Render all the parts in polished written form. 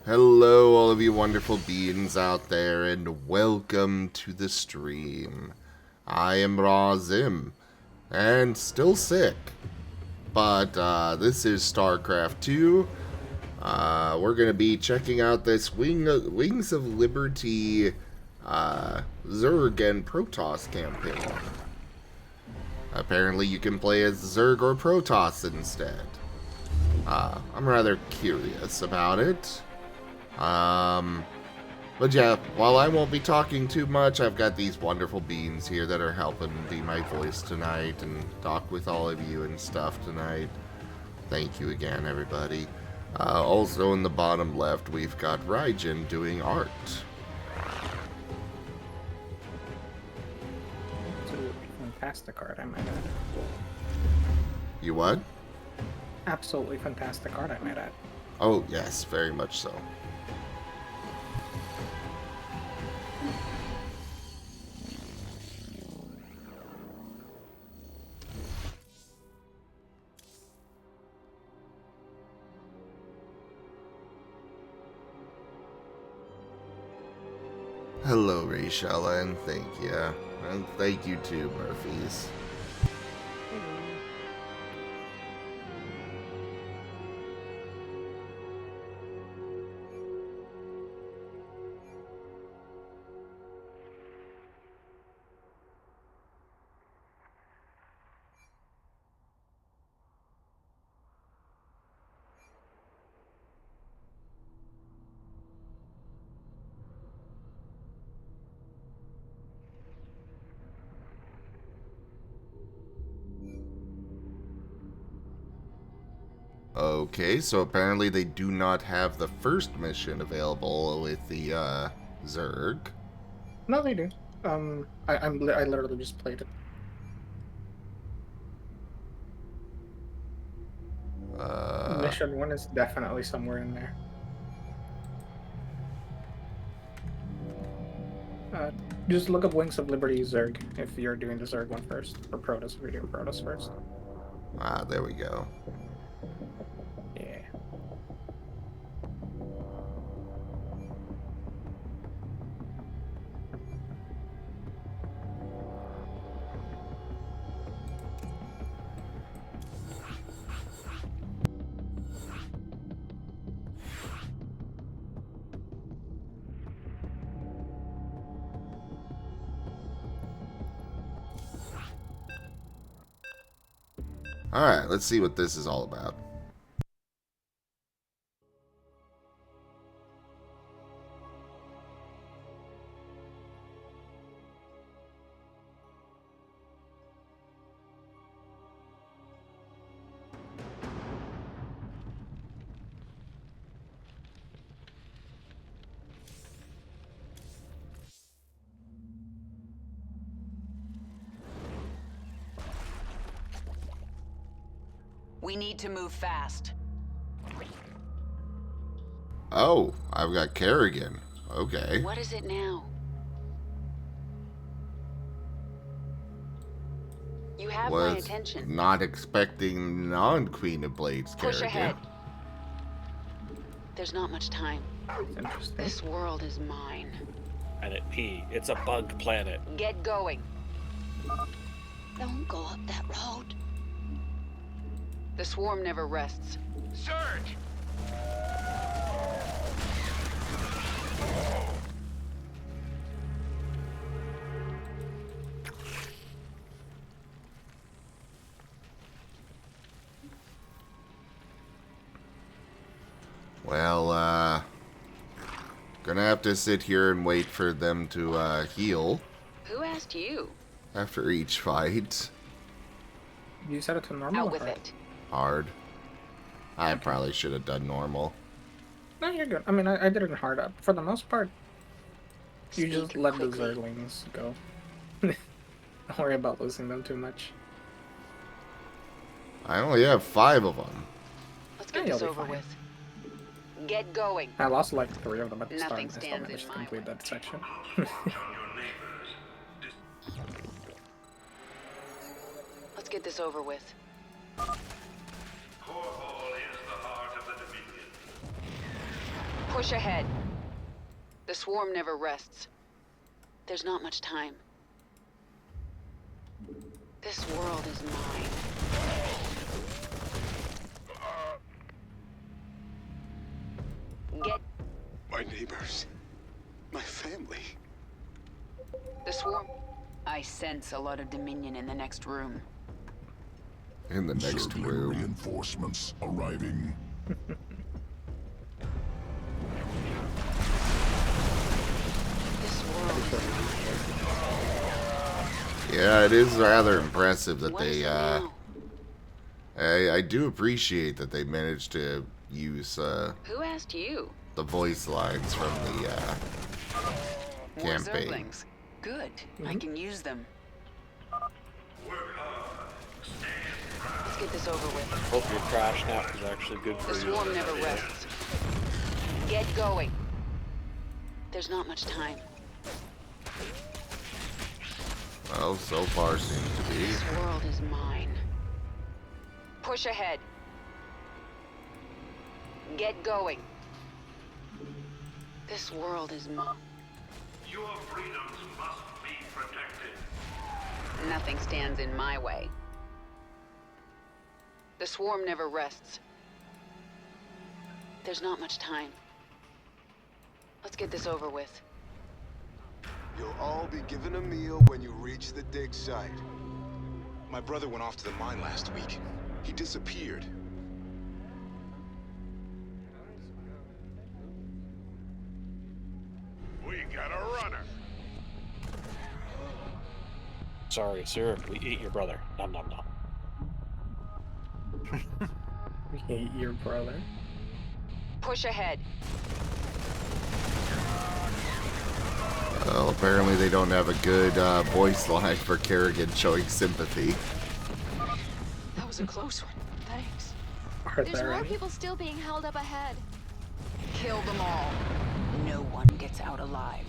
Hello, all of you wonderful beings out there, and welcome to the stream. I am Rdyjin, and still sick. But this is StarCraft II. We're going to be checking out this Wings of Liberty Zerg and Protoss campaign. Apparently you can play as Zerg or Protoss instead. I'm rather curious about it. But yeah, while I won't be talking too much, I've got these wonderful beings here that are helping be my voice tonight and talk with all of you and stuff tonight. Thank you again, everybody. Also in the bottom left, we've got Rdyjin doing art. Absolutely fantastic art, I might add. You what? Absolutely fantastic art, I might add. Oh, yes, very much so. Hello, Rachella, and thank you. And thank you too, Murphys. Okay, so apparently they do not have the first mission available with the Zerg. No, they do. I literally just played it. Mission 1 is definitely somewhere in there. Just look up Wings of Liberty Zerg if you're doing the Zerg one first, or Protoss if you're doing Protoss first. There we go. Yeah. Alright, let's see what this is all about. We need to move fast. Oh, I've got Kerrigan. Okay. What is it now? You have my Was attention. not expecting non-Queen of Blades Push Kerrigan. ahead. There's not much time. It's interesting. This world is mine. Planet P. It's a bug planet. Get going. Don't go up that road. The swarm never rests. Surge! Well, gonna have to sit here and wait for them to heal Who asked you? after each fight. You set it to normal. Out with or- it. Hard. I probably should have done normal. No, you're good. I mean, I did it hard up. For the most part, you just Speak let quickly. the Zerglings go. Don't worry about losing them too much. I only have 5 of them. Let's get Yeah, this you'll be over fine. with. Get going. I lost like 3 of them at the start. Nothing And I still stands managed in to my complete way. that section. Let's get this over with. Push ahead. The swarm never rests. There's not much time. This world is mine. Get My neighbors. My family. the swarm. I sense a lot of Dominion in the next room. In the next Zergling room. reinforcements arriving. This world is mine. Yeah, it is rather impressive that What is they, it now? I do appreciate that they managed to use, Who asked you? the voice lines from the, More campaign. Zerglings. Good. I can use them. Let's get this over with. Hope your crash now is actually good for The you. swarm never rests. Get going. There's not much time. Well, so far seems to be. This world is mine. Push ahead. Get going. This world is mine. Your freedoms must be protected. Nothing stands in my way. The swarm never rests. There's not much time. Let's get this over with. You'll all be given a meal when you reach the dig site. My brother went off to the mine last week. He disappeared. We got a runner. Sorry, sir. We eat your brother. Nom nom nom. We hate your brother. Push ahead. Well, apparently they don't have a good, voice line for Kerrigan showing sympathy. That was a close one. Thanks. Are There's there more any? people still being held up ahead. Kill them all. No one gets out alive.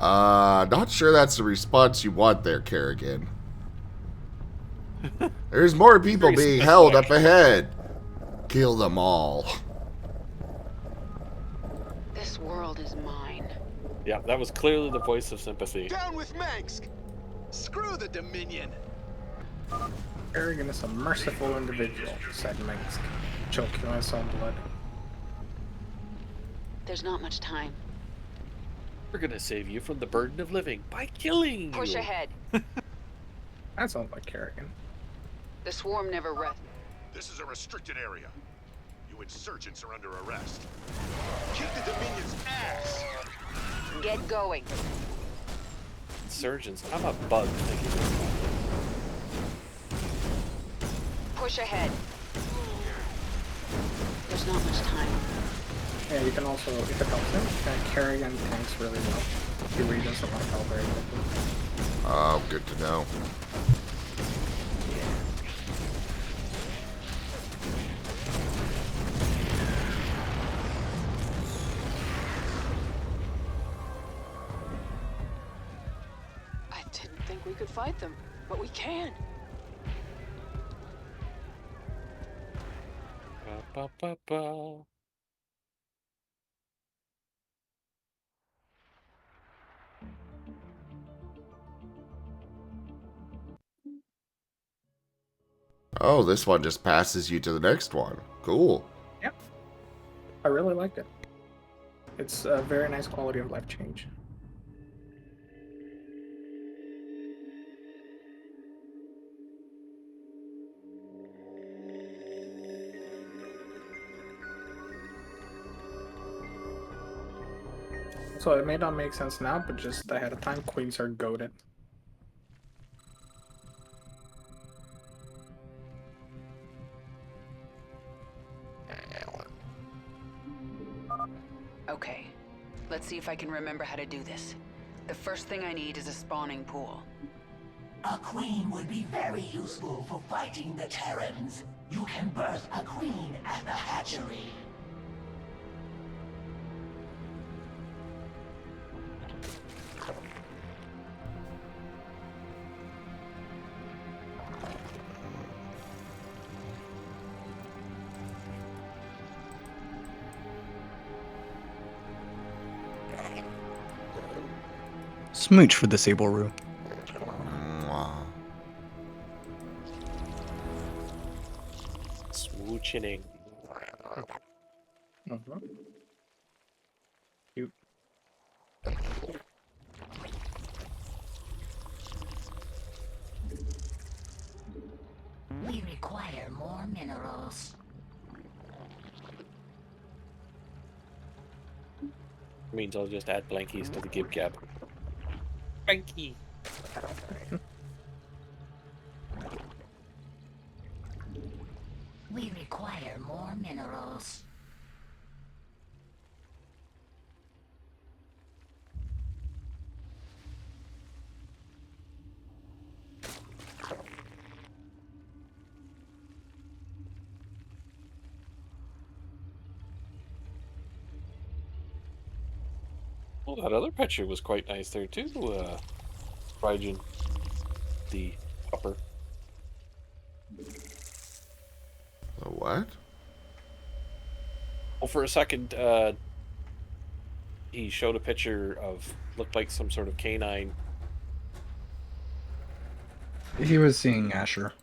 Not sure that's the response you want there, Kerrigan. There's more people Very being held specific. up ahead. Kill them all. This world is mine. Yeah, that was clearly the voice of sympathy. Down with Mansk! Screw the Dominion! Kerrigan is a merciful individual, said Minsk, choking on his own blood. There's not much time. We're gonna save you from the burden of living by killing you. Push ahead. That sounds like Kerrigan. The swarm never rests. This is a restricted area. You insurgents are under arrest. Kick the Dominion's ass! Get going. Insurgents. I'm a bug thinking this. Push ahead. There's not much time. Yeah, you can also, if it helps him, Kerrigan tanks really well. He regens a lot of health very quickly. Oh, good to know. I didn't think we could fight them, but we can. Ba, ba, ba. Oh, this one just passes you to the next one. Cool. Yep. I really liked it. It's a very nice quality of life change. So it may not make sense now, but just ahead of time, queens are goated. Okay. Let's see if I can remember how to do this. The first thing I need is a spawning pool. A queen would be very useful for fighting the Terrans. You can birth a queen at the hatchery. Smooch for the Sable Roo. Mwah. Smooching. Mm-hmm. You. We require more minerals. Means I'll just add blankies to the gib gab. Blanky. We require more minerals. Well, that other picture was quite nice there too, Rdyjin. The upper. The what? Well, for a second, he showed a picture of, looked like some sort of canine. He was seeing Asher.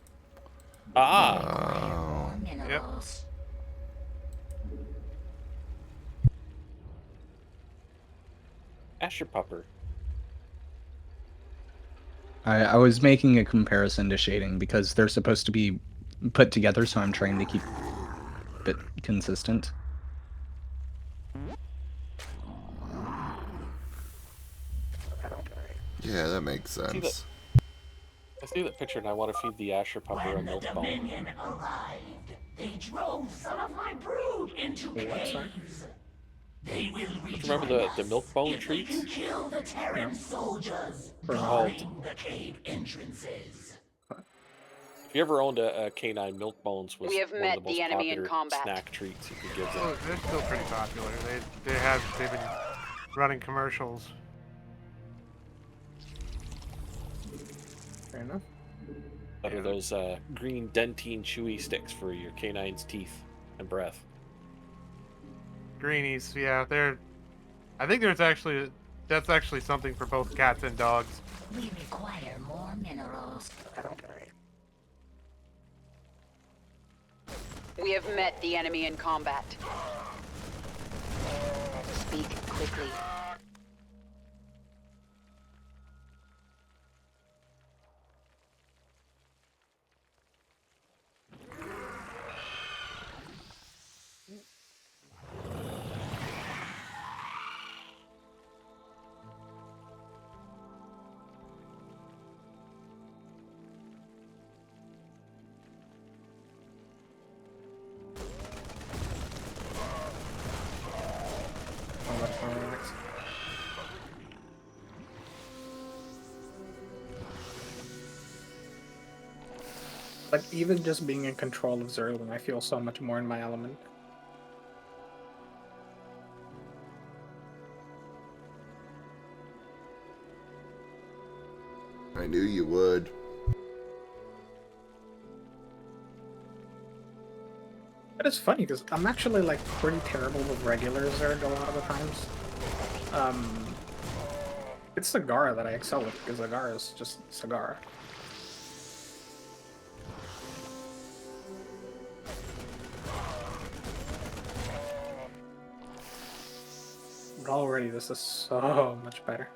Ah! Yep. Asher Pupper. I was making a comparison to shading because they're supposed to be put together, so I'm trying to keep it consistent. Yeah, that makes sense. I see that picture and I want to feed the Asher Pupper a milk bone. Dominion arrived. They drove some of my brood into caves. They will Remember the milk bone if we treats? can kill the Terran soldiers Called. guarding the cave entrances. If you ever owned a canine, milk bones was We have one met of the most the enemy in popular combat. snack treats you could give them. Oh, they're still pretty popular. They've been running commercials. Fair enough. That are those green dentine chewy sticks for your canine's teeth and breath. Greenies, yeah, I think that's actually something for both cats and dogs. We require more minerals. We have met the enemy in combat. Speak quickly. Like, even just being in control of Zergling, I feel so much more in my element. I knew you would. But it's funny, because I'm actually, like, pretty terrible with regular Zerg a lot of the times. It's Sagara that I excel with, because Sagara is just Sagara. But already, this is so much better.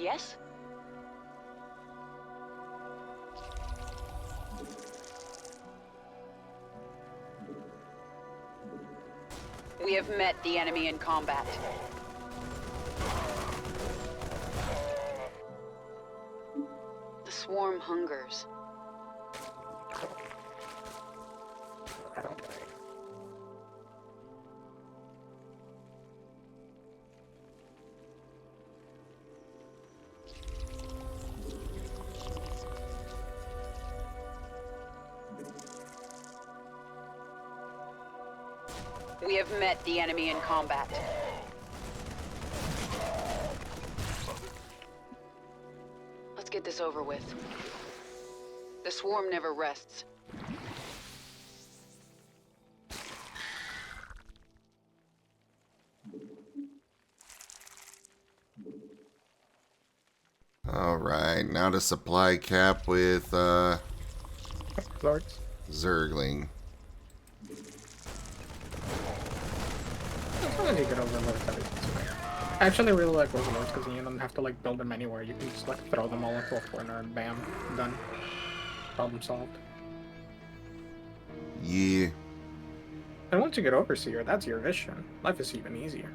Yes? We have met the enemy in combat. The swarm hungers. We have met the enemy in combat. Let's get this over with. The swarm never rests. Alright, now to supply cap with, Lords. Zergling. As long as you get overlords, everything's fair. I actually really like overlords because you don't have to like build them anywhere. You can just like throw them all into a corner and bam, done. Problem solved. Yeah. And once you get overseer, that's your vision. Life is even easier.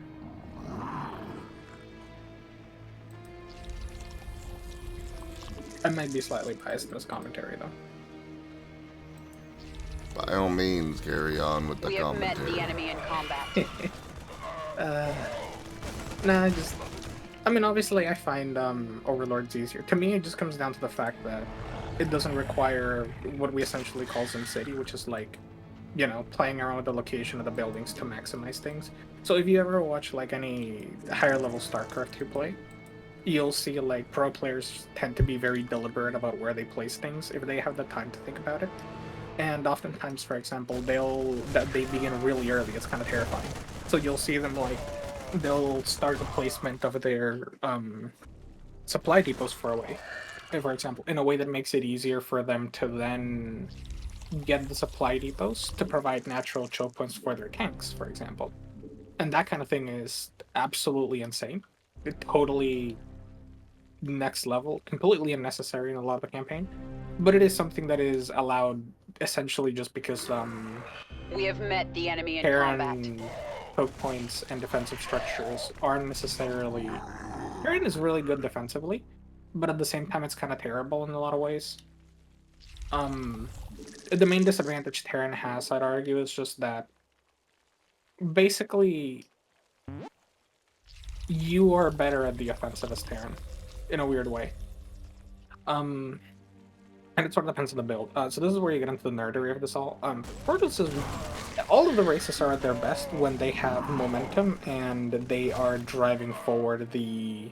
I might be slightly biased in this commentary though. By all means, carry on with the We have commentary. met the enemy in combat. Nah, I mean, obviously I find overlords easier. To me, it just comes down to the fact that it doesn't require what we essentially call SimCity, which is like, you know, playing around with the location of the buildings to maximize things. So if you ever watch like any higher level StarCraft II play, you'll see like pro players tend to be very deliberate about where they place things if they have the time to think about it. And oftentimes, for example, they begin really early. It's kind of terrifying. So you'll see them like they'll start the placement of their supply depots far away, for example, in a way that makes it easier for them to then get the supply depots to provide natural choke points for their tanks, for example. And that kind of thing is absolutely insane. It totally next level, completely unnecessary in a lot of the campaign, but it is something that is allowed essentially just because We have met the enemy in terran combat. choke points and defensive structures aren't necessarily. Terran is really good defensively, but at the same time it's kind of terrible in a lot of ways. The main disadvantage Terran has, I'd argue, is just that basically you are better at the offensive as Terran, in a weird way. And it sort of depends on the build. So this is where you get into the nerdery of this all. Protoss is... All of the races are at their best when they have momentum and they are driving forward the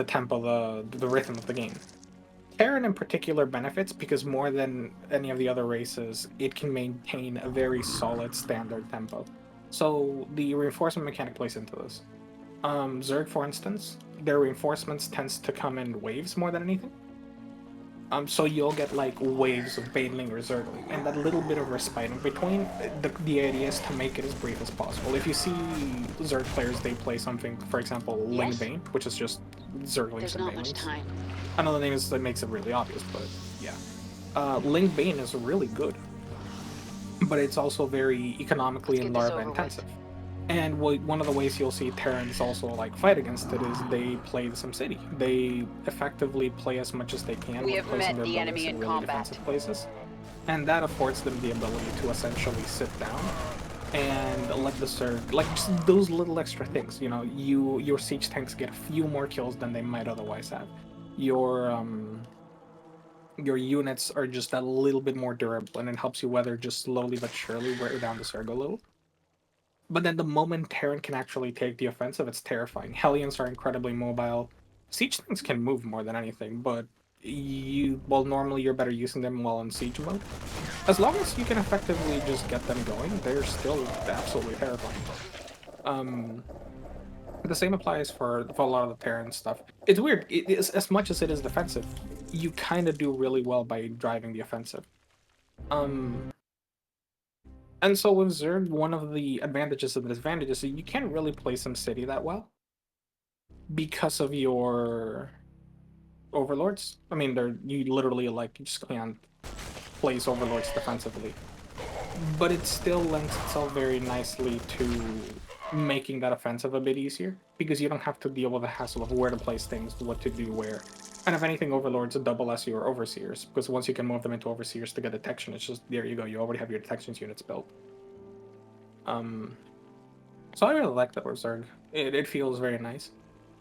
tempo, the rhythm of the game. Terran in particular benefits because more than any of the other races, it can maintain a very solid standard tempo. So the reinforcement mechanic plays into this. Zerg, for instance, their reinforcements tends to come in waves more than anything. So you'll get like waves of Baneling or Zergling, and that little bit of respite in between, the idea is to make it as brief as possible. If you see Zerg players, they play something, for example, Ling Bane, which is just Zerglings There's and not much Banelings. time. I know the name that makes it really obvious, but yeah. Ling Bane is really good, but it's also very economically and larva intensive. And one of the ways you'll see Terrans also like fight against it is they play the SimCity. They effectively play as much as they can with placing their buildings in really defensive places. And that affords them the ability to essentially sit down and let the Zerg, like just those little extra things, you know, your siege tanks get a few more kills than they might otherwise have. Your units are just a little bit more durable, and it helps you weather just slowly but surely wear down the Zerg a little. But then the moment Terran can actually take the offensive, it's terrifying. Hellions are incredibly mobile. Siege tanks can move more than anything, but normally you're better using them while in siege mode. As long as you can effectively just get them going, they're still absolutely terrifying. The same applies for a lot of the Terran stuff. It's weird. It is, as much as it is defensive, you kind of do really well by driving the offensive. And so with Zerg, one of the advantages and disadvantages is you can't really play SimCity that well because of your overlords. I mean, you literally like you just can't place overlords defensively. But it still lends itself very nicely to making that offensive a bit easier because you don't have to deal with the hassle of where to place things, what to do where. And if anything, overlords double as your overseers, because once you can move them into overseers to get detection, it's just there you go. You already have your detections units built. So I really like that with Zerg. It feels very nice,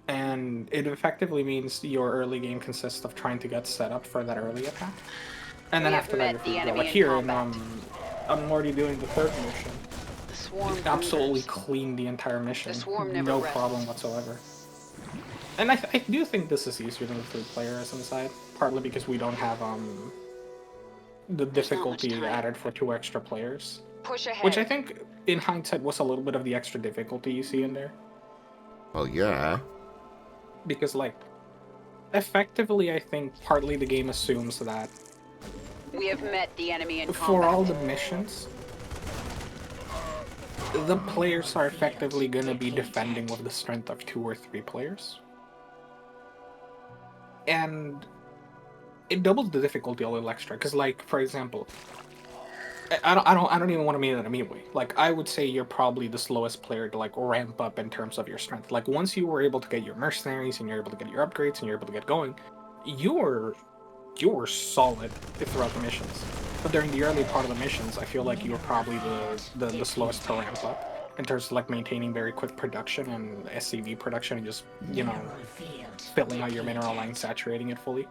and it effectively means your early game consists of trying to get set up for that early attack, and then after that you're free to go. Like here, I'm already doing the third mission, swarm absolutely perimeters. clean the entire mission. The swarm never No rests. problem whatsoever. And I do think this is easier than the 3-player SM side, partly because we don't have the difficulty added for 2 extra players. Push ahead. Which I think, in hindsight, was a little bit of the extra difficulty you see in there. Well, yeah. Because, like, effectively, I think partly the game assumes that We have met the enemy in for combat. all the missions, the players are effectively going to be defending with the strength of 2 or 3 players. And it doubles the difficulty a little extra, because, like, for example, I don't even want to mean it in a mean way. Like, I would say you're probably the slowest player to, like, ramp up in terms of your strength. Like, once you were able to get your mercenaries and you're able to get your upgrades and you're able to get going, you were solid throughout the missions. But during the early part of the missions, I feel like you were probably the slowest to ramp up in terms of, like, maintaining very quick production and SCV production and just, you know, filling out your mineral line, saturating it fully.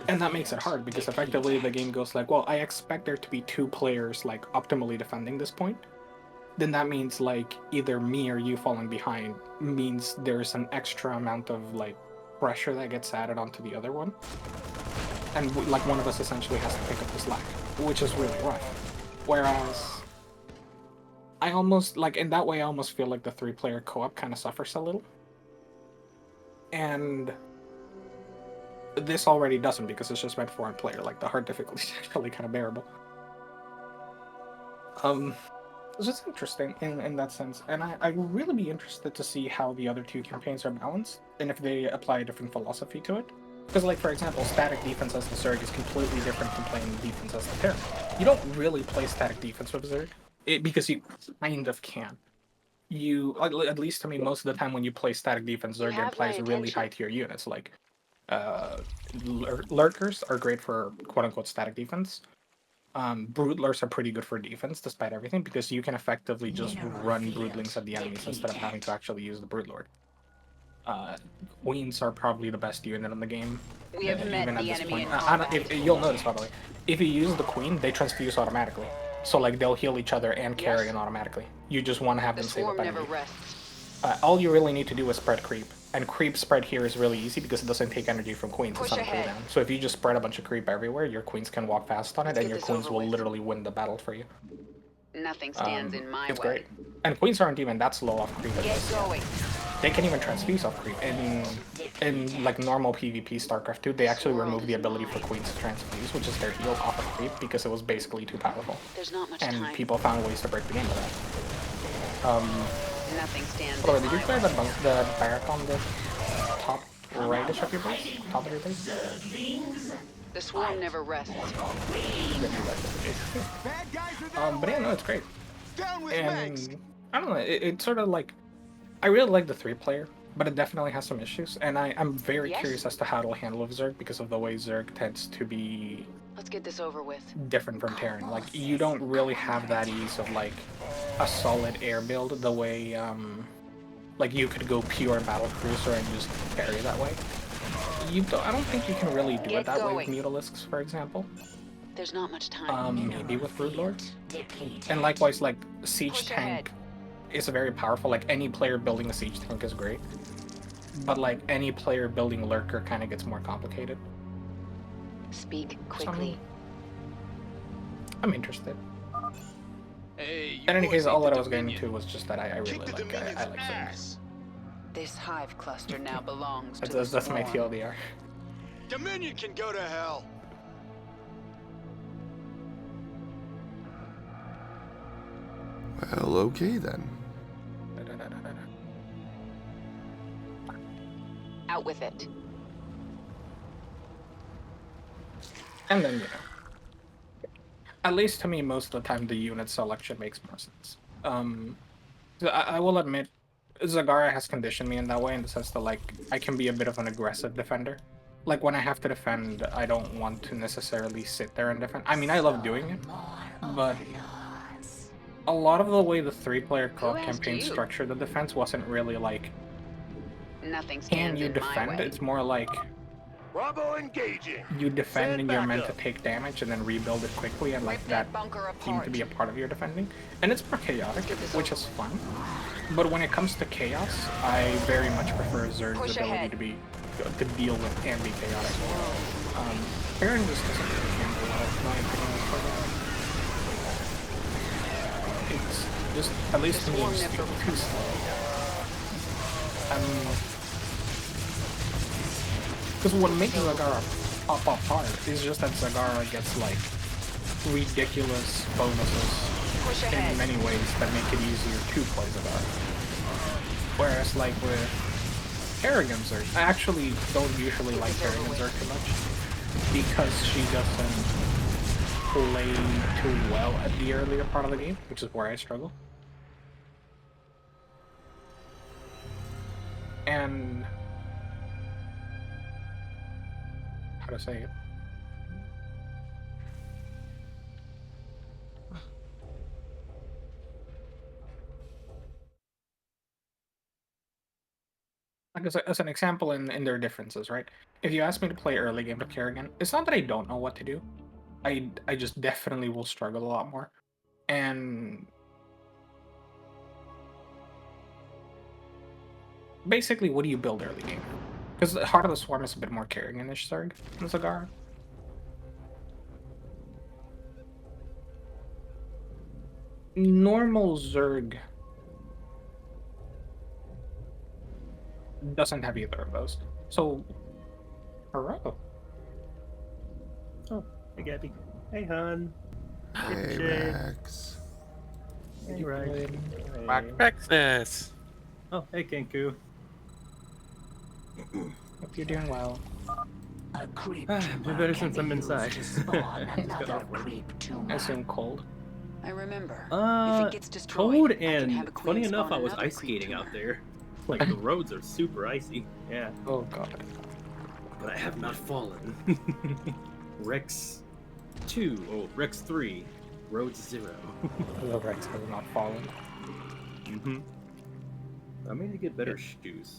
And that makes it hard, because effectively the game goes like, well, I expect there to be 2 players, like, optimally defending this point. Then that means, like, either me or you falling behind means there's an extra amount of, like, pressure that gets added onto the other one. And, like, one of us essentially has to pick up the slack, which is really rough. Whereas I almost, like, in that way, I almost feel like the 3-player co-op kind of suffers a little. And this already doesn't, because it's just meant for 1 player. Like, the hard difficulty is actually kind of bearable. It's just interesting in that sense. And I would really be interested to see how the other 2 campaigns are balanced, and if they apply a different philosophy to it. Because, like, for example, static defense as the Zerg is completely different from playing defense as the Terran. You don't really play static defense with Zerg, because you kind of can. You, at least to me, most of the time when you play static defense, Zerg implies really high tier units. Like, lurkers are great for quote-unquote static defense. Broodlers are pretty good for defense, despite everything, because you can effectively just run broodlings at the enemies instead of having to actually use the broodlord. Queens are probably the best unit in the game. We have met even at the this enemy point. in You'll notice, by the way, if you use the queen, they transfuse automatically. So, like, they'll heal each other and carry in automatically. You just want to have them save up swarm never energy. rests. All you really need to do is spread creep. And creep spread here is really easy because it doesn't take energy from queens. It's on a cooldown. So if you just spread a bunch of creep everywhere, your queens can walk fast on it, and your queens will literally win the battle for you. Nothing stands in my It's way. great. And queens aren't even that slow off creep. Get going. They can even transfuse off creep. In like normal PvP StarCraft II, they actually removed the ability for queens to transfuse, which is their heal off of creep, because it was basically too powerful. There's not much And time. people found ways to break the game with that. Nothing stands By the in way, did you my play way. the barrack on the top right-ish of your base? Top of your base? The swarm never rests. But yeah, no, it's great. Down with Manx. And I don't know, it's sort of like, I really like the 3-player, but it definitely has some issues, and I'm very curious as to how it'll handle with Zerg, because of the way Zerg tends to be Let's get this over with. different from Terran. Like, you don't really have that ease of, like, a solid air build the way, like, you could go pure battle cruiser and just carry that way. I don't think you can really do it that way with Mutalisks, for example. There's not much time. Maybe with Broodlords. And likewise, like, Siege Tank is very powerful. Like, any player building a Siege Tank is great. But, like, any player building Lurker kind of gets more complicated. Speak quickly. I'm interested. Hey, In any case, all that I was getting to was just that I really like Zerg. This hive cluster now belongs to the That's my swarm. TLDR. Dominion can go to hell. Well, okay then. Out with it. And then, you know, at least to me, most of the time, the unit selection makes more sense. So I will admit, Zagara has conditioned me in that way, in the sense that, like, I can be a bit of an aggressive defender. Like, when I have to defend, I don't want to necessarily sit there and defend. I mean, I love doing it, but a lot of the way the 3-player co-op campaign structured the defense wasn't really like, Nothing can stands you in my defend? way. It's more like, Bravo engaging. you defend and you're Stand meant back to up. take damage and then rebuild it quickly, and like Rip that bunker seemed apart. to be a part of your defending. And it's more chaotic, which is fun. But when it comes to chaos, I very much prefer Zerg's Push ability ahead. to deal with and be chaotic. Terran just doesn't really handle well, in my opinion, for that. It's just, at least to me, it's too slow. Because what makes Zagara pop apart is just that Zagara gets like ridiculous bonuses in many ways that make it easier to play Zagara. Whereas like with Kerrigan Zerg, I actually don't usually like Kerrigan Zerg too much because she doesn't play too well at the earlier part of the game, which is where I struggle. And how to say it? Like as an example in their differences, right? If you ask me to play early game with Kerrigan, it's not that I don't know what to do. I just definitely will struggle a lot more. And basically, what do you build early game? Because Heart of the Swarm is a bit more Kerrigan-ish Zerg than Zagara. Normal Zerg doesn't have either of those. So, hello. Oh, hey Gabby. Hey hon. Hey, Jay. Rex. Hey Ryan. Rexness. Oh, hey Kenku. Hope you're doing well. A creep We're better since I'm inside. I assume cold. I remember. If it gets destroyed, Cold I can have and a queen funny enough, spawn I was another ice creep skating out tumor. there. Like the roads are super icy. Yeah. Oh god. But I have not fallen. Rex 2, oh Rex 3, Road 0. The Rex has not fallen. I need to get better shoes.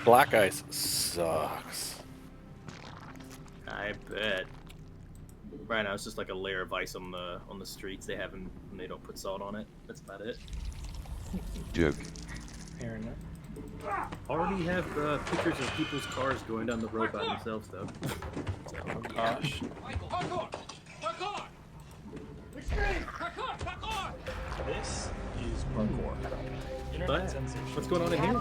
Black ice sucks. I bet. Right now it's just like a layer of ice on the streets. They haven't, and they don't put salt on it. That's about it. Joke. Fair enough. Already have pictures of people's cars going down the road by themselves, though. Oh gosh. This is parkour. But what's going on in here?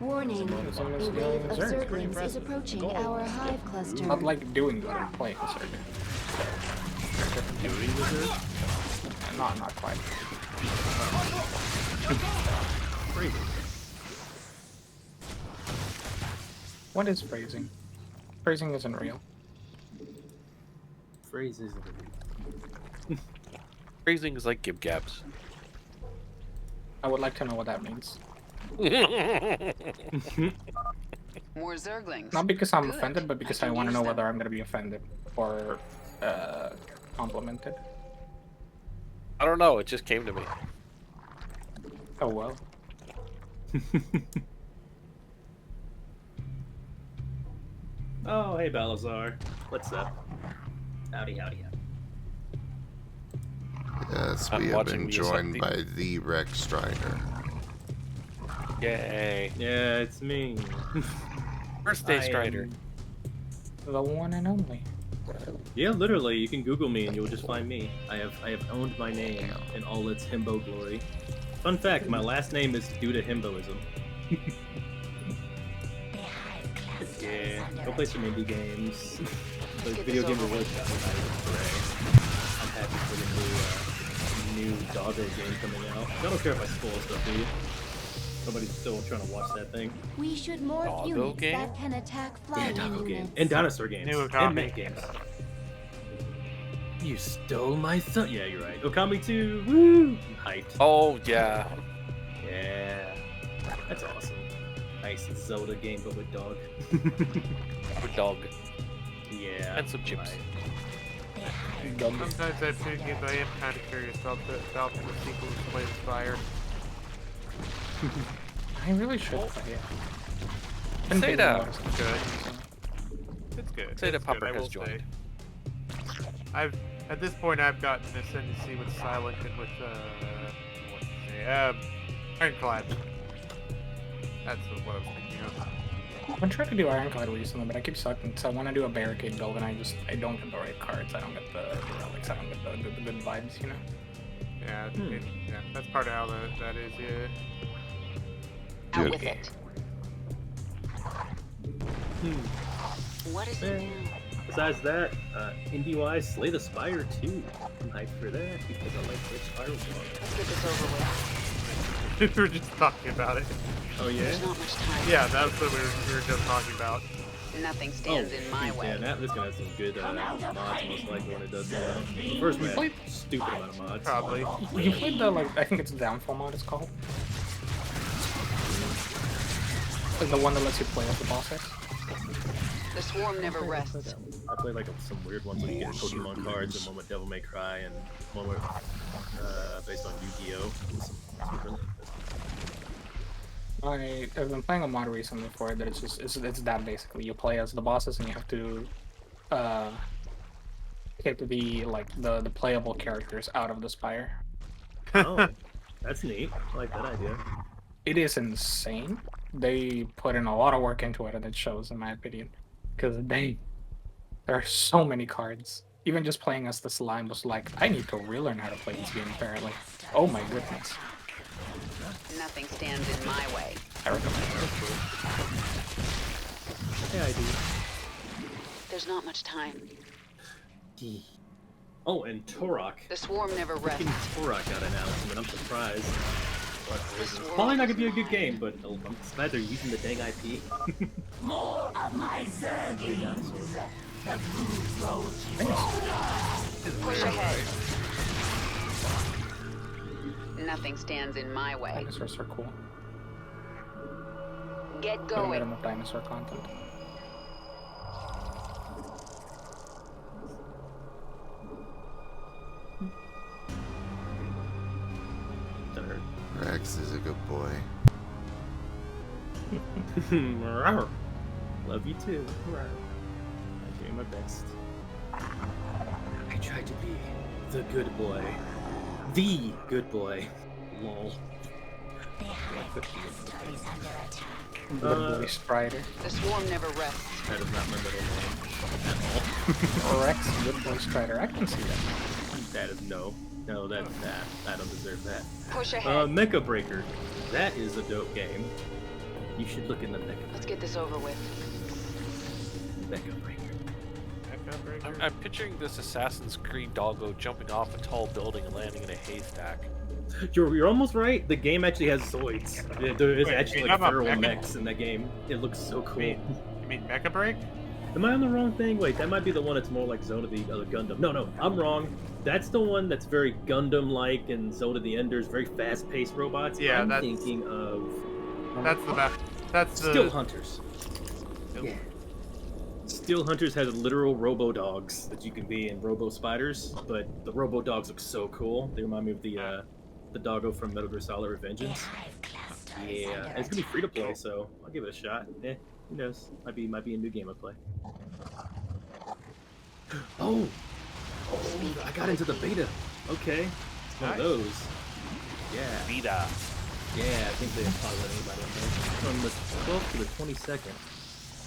Warning, a wave of Zerglings is approaching our hive cluster. Not like doing good and playing Zerg. Doing the Zerg? Not quite. Crazy. What is phrasing? Phrasing isn't real. Phrases. Phrasing is like gib gabs. I would like to know what that means. More Zerglings. Not because I'm Good. offended, but because I want to know whether I'm going to be offended or complimented. I don't know. It just came to me. Oh well. Oh, hey Balazar. What's up? Howdy, howdy, howdy. Yes, we have been joined by the Rex Strider. Yay. Yeah, it's me. Birthday Strider. The one and only. Yeah, literally, you can Google me and you'll just find me. I have owned my name in all its himbo glory. Fun fact, my last name is due to himboism. Yeah, go play some indie games. The video game awards got me I'm happy for the new doggo game coming out. I don't care if I spoil stuff, do you? Nobody's still trying to watch that thing. We should morph Doggo units game? that can attack flying Doggo units. game. And dinosaur games. New And Okami. mech games. You stole my thought. Yeah, you're right. Okami 2. Woo! I'm hyped. Oh, yeah. Yeah. That's awesome. Nice Zelda game, but with dog. With dog. Yeah. And some chips. Sometimes I food games I am kind of curious about the sequel to Slay the Spire. I really should play it. Say that. Good. good. Say That's that Pupper good, I has will joined. say. At this point, I've gotten ascendancy with Silent and with what to say, Ironclad. That's what I was thinking of. I've been trying to do Ironclad recently, but I keep sucking. So I want to do a barricade build, and I don't get the right cards. I don't get the relics. I don't get the good vibes, you know. Yeah, yeah, that's part of how that is. Yeah. Out with it. What is it now? Besides that, indie-wise, Slay the Spire 2. I'm hyped for that because I like Slay Spiral Blog. Let's get this over with. We were just talking about it. Oh yeah? There's not much time. Yeah, that's what we were just talking about. Nothing stands in my way. Yeah, that was gonna have some good mods, most likely when it does well. The first one had a stupid amount of mods. Probably. You played the, like, I think it's Downfall mod it's called. Like the one that lets you play as the bosses. The swarm never rests. I played like some weird ones where you get Pokemon cards, and one with Devil May Cry, and one with based on Yu-Gi-Oh! I've been playing a mod recently for it that it's that basically. You play as the bosses and you have to get the the playable characters out of the Spire. Oh, that's neat. I like that idea. It is insane. They put in a lot of work into it, and it shows, in my opinion. Because there are so many cards. Even just playing as the slime was like, I need to relearn how to play this game, apparently. Oh my goodness. Nothing stands in my way. I recommend it. Yeah, I do. There's not much time. Oh, and Torok. The swarm never rests. Torok got an announcement. I'm surprised. Probably not gonna be a good game, but I'm glad they're using the dang IP. More of my Zerglings. The blue roads. Push ahead. Nothing stands in my way. Dinosaurs are cool. Get I don't get going. enough dinosaur content. Rex is a good boy. Love you too. I'm doing my best. I tried to be the good boy. The good boy. Lol. The boy Strider. The swarm never rests. That is not my middle name at all. Rex, good boy Strider. I can see that. That is no, that I don't deserve that. Push ahead. Mecha Breaker. That is a dope game. You should look in the Mecha. Let's get this over with. Mecha Breaker. I'm picturing this Assassin's Creed doggo jumping off a tall building and landing in a haystack. You're almost right. The game actually has Zoids. There is actually like feral Mecha? mechs in that game. It looks so cool. You mean Mecha Break? Am I on the wrong thing? Wait, that might be the one that's more like Zone of the other Gundam. No, I'm wrong. That's the one that's very Gundam-like and Zone of the Enders, very fast-paced robots. Yeah, I'm that's thinking of. That's the Steel Hunters. Yeah. Steel Hunters has literal robo-dogs that you can be in robo-spiders, but the robo-dogs look so cool. They remind me of the doggo from Metal Gear Solid Revengeance. Yeah, it's gonna be free to play, so I'll give it a shot. Who knows? Might be a new game I play. Oh, I got into the beta. Okay, it's one of those. Yeah. Beta. Yeah, I think they didn't let anybody in there. From the 12th to the 22nd.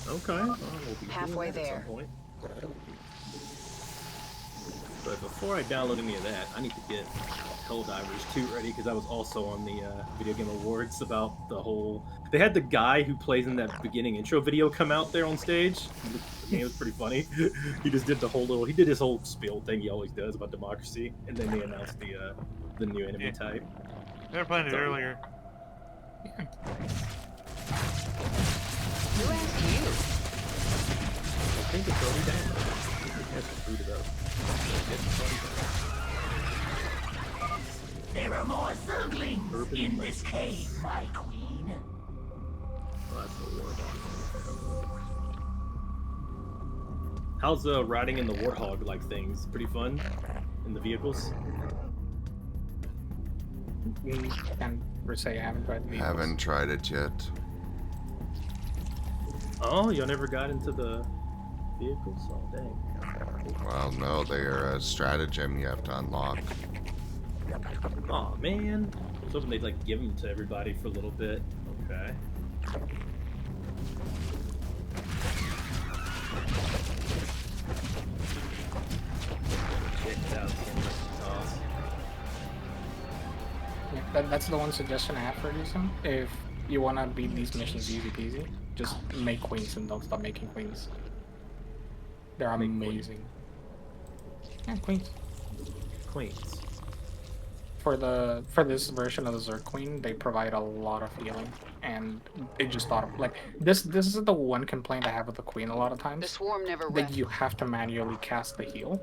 Okay. Well, we'll be halfway doing that there. At some point. But before I download any of that, I need to get Helldivers 2 ready, because I was also on the Video Game Awards about the whole... They had the guy who plays in that beginning intro video come out there on stage. It was pretty funny. He just did he did his whole spiel thing he always does about democracy, and then they announced the new enemy type. They were playing it earlier. Who asked you? I think it's already down. It has to boot it up. There are more Zerglings in this cave, my queen. Oh, that's the Warthog. How's riding in the Warthog-like things? Pretty fun? In the vehicles? Can't say I haven't tried the vehicles. Haven't tried it yet. Oh, y'all never got into the vehicles? Oh, dang. Well, no, they're a stratagem you have to unlock. Oh man, I was hoping they'd like give them to everybody for a little bit. Okay. Check it out. Yeah, that's the one suggestion I have for Rdyjin. If you want to beat these missions easy peasy, just make queens and don't stop making queens. They're amazing. Yeah, queens. Queens. For this version of the Zerg Queen, they provide a lot of healing, and they just thought of like this is the one complaint I have with the Queen a lot of times. The swarm never that rests. you have to manually cast the heal,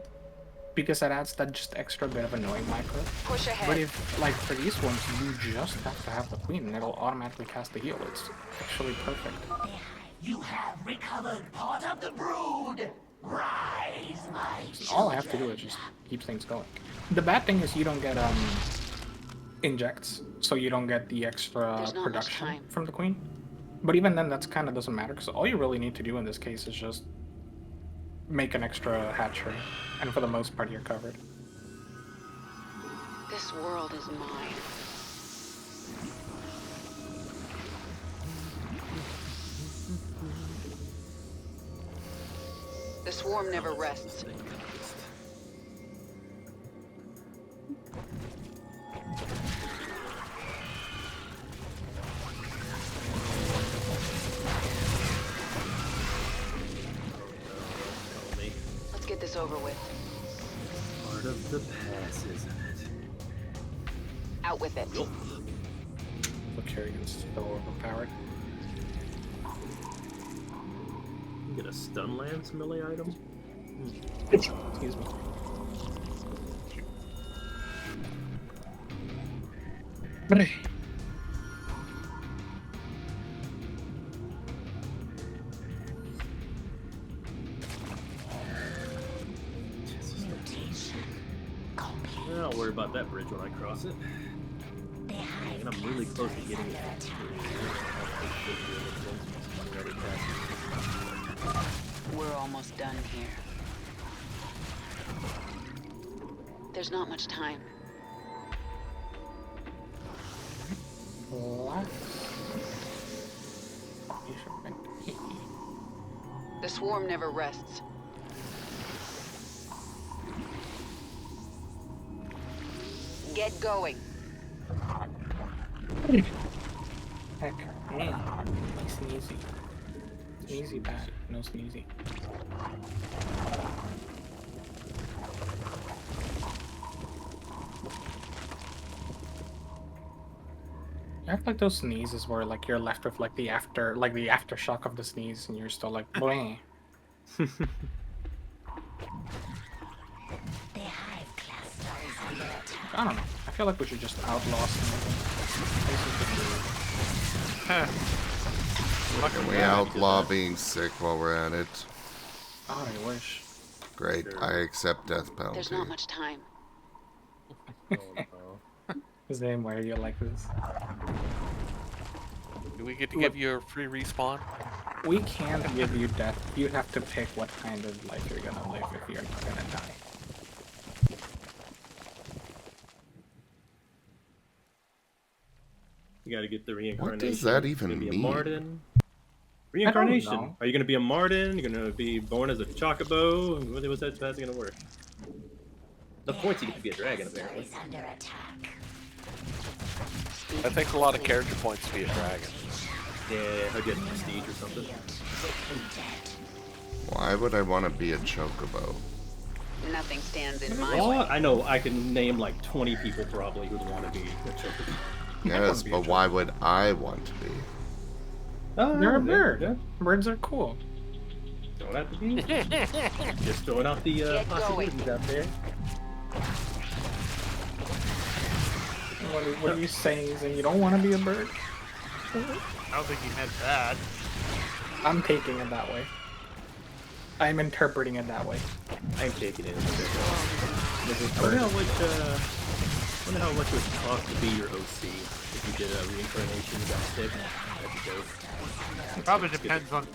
because that adds that just extra bit of annoying micro. Push ahead. But if like for these ones, you just have to have the Queen, and it'll automatically cast the heal. It's actually perfect. You have recovered part of the brood. Rise, my All I have to do is just keep things going. The bad thing is you don't get injects, so you don't get the extra production from the Queen. But even then, that's kind of doesn't matter, because all you really need to do in this case is just make an extra hatchery, and for the most part, you're covered. This world is mine. The swarm never rests. Let's get this over with. Part of the pass, isn't it? Out with it. The Carrion's so overpowered. Get a stun lance melee item. Excuse me. I'll worry about that bridge when I cross it. And I'm really close to getting it. We're almost done here. There's not much time. The swarm never rests. Get going. Heck, man. Nice and easy. Easy bat, no sneezy. I have like those sneezes where like you're left with like the aftershock of the sneeze, and you're still like, bleh. I don't know. I feel like we should just outlaw sneezing. Can we outlaw being sick while we're at it? Oh, I wish. Great, I accept death penalty. There's not much time. Zim, why are you like this? Do we get to give you a free respawn? We can't give you death. You have to pick what kind of life you're gonna live if you're not gonna die. You gotta get the reincarnation. What does that even be mean? A Marten. Reincarnation. Are you gonna be a Marten? You're gonna be born as a chocobo? What's that gonna work? The points you get to be a dragon, apparently. That takes a lot of character points to be a dragon. Yeah, or get prestige or something. Why would I want to be a chocobo? Nothing stands in my Well, way. I know I can name like 20 people probably who'd want to be a chocobo. Yes, but why would I want to be? You're a bird. Yeah. Birds are cool. Don't have to be. Just throwing out the possibilities out there. What are you saying? Is that you don't want to be a bird? I don't think he meant that. I'm taking it that way. I'm interpreting it that way. I'm taking it. I wonder how much it would cost to be your OC if you did a reincarnation. You got sick. That'd be dope. It probably depends on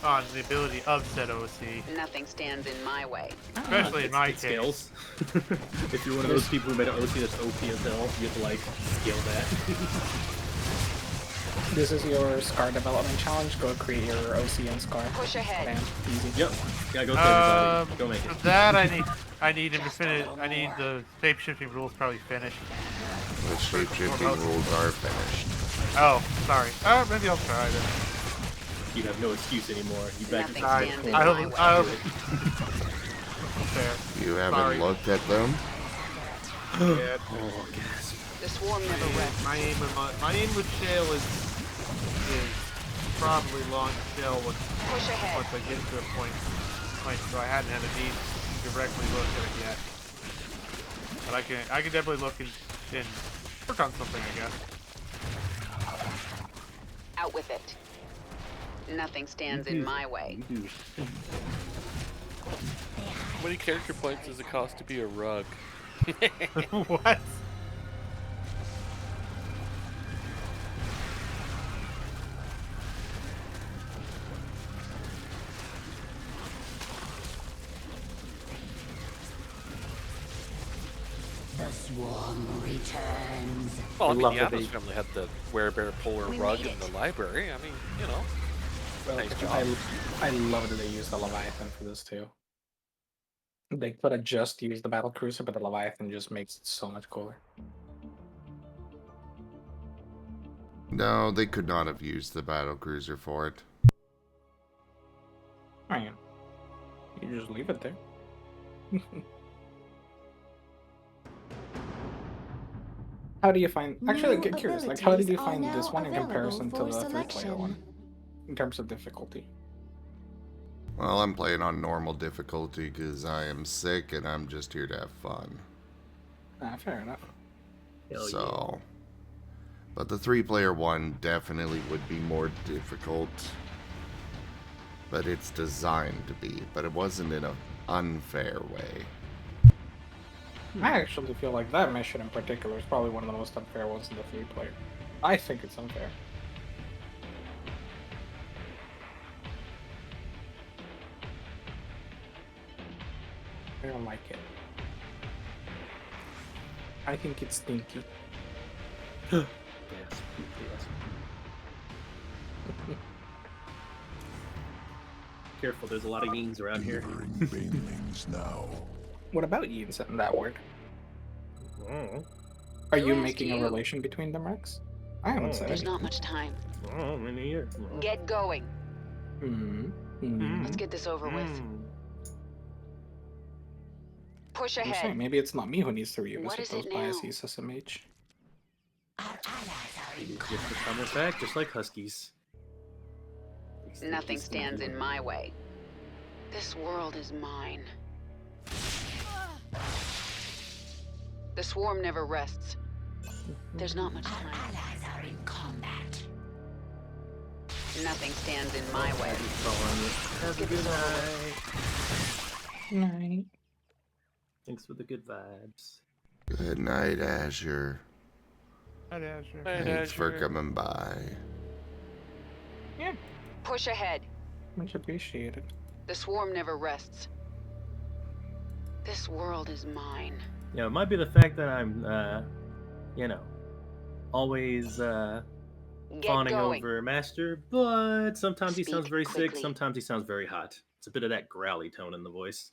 on the ability of said OC. Nothing stands in my way. Especially in my case. Scales. If you're one of those people who made an OC that's OP as hell, you have to like scale that. This is your Scar development challenge. Go create your OC and Scar. Push ahead. Bam. Easy. Yep. Gotta go through everybody. Go make it. For that I need him to finish. I need the shape-shifting rules probably finished. The shape-shifting rules are finished. Oh, sorry. Maybe I'll try then. You have no excuse anymore. You back to Fair. You haven't looked at them? Yeah. Oh, gasp. The swarm never rests. My aim with shell is probably long shell once I get to a point, so I hadn't had a need to directly look at it yet. But I can definitely look and work on something, I guess. Out with it. Nothing stands in my way. How many character points does it cost to be a rug? What? The swarm returns. Well, I mean, the Adams family had the Werebear Polar rug in the library. I mean, you know. Well, Nice job. I love that they used the Leviathan for this too. They could have just used the battle cruiser, but the Leviathan just makes it so much cooler. No, they could not have used the battle cruiser for it. Man, you just leave it there. How do you find? Actually, get curious. Like, how did you find this one in comparison to the 3-player one, in terms of difficulty? Well, I'm playing on normal difficulty because I am sick and I'm just here to have fun. Fair enough. So, but the 3-player one definitely would be more difficult. But it's designed to be. But it wasn't in an unfair way. I actually feel like that mission in particular is probably one of the most unfair ones in the 3-player. I think it's unfair. I don't like it. I think it's stinky. Yes. Careful, there's a lot of yings around here. Now. What about you in that word? Oh. Are you making a relation between them, Rex? I haven't said There's it. not much time. Oh, many years. Get going. Mm-hmm. Let's get this over with. Push I'm ahead. saying, maybe it's not me who needs to What is revisit those it now? biases, SMH. Just become back, just like huskies. Nothing stands in my way. This world is mine. The swarm never rests. There's not much time. Allies are in combat. Nothing stands in my way. Have a good night. Night. Thanks for the good vibes. Good night, Azure. Hi, Azure. Thanks for coming by. Yeah. Push ahead. Much appreciated. The swarm never rests. This world is mine. Yeah, it might be the fact that I'm, you know, always fawning over Master, but sometimes he sounds very sick, sometimes he sounds very hot. It's a bit of that growly tone in the voice.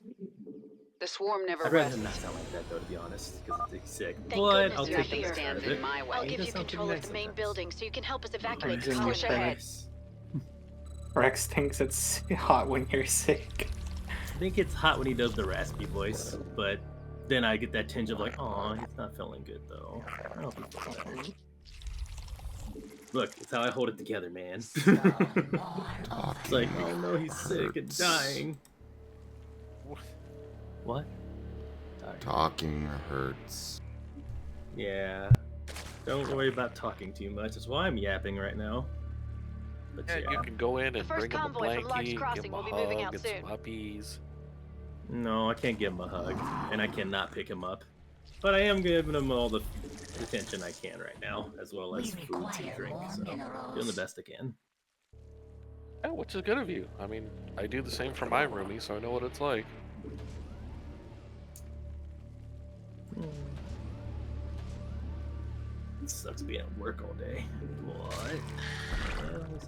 The swarm never I'd rather rests. him not sound like that, though, to be honest, because he's sick. Thank But goodness I'll you're take the here. best out of Stands it. in my way. I'll He give does you sound control pretty of the nice main sometimes. building so you can help us evacuate the Push colony. ahead. Rex thinks it's hot when you're sick. I think it's hot when he does the raspy voice, but then I get that tinge of like, aw, he's not feeling good, though. I don't think he's feeling better. Look, it's how I hold it together, man. It's like, oh no, he's sick and dying. What? Talking hurts. Yeah. Don't worry about talking too much. That's why I'm yapping right now. But Yeah, yeah. you can go in and first bring him a convoy from Large blankie, give Crossing him a will be moving hug, out and some soon. puppies. No, I can't give him a hug, and I cannot pick him up. But I am giving him all the attention I can right now, as well as food to drink. So doing the best I can. Yeah, which is good of you. I mean, I do the same for my roomie, so I know what it's like. It sucks being at work all day. What?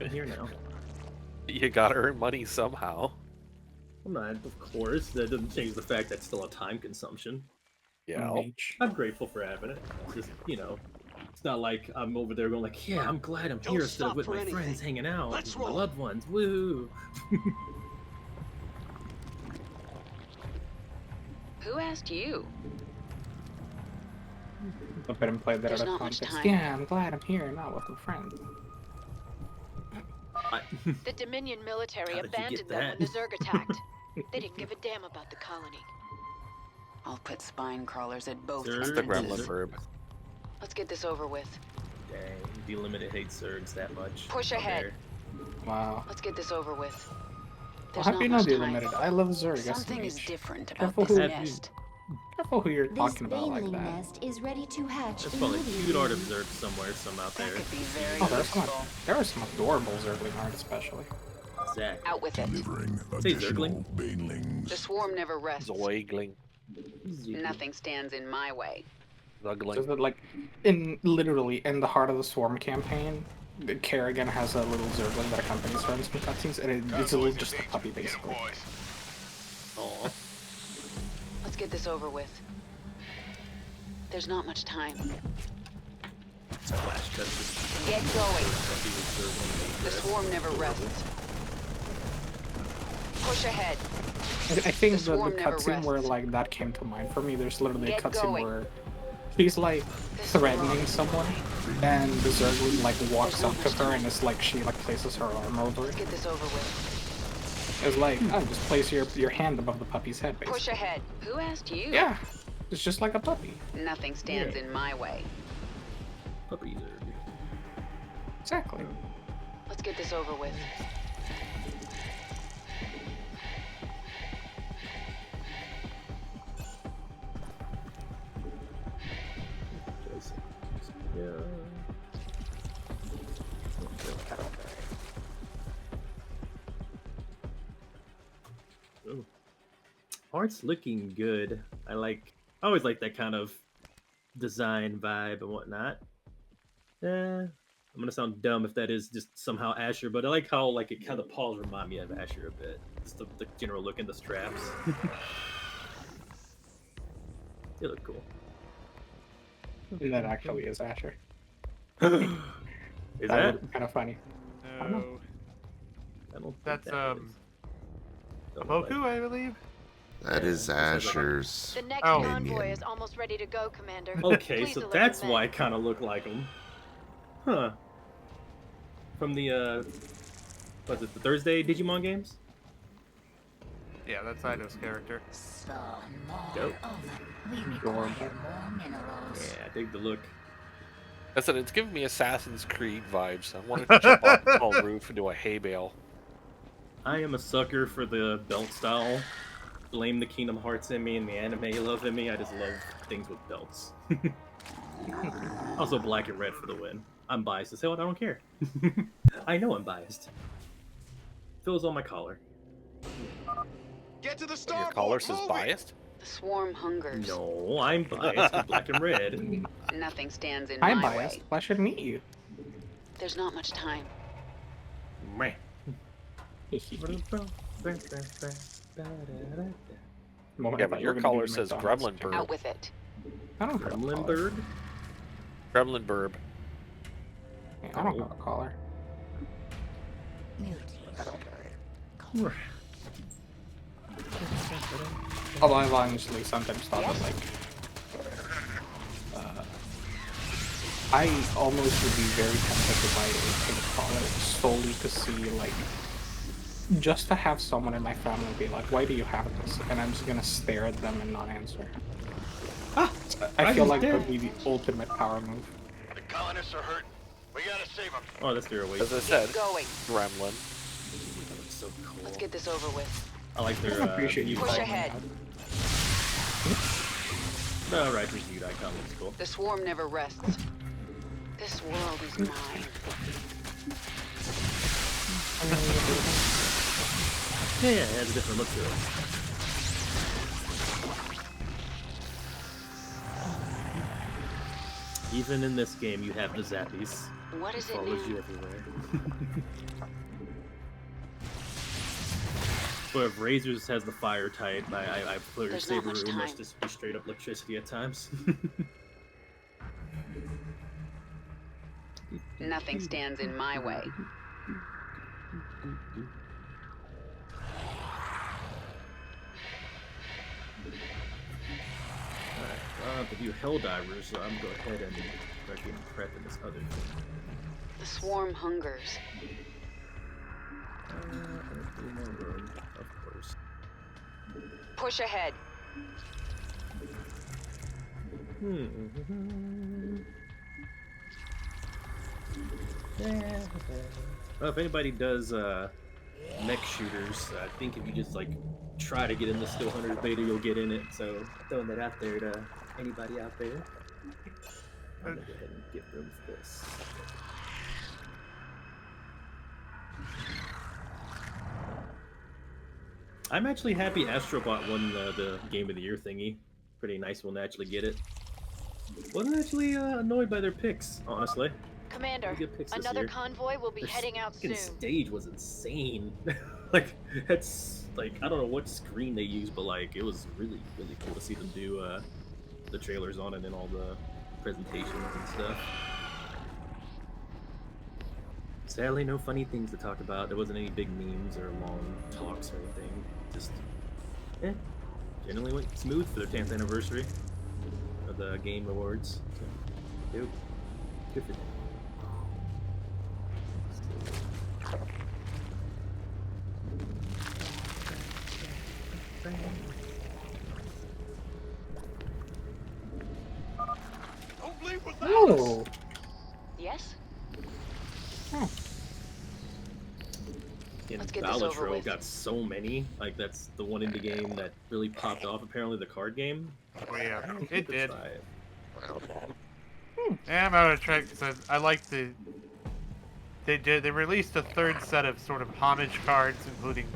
I'm here now. You gotta earn money somehow. I'm not, of course. That doesn't change the fact that's still a time consumption. Yeah. I'm grateful for having it. It's just, you know, it's not like I'm over there going like, yeah, I'm glad I'm here instead of with my friends hanging out, with my loved ones. Woo! Who asked you? I bet him play that There's out of not much context. time. Yeah, I'm glad I'm here, not with my friends. The Dominion military How did you abandoned get them when that? the Zerg attacked. They didn't give a damn about the colony. I'll put spine crawlers at both Zerg? It's the ends. gremlin verb. Let's get this over with. Dang, Delimited hates Zergs that much. Push How ahead. dare. Wow. Let's get this over with. Well, There's how not do you know much the time. limited? I love Zerg. Something is SMH. different about Careful this who, nest. careful who you're This talking about like baneling that. nest is ready to hatch There's probably a cute immediately. art of Zerg somewhere, some out there. Could be very Oh, useful. there are some adorable Zergling art, especially. Zach. Out with it. Delivering Say additional Zergling. banelings. The swarm never rests. Zoigling. Nothing stands in my way. Just Zugling. that, like, literally in the heart of the Swarm campaign, Kerrigan has a little Zergling that accompanies her in some cutscenes, and it's just a puppy, basically. Aw. Let's get this over with. There's not much time. Flash tested. Get going. Puppy with Zergling. The swarm never rests. Push ahead. I think The the swarm never cutscene where rests. like that came to mind for me. There's literally a Get cutscene going. where she's like threatening someone, and the Zergling like walks up to her and it's like she like places her arm over it. Let's get this over with. It's like, oh, just place your hand above the puppy's head, basically. Push ahead. Who asked you? Yeah, it's just like a puppy. Nothing stands in my way. Puppy Zerg. Exactly. Let's get this over with. Yeah. Ooh. Art's looking good. I always like that kind of design vibe and whatnot. I'm gonna sound dumb if that is just somehow Asher, but I like how like it kind of paws remind me of Asher a bit. Just the general look in the straps. They look cool. That actually is Asher. Is that? Kind of funny. I don't know. No. I don't think That's that is. a Poku, I believe. That is Asher's The next Oh. convoy minion. is almost ready to go, Commander. Okay, Please so deliver that's men. why I kind of look like him. Huh. From the, was it the Thursday Digimon games? Yeah, that's Ido's character. Dope. Adorable. Yeah, I dig the look. I said it's giving me Assassin's Creed vibes. I wanted to jump off the tall roof and do a hay bale. I am a sucker for the belt style. Blame the Kingdom Hearts in me and the anime love in me. I just love things with belts. Also black and red for the win. I'm biased as hell and I don't care. I know I'm biased. Phil's on my collar. Get to the Your starboard. collar says move it. biased? The swarm hungers. No, I'm biased with black and red. Nothing stands in I'm my biased. way. I should meet you. There's not much time. Meh. Yeah, but your collar says Gremlin Bird. Out with it. I don't have a Gremlin collar. bird? Gremlin Burb. I don't have a collar. Although I've honestly sometimes thought that, like, I almost would be very tempted to buy a pink collar solely to see, like, just to have someone in my family be like, why do you have this? And I'm just gonna stare at them and not answer. I feel like that would be the ultimate power move. The colonists are hurt. We gotta save them. Oh, that's their way. As I said, Going. Gremlin. That looks so cool. Let's get this over with. I like their I appreciate you Push calling me ahead. out. No, right, this Jude icon looks cool. The swarm never rests. This world is mine. Yeah, it has a different look to it. Even in this game, you have the zappies. What is it follows now? you everywhere. But if Razors has the fire type, I put There's not Saber much Umash time. to be straight up electricity at times. Nothing stands in my way. Alright, if you Helldivers, so I'm gonna go ahead and start getting prep in this other thing. The swarm hungers. More room, of course. Push ahead. Well, if anybody does mech shooters, I think if you just like try to get in the Still Hunters beta, you'll get in it. So throwing that out there to anybody out there. I'm gonna go ahead and get room for this. I'm actually happy Astrobot won the Game of the Year thingy. Pretty nice one to actually get it. Wasn't actually annoyed by their picks, honestly. Commander, another convoy will be heading out soon. The stage was insane. Like, it's like I don't know what screen they used, but like it was really cool to see them do the trailers on it and all the presentations and stuff. Sadly, no funny things to talk about. There wasn't any big memes or long talks or anything. Just, generally went smooth for their 10th anniversary of the Game Awards. So, good for them. Don't leave without Oh. Yes? And Let's get this over Balatro with. got so many. Like, that's the one indie game that really popped off, apparently, the card game. Oh, yeah, People it did. try it. Yeah, I'm out of track because I like the. They released a third set of sort of homage cards, including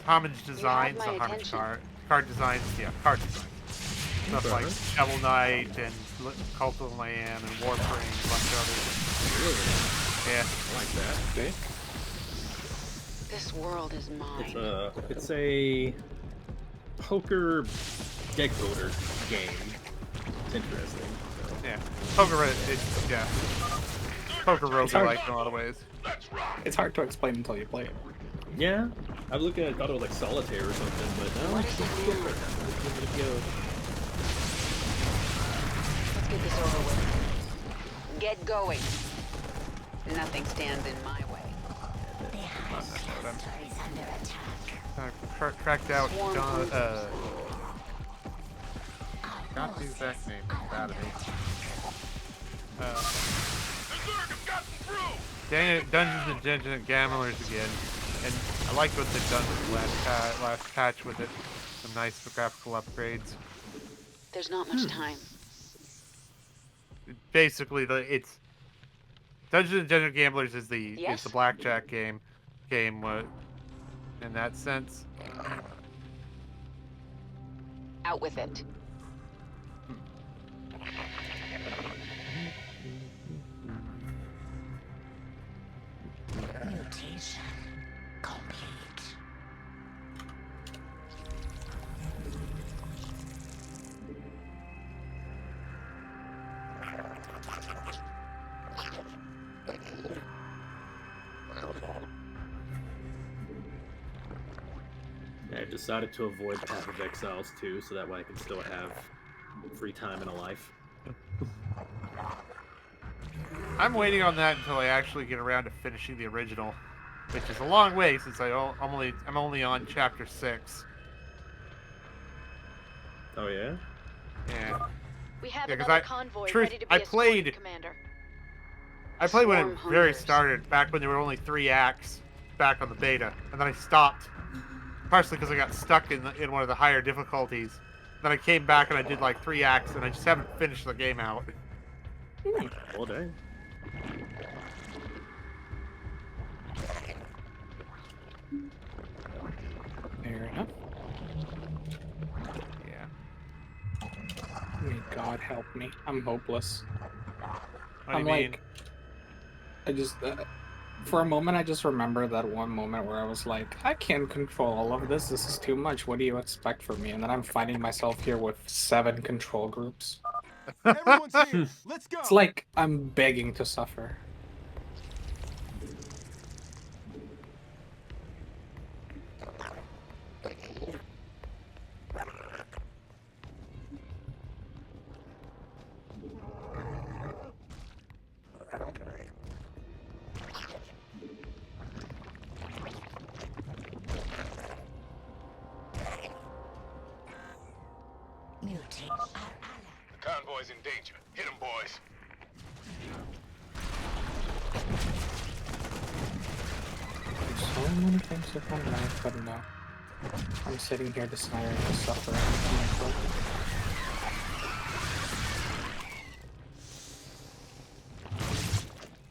homage designs, my not homage attention. card designs. Yeah, card designs. Stuff Okay. like Shovel Knight and Cult of the Lamb and Warframe, and a bunch of others. Really? Yeah, I like that. Okay. This world is mine. It's a poker deck builder game. It's interesting. So. yeah. Poker, yeah. Poker roguelike in a lot of ways. It's hard to explain until you play it. Yeah, I was looking at, I thought it was like Solitaire or something, but no, What is it now? give it a go. Let's get this over with. Get going. Nothing stands in my way. Tracked out John, got the exact name, bad at me. Dang it, Dungeons and Gamblers again. And I liked what they've done with the last patch with it. Some nice graphical upgrades. There's not much time. Basically, it's Dungeons and Gamblers is the blackjack game in that sense. Out with it. Mutation complete. I decided to avoid Path of Exiles too, so that way I can still have free time in a life. I'm waiting on that until I actually get around to finishing the original, which is a long way since I'm only on chapter 6. Oh yeah? Yeah. We have Yeah, 'cause another convoy ready to be escorted, Commander. I played when Swarm it very hungers. started, back when there were only 3 acts back on the beta, and then I stopped, partially because I got stuck in one of the higher difficulties. Then I came back and I did like 3 acts, and I just haven't finished the game out. Well dang. Fair enough. Yeah. May God help me. I'm hopeless. What do I'm you mean? like, I just, for a moment, I just remember that one moment where I was like, I can't control all of this. This is too much. What do you expect from me? And then I'm finding myself here with 7 control groups. Everyone's here. Let's go. It's like I'm begging to suffer. The convoy's in danger. Hit him, boys. There's so many things to find out, but no. I'm sitting here desiring to suffer.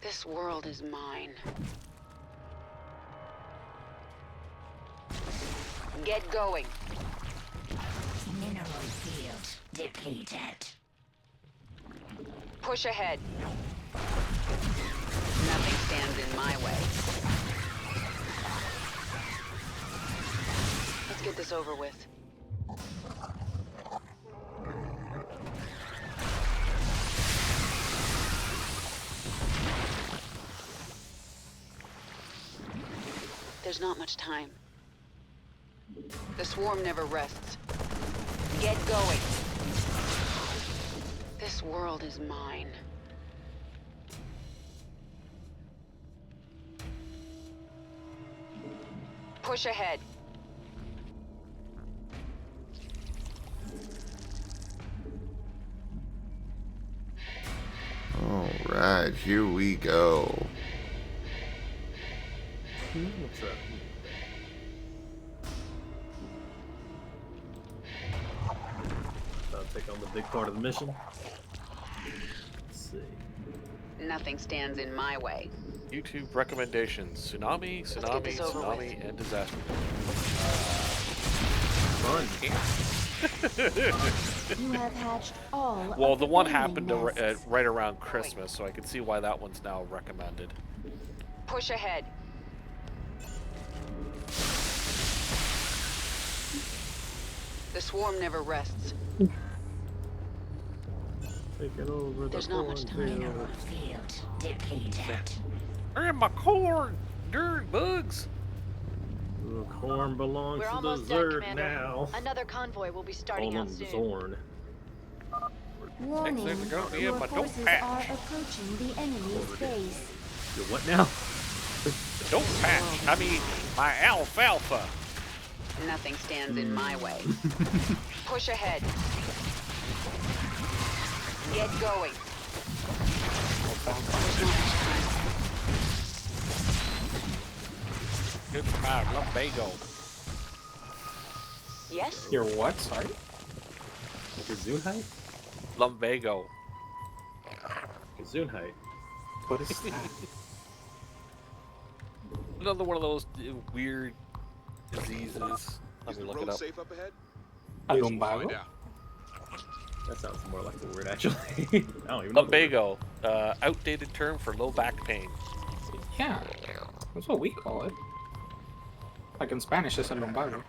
This world is mine. Get going. Mineral field depleted. Push ahead. Nothing stands in my way. Let's get this over with. There's not much time. The swarm never rests. Get going. This world is mine. Push ahead. Alright, here we go. What's up? I'll take on the big part of the mission. Let's see. Nothing stands in my way. YouTube recommendations: tsunami, tsunami, tsunami, and disaster. Fun. You have hatched all. Well, of the one failing happened nests. right around Christmas, so I can see why that one's now recommended. Push ahead. The swarm never rests. Taking over the There's not much time. Mineral field depleted. And my corn, dirt bugs. The corn belongs We're to the almost done, Zerg Commander. now. Another convoy will be Call starting them out soon. Zorn. Warning, Next thing to go, yeah, your but don't forces patch. are approaching the enemy's base. You're what now? Don't patch. I mean, my alfalfa. Nothing stands in my way. Push ahead. Get going. There's not much time. Goodbye, lumbago. Yes? Your what? Sorry? Gesundheit? Lumbago. Gesundheit. What is that? Another one of those weird diseases. Let Is me the look it road up. safe up ahead? A Guess we'll lumbago? find out. That sounds more like a word, actually. I don't even know. the word. Lumbago, outdated term for low back pain. Yeah, that's what we call it. Like in Spanish, it's a lumbago.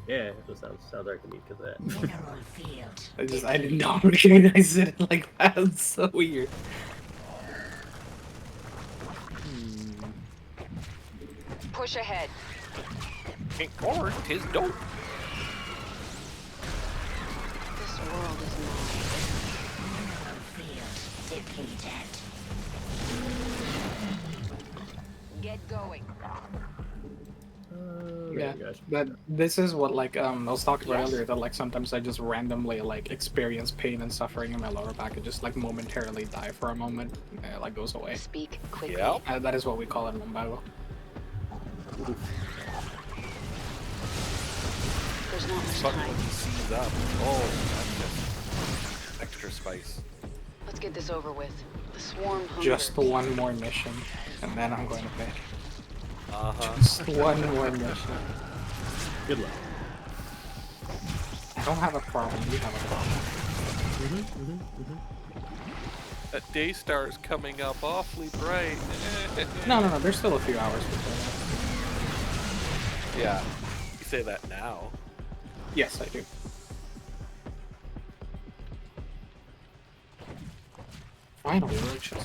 Yeah, it just sounds right to me because of that. Mineral field. I did not recognize it like that. It's so weird. Push ahead. Ain't corn, 'tis dope. This world is mine. Mineral field depleted. Get going. Yeah, this is what like I was talking about earlier, that like sometimes I just randomly like experience pain and suffering in my lower back and just like momentarily die for a moment, and it like goes away. Speak quickly. Yep. That is what we call it lumbago. There's not much But time. when he sees up, oh, that's just extra spice. Let's get this over with. The swarm hungers. Just one more mission, and then I'm going to bed. Just one more mission. Good luck. I don't have a problem. You have a problem. That day star is coming up awfully bright. No. There's still a few hours before that. Yeah, you say that now. Yes, I do. Finally, roaches.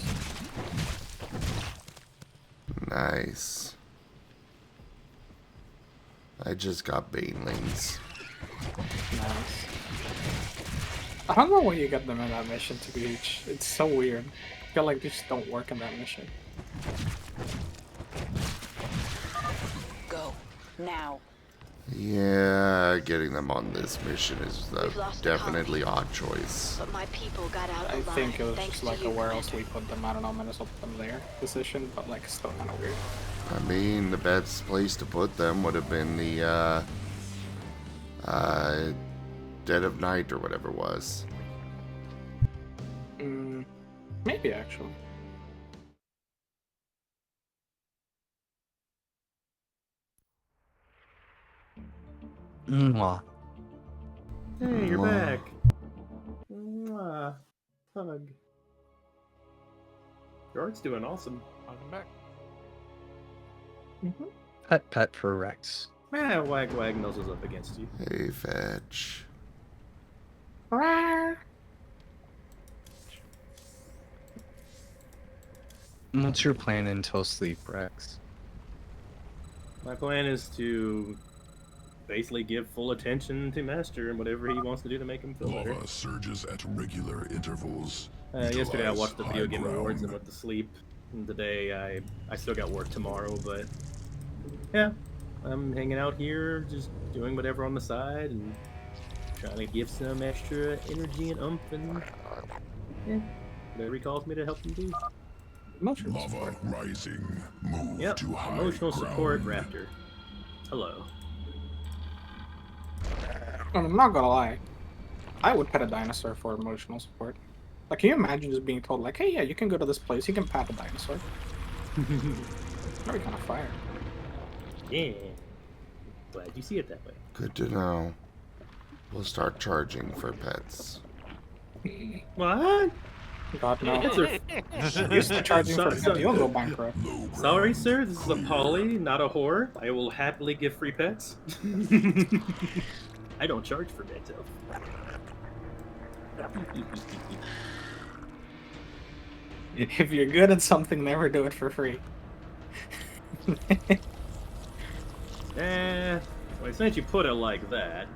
Nice. I just got banelings. Nice. I don't know why you got them in that mission, to be honest. It's so weird. I feel like they just don't work in that mission. Go. Now. Yeah, getting them on this mission is definitely odd choice. But my people got out I alive, think it was thanks just like to you, where else we put them. I don't know, I'm gonna put them there position, but like still kind of weird. I mean, the best place to put them would have been the Dead of Night or whatever it was. Maybe actually. Mwah. Hey, you're back. Mwah. Hug. Your art's doing awesome. Welcome back. Pet for Rex. Wag nuzzles up against you. Hey, fetch. What's your plan until sleep, Rex? My plan is to basically give full attention to Master and whatever he wants to do to make him feel better. Lava surges at regular intervals. Yesterday I watched the Utilize video game high awards and ground. went to sleep. And today I still got work tomorrow, but yeah, I'm hanging out here, just doing whatever on the side and trying to give some extra energy and oomph and yeah, whatever he calls me to help him do. Emotional Lava support. rising. Move Yep, to high emotional ground. support Raptor. Hello. I'm not gonna lie. I would pet a dinosaur for emotional support. Like, can you imagine just being told, like, hey, yeah, you can go to this place, you can pet a dinosaur? Very kind of fire. Yeah. Glad you see it that way. Good to know. We'll start charging for pets. What? God, no. Used to charging for pets, you'll go bankrupt. Sorry, sir, this is a poly, not a whore. I will happily give free pets. I don't charge for pets, though. If you're good at something, never do it for free. Well, since you put it like that.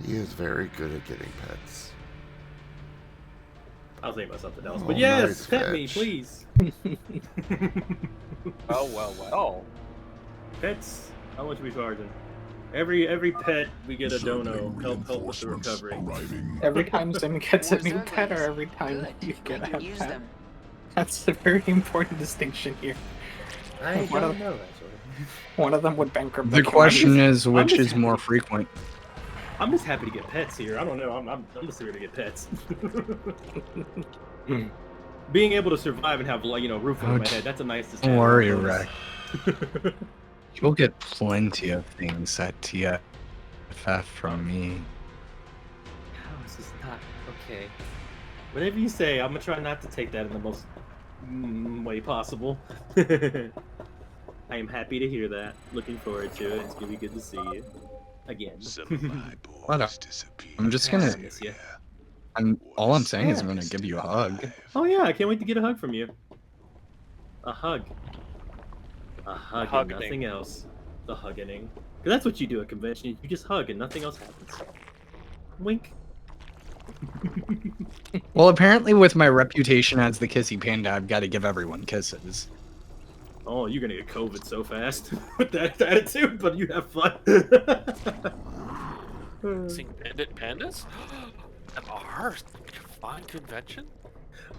He is very good at getting pets. I was thinking about something else, Oh, but yes, nice pet me, fetch. please. Well. Pets, how much are we charging? Every pet we get a dono. Zergling Help with the recovery. arriving. Every time Sim gets a new pet, or Zerglings. every time Good. you get We a can use pet. them. That's a very important distinction here. I One don't of- know, actually. One of them would bankrupt. The question is, I'm which just is happy more to- frequent? I'm just happy to get pets here. I don't know. I'm just here to get pets. Being able to survive and have, like, roof over my head, that's a nice Don't added worry, bonus. Rex. You'll get plenty of things at TFF from me. How is this not okay? Whatever you say, I'm gonna try not to take that in the most way possible. I am happy to hear that. Looking forward to it. It's gonna be good to see you again. What up? I'm just gonna. I miss you. All I'm saying is I'm gonna give you a hug. Oh yeah, I can't wait to get a hug from you. A hug. A hug and Hugging. nothing else. The hugging. 'Cause that's what you do at convention. You just hug and nothing else happens. Wink. Well, apparently, with my reputation as the kissy panda, I've got to give everyone kisses. Oh, you're gonna get COVID so fast with that attitude, but you have fun. Seeing pandas? At our fine convention?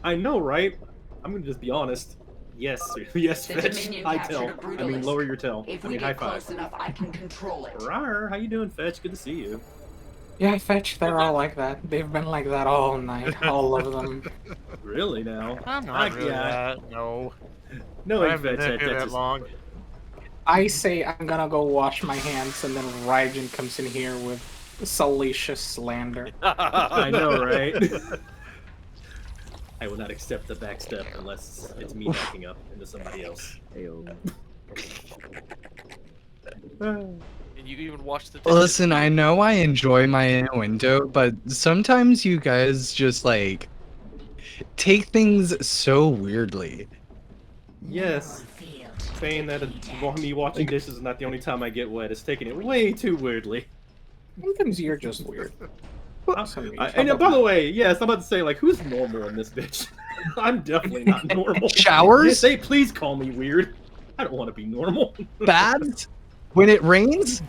I know, right? I'm gonna just be honest. Yes, yes, The Fetch. Dominion High captured tell. a I mean, brutalist. lower your tail. If I we mean, high get close five. enough, I can control it. Rawr, how you doing, Fetch? Good to see you. Yeah, Fetch, they're all like that. They've been like that all night, all of them. Really now? I'm not really yeah. that. No. No, I haven't been Fetch, here that's that long. I say I'm gonna go wash my hands, and then Rdyjin comes in here with salacious slander. I know, right? I will not accept the backstep unless it's me backing up into somebody else. Heyo. And you even watch the dishes. Listen, I know I enjoy my innuendo, but sometimes you guys just like take things so weirdly. Yes. Saying that me washing dishes is not the only time I get wet. It's taking it way too weirdly. Sometimes you're just weird. And by the way, yes, I'm about to say, like, who's normal in this bitch? I'm definitely not normal. Showers? Say, please call me weird. I don't want to be normal. Baths? When it rains?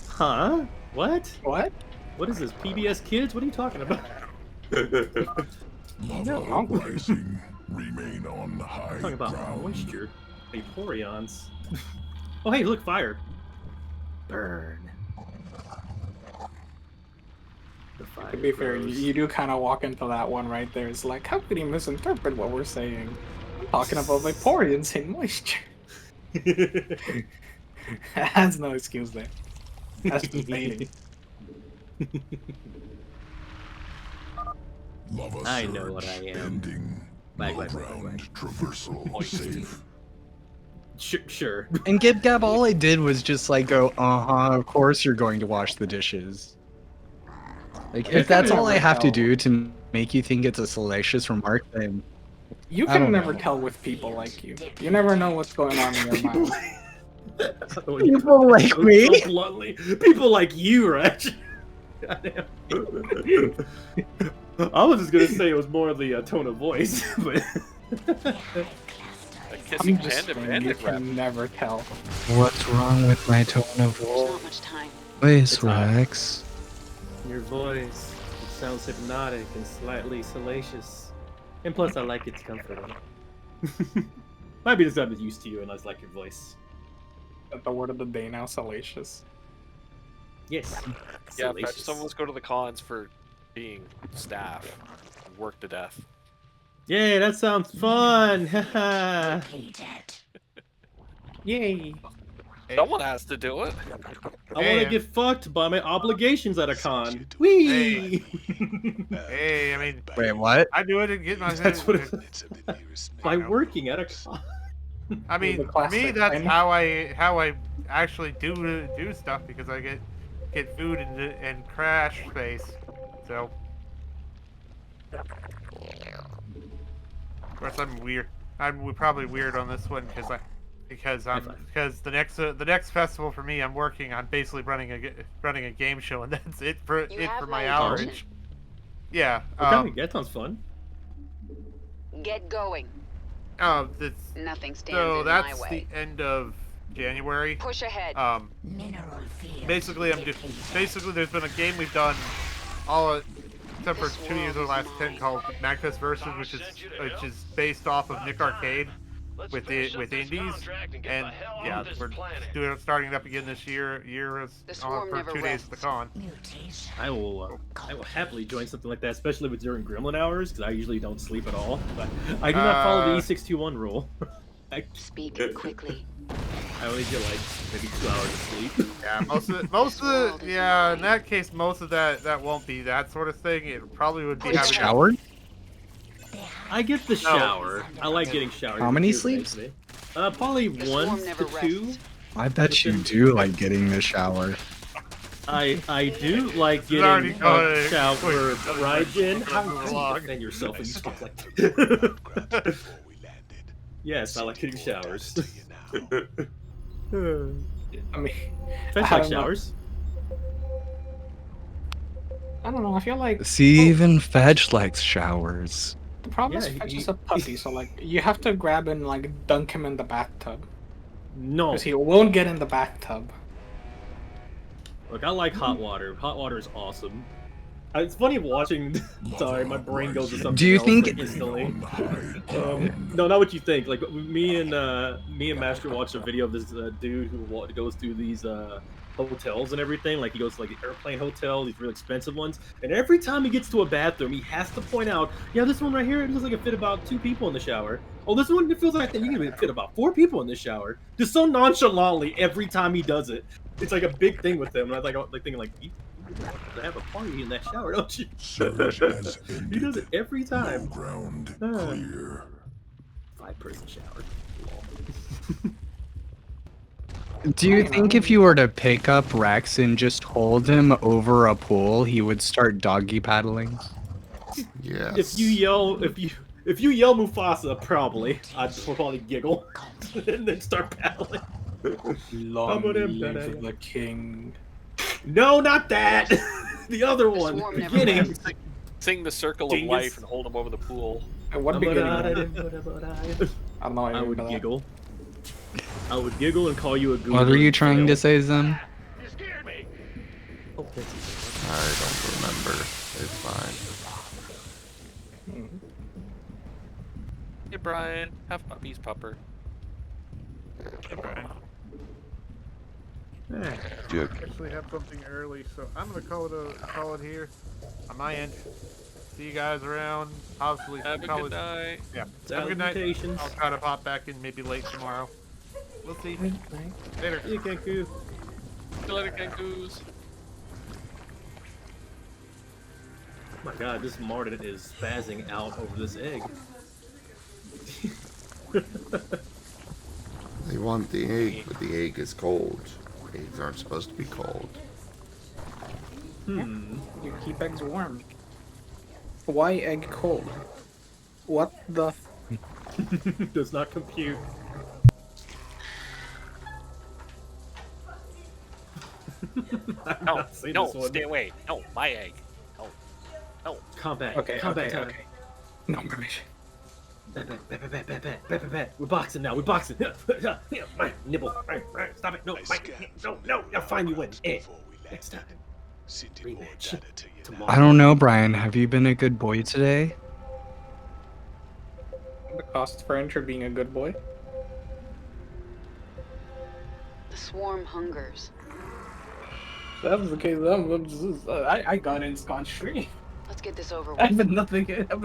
Huh? What? What? What is this, PBS Kids? What are you talking about? Lava rising. Remain on high Talking about ground. moisture. Vaporeons. Oh, hey, look, fire. Burn. To be fair, you do kind of walk into that one right there. It's like, how could he misinterpret what we're saying? I'm talking about Vaporeons in moisture. That's no excuse there. That's debating. Lava I know what I am. Low-ground traversal safe. Sure. And Gib Gab, all I did was just like go, of course you're going to wash the dishes. Like, if that's all I have to do to make you think it's a salacious remark, then You I can don't never know. tell with people like you. You never know what's going on in your mind. People like me? So bluntly. People like you, right? I was just gonna say it was more of the tone of voice, but I'm just saying, you can never tell. What's wrong with my tone of voice, Rex? your voice, it sounds hypnotic and slightly salacious. And plus, I like it's comforting. Might be just I'm used to you and I just like your voice. The word of the day now, salacious. Yes. Yeah, in fact, some of us go to the cons for being staff, and work to death. Yay, that sounds fun! Yay! Someone has to do it. I want to get fucked by my obligations at a con. Whee! Hey, I mean, Wait, what? I do it and get my. That's what by working at a con. I mean, for me, that's how I actually do stuff because I get food and crash space. So, of course, I'm weird. I'm probably weird on this one because the next festival for me, I'm working on basically running a game show, and that's it for my hourage. Yeah. Okay, that sounds fun. Get going. Oh, Nothing stands so in that's my way. the end of January. Push ahead. Basically, basically there's been a game we've done all except for 2 years of the last 10 called Magfest Versus, which is based off of Nick Arcade with indies, and yeah, we're starting it up again this year. For 2 days at the con. I will happily join something like that, especially during gremlin hours, because I usually don't sleep at all. But I do not follow the E621 rule. Speak quickly. I only get like maybe 2 hours of sleep. Yeah, most of the yeah. In that case, most of that won't be that sort of thing. It probably would be having showered. I get the shower. I like getting showered. How many sleeps? Probably 1 to 2. I bet you do like getting the shower. I do like getting a shower. Rdyjin, how do you defend yourself when you talk like that? Yes, I like getting showers. I mean, Fetch like showers. I don't know. I feel like See, even Fetch likes showers. the problem is Fetch is a puppy, so like you have to grab and like dunk him in the bathtub. No, because he won't get in the bathtub. Look, I like hot water. Hot water is awesome. It's funny watching. Sorry, my brain goes to something. Do you think instantly? No, not what you think. Like me and Master watched a video of this dude who goes through these hotels and everything. Like he goes to like the airplane hotel, these really expensive ones. And every time he gets to a bathroom, he has to point out, yeah, this one right here, it looks like it fit about 2 people in the shower. Oh, this one, it feels like you can fit about 4 people in the shower. Just so nonchalantly every time he does it. It's like a big thing with him. And I was like thinking like, you have a party in that shower, don't you? He does it every time. Ground clear. 5-person shower. Do you think if you were to pick up Rex and just hold him over a pool, he would start doggy paddling? Yes. If you yell Mufasa, probably I'd probably giggle and then start paddling. Long live the king. No, not that. The other one. Beginning. Sing the circle of life and hold him over the pool. What beginning? I don't know. I would giggle. I would giggle and call you a goober. What are you trying to say, Zim? I don't remember. It's fine. Hey, Brian. Have puppies, pupper. Hey, Brian. Joke. Actually have something early, so I'm gonna call it here on my end. See you guys around. Obviously, have a good night. Yeah, have a good night. I'll try to pop back in maybe late tomorrow. We'll see. Later. See you, Kenku. See you later, Kenkus. Oh my god, this Marten is spazzing out over this egg. They want the egg, but the egg is cold. Eggs aren't supposed to be cold. You keep eggs warm. Why egg cold? What the? Does not compute. No, stay away. No, my egg. No. Combat. Okay. Time. No permission. Bet. We're boxing now. We're boxing. Nibble. Stop it. No. No. I'll find you win. Next time. Rematch. Tomorrow. I don't know, Brian. Have you been a good boy today? The cost for entry being a good boy. The swarm hungers. If that was the case, I got in Scotch free. Let's get this over with. I've been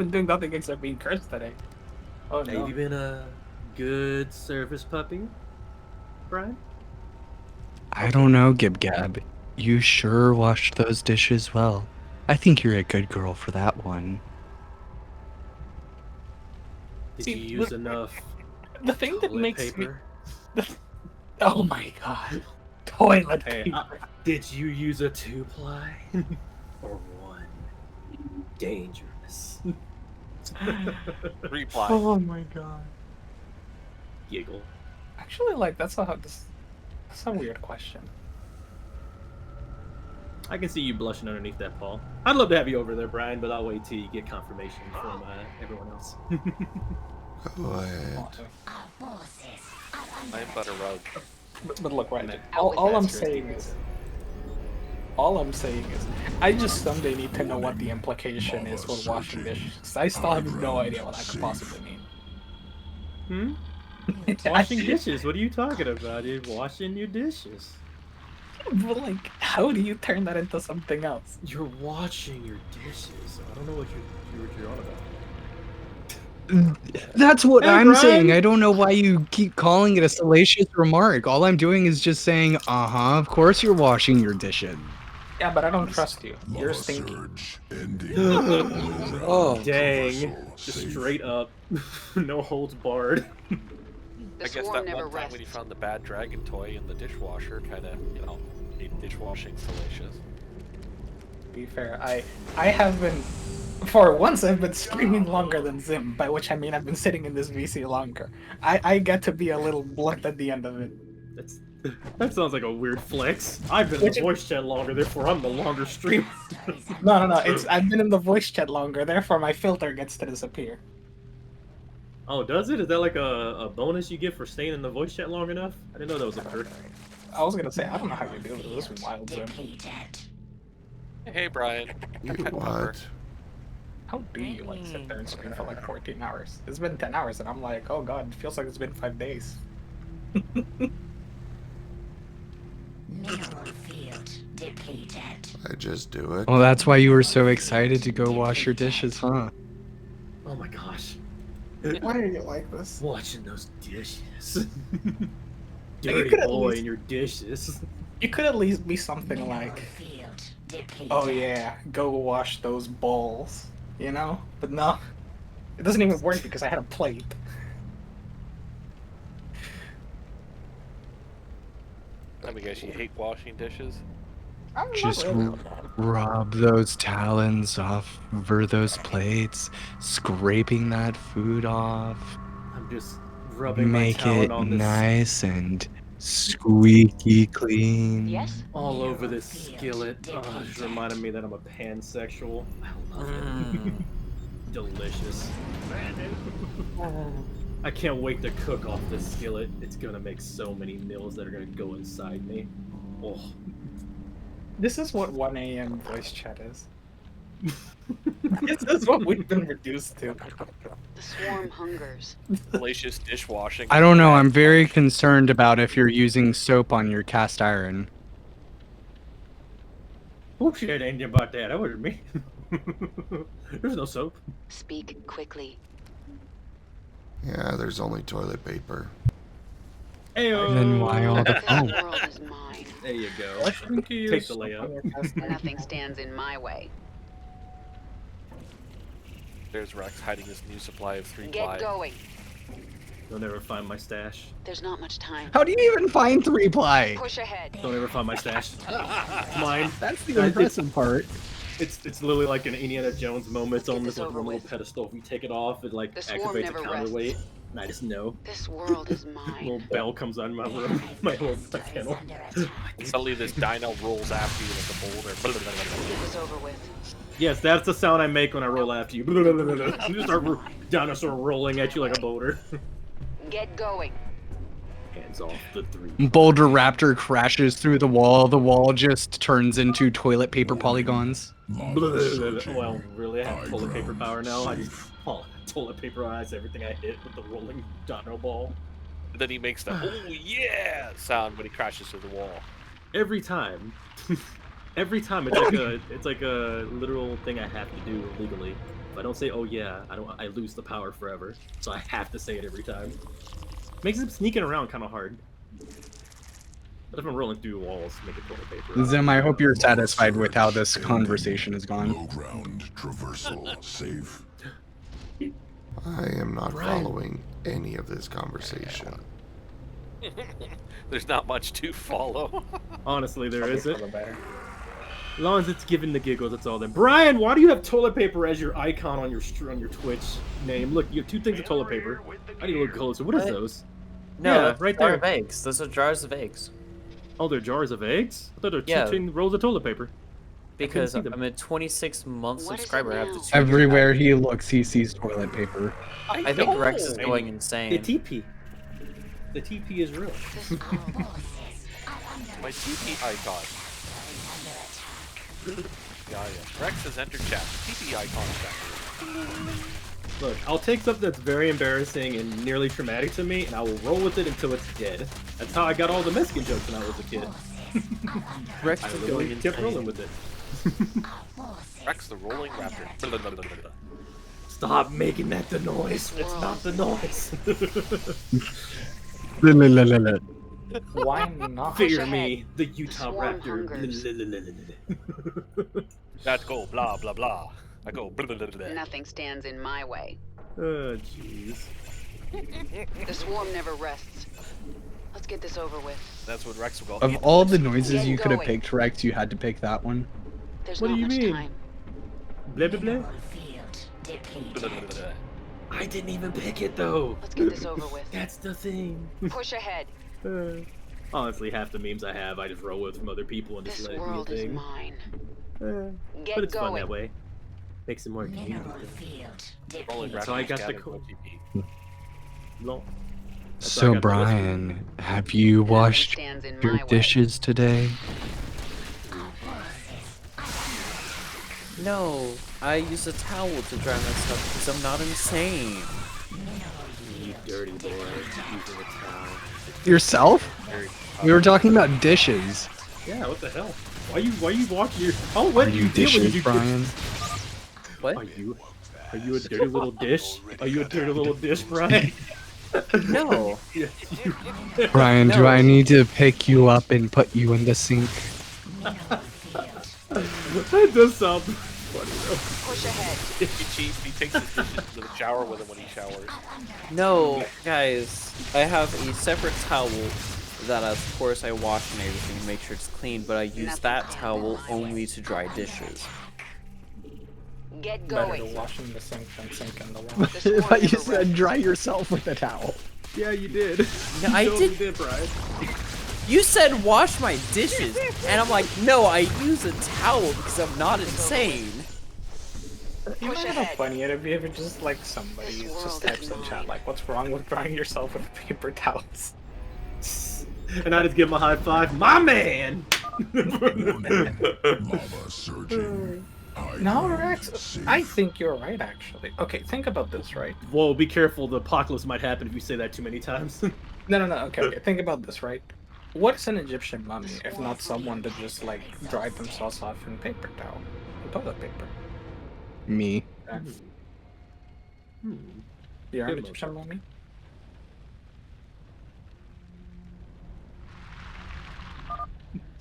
doing nothing except being cursed today. Oh no. Have you been a good service puppy, Brian? I don't know, Gib Gab. You sure washed those dishes well. I think you're a good girl for that one. Did you use enough The thing that makes paper? me... Oh my god. Toilet paper. Did you use a 2-ply? Or one? Dangerous. 3-ply. Oh my god. Giggle. Actually, like, that's a weird question. I can see you blushing underneath that, Paul. I'd love to have you over there, Brian, but I'll wait till you get confirmation from everyone else. Go ahead. I'm butter rug. But look, right, all I'm saying is, I just someday need to know what the implication is for washing dishes. I still have no idea what that could possibly mean. Washing dishes? What are you talking about, dude? Washing your dishes. But like, how do you turn that into something else? You're washing your dishes. I don't know what you're on about. That's what I'm Brian. saying. I don't know why you keep calling it a salacious remark. All I'm doing is just saying, of course you're washing your dishes. Yeah, but I don't trust you. You're stinky. Oh, dang. Just straight up. No holds barred. I guess that one time when he found the bad dragon toy in the dishwasher kind of, made dishwashing salacious. To be fair, I have been, for once I've been streaming longer than Zim, by which I mean I've been sitting in this VC longer. I get to be a little blunt at the end of it. That sounds like a weird flex. I've been in the voice chat longer, therefore I'm the longer streamer. No, I've been in the voice chat longer, therefore my filter gets to disappear. Oh, does it? Is that like a bonus you get for staying in the voice chat long enough? I didn't know that was a perk. I was gonna say, I don't know how you do this. This is wild, Zim. Hey, Brian. What? How do you like sit there and stream for like 14 hours? It's been 10 hours and I'm like, oh god, it feels like it's been 5 days. I just do it. Well, that's why you were so excited to go wash your dishes, huh? Oh my gosh. Why are you like this? Watching those dishes. You Dirty could at boy least- in your dishes. You could at least be something like, oh yeah, go wash those balls, you know? But no, it doesn't even work because I had a plate. I guess you hate washing dishes. Just rub those talons off over those plates, scraping that food off. I'm just rubbing my Make talon it on this nice and squeaky clean. Yes? all over this skillet. Oh, just reminded me that I'm a pansexual. I love it. Delicious. I can't wait to cook off this skillet. It's gonna make so many meals that are gonna go inside me. Oh. This is what 1 a.m. voice chat is. This is what we've been reduced to. The swarm hungers. Delicious dishwashing. I don't know. I'm very concerned about if you're using soap on your cast iron. Oh shit, ain't about that. That wasn't me. There's no soap. Speak quickly. Yeah, there's only toilet paper. Ayo. Then why all the This foam? world is mine. There you go. Let's think you Take use the soap on your layup. cast iron. Nothing stands in my way. There's Rex hiding his new supply of 3-ply. Get going. Don't ever find my stash. There's not much time. How do you even find 3-ply? Push ahead. Don't ever find my stash. Mine. That's the impressive part. It's literally like an Indiana Jones moment. It's on Get this this like over one little with. pedestal. If we take it off, it like The swarm activates a never counterweight. And I just know. This world is A mine. little bell comes on my room, my little panel. Suddenly this dino rolls after you like a boulder. Get this over with. Yes, that's the sound I make when I roll after you. You just start dinosaur rolling at you like a boulder. Get going. Hands off the 3. Boulder Raptor crashes through the wall just turns into toilet paper polygons. Well, really, I have toilet paper power now. I just toilet paper eyes everything I hit with the rolling dino ball. Then he makes the oh yeah sound when he crashes through the wall. Every time. Every time it's like a literal thing I have to do legally. If I don't say oh yeah, I lose the power forever. So I have to say it every time. Makes him sneaking around kind of hard. But if I'm rolling through walls, make it toilet paper. Zim, I hope you're satisfied with how this conversation has gone. Low ground traversal safe. I am not following any of this conversation. There's not much to follow. Honestly, there Probably isn't. for the better. As long as it's giving the giggles, that's all then. Brian, why do you have toilet paper as your icon on your Twitch name? Look, you have 2 things of toilet paper. I need to look closer. What is those? No, Yeah, right jar there. of eggs. Those are jars of eggs. Oh, they're jars of eggs? I thought they're Yeah. 2 rolls of toilet paper. Because see them. I'm a 26-month subscriber. I have the 2 Everywhere he looks, he sees toilet paper. I think Rex is going insane. The TP. The TP is real. My TP icon. Yeah. Rex has entered chat. TP icon is back here. Look, I'll take something that's very embarrassing and nearly traumatic to me, and I will roll with it until it's dead. That's how I got all the Mexican jokes when I was a kid. Rex I is literally going kept insane. rolling with it. Rex the rolling raptor. Stop making that the noise. It's not the noise. Why not? Fear me, the Utah swarm Raptor. That go blah blah blah. I go blah blah blah blah. Nothing stands in my way. Oh, jeez. The swarm never rests. Let's get this over with. That's what Rex will go. Of all the noises Get you could have going. picked, Rex, you had to pick that one. There's What not do you much mean? time. Blah, blah, blah. Blah, blah, blah, blah. I didn't even pick it, though. Let's get this over with. That's the thing. Push ahead. Honestly, half the memes I have, I just roll with from other people and just This let it be a world is thing. mine. Get But it's fun going. that way. Makes it more community. Rolling That's how I raptor got the scattered cool. TP. No. That's how I So, got the Brian, have you washed stands in your my way. dishes today? No, I use a towel to dry my stuff because I'm not insane. You dirty boy, using a towel. Yourself? We were talking about dishes. Yeah, what the hell? Why you watching your? Oh, what Are did you you deal with? dishes, Brian? What? Are you a dirty little dish? Are you a dirty little dish, Brian? No. Yes, you. Brian, do No. I need to pick you up and put you in the sink? That does sound funny though. Push ahead. He takes his dishes to the shower with him when he showers. No, guys. I have a separate towel that, of course, I wash and everything to make sure it's clean, but I use that towel only to dry dishes. Get Better to going. wash in the sink than sink in the wash. But you said dry yourself with a towel. Yeah, you did. No, I You did. did, Brian. You said wash my dishes, and I'm like, no, I use a towel because I'm not insane. You know how funny it'd be if it just like somebody just types in chat like, what's wrong with drying yourself with paper towels? And I just give him a high five. My man! Lava surging. No, Rex, I think you're right, actually. Okay, think about this, right? Whoa, be careful. The apocalypse might happen if you say that too many times. No, okay, think about this, right? What's an Egyptian mummy if not someone that just, like, dried themselves off in paper towel? And toilet paper. Me. You're an Egyptian mummy?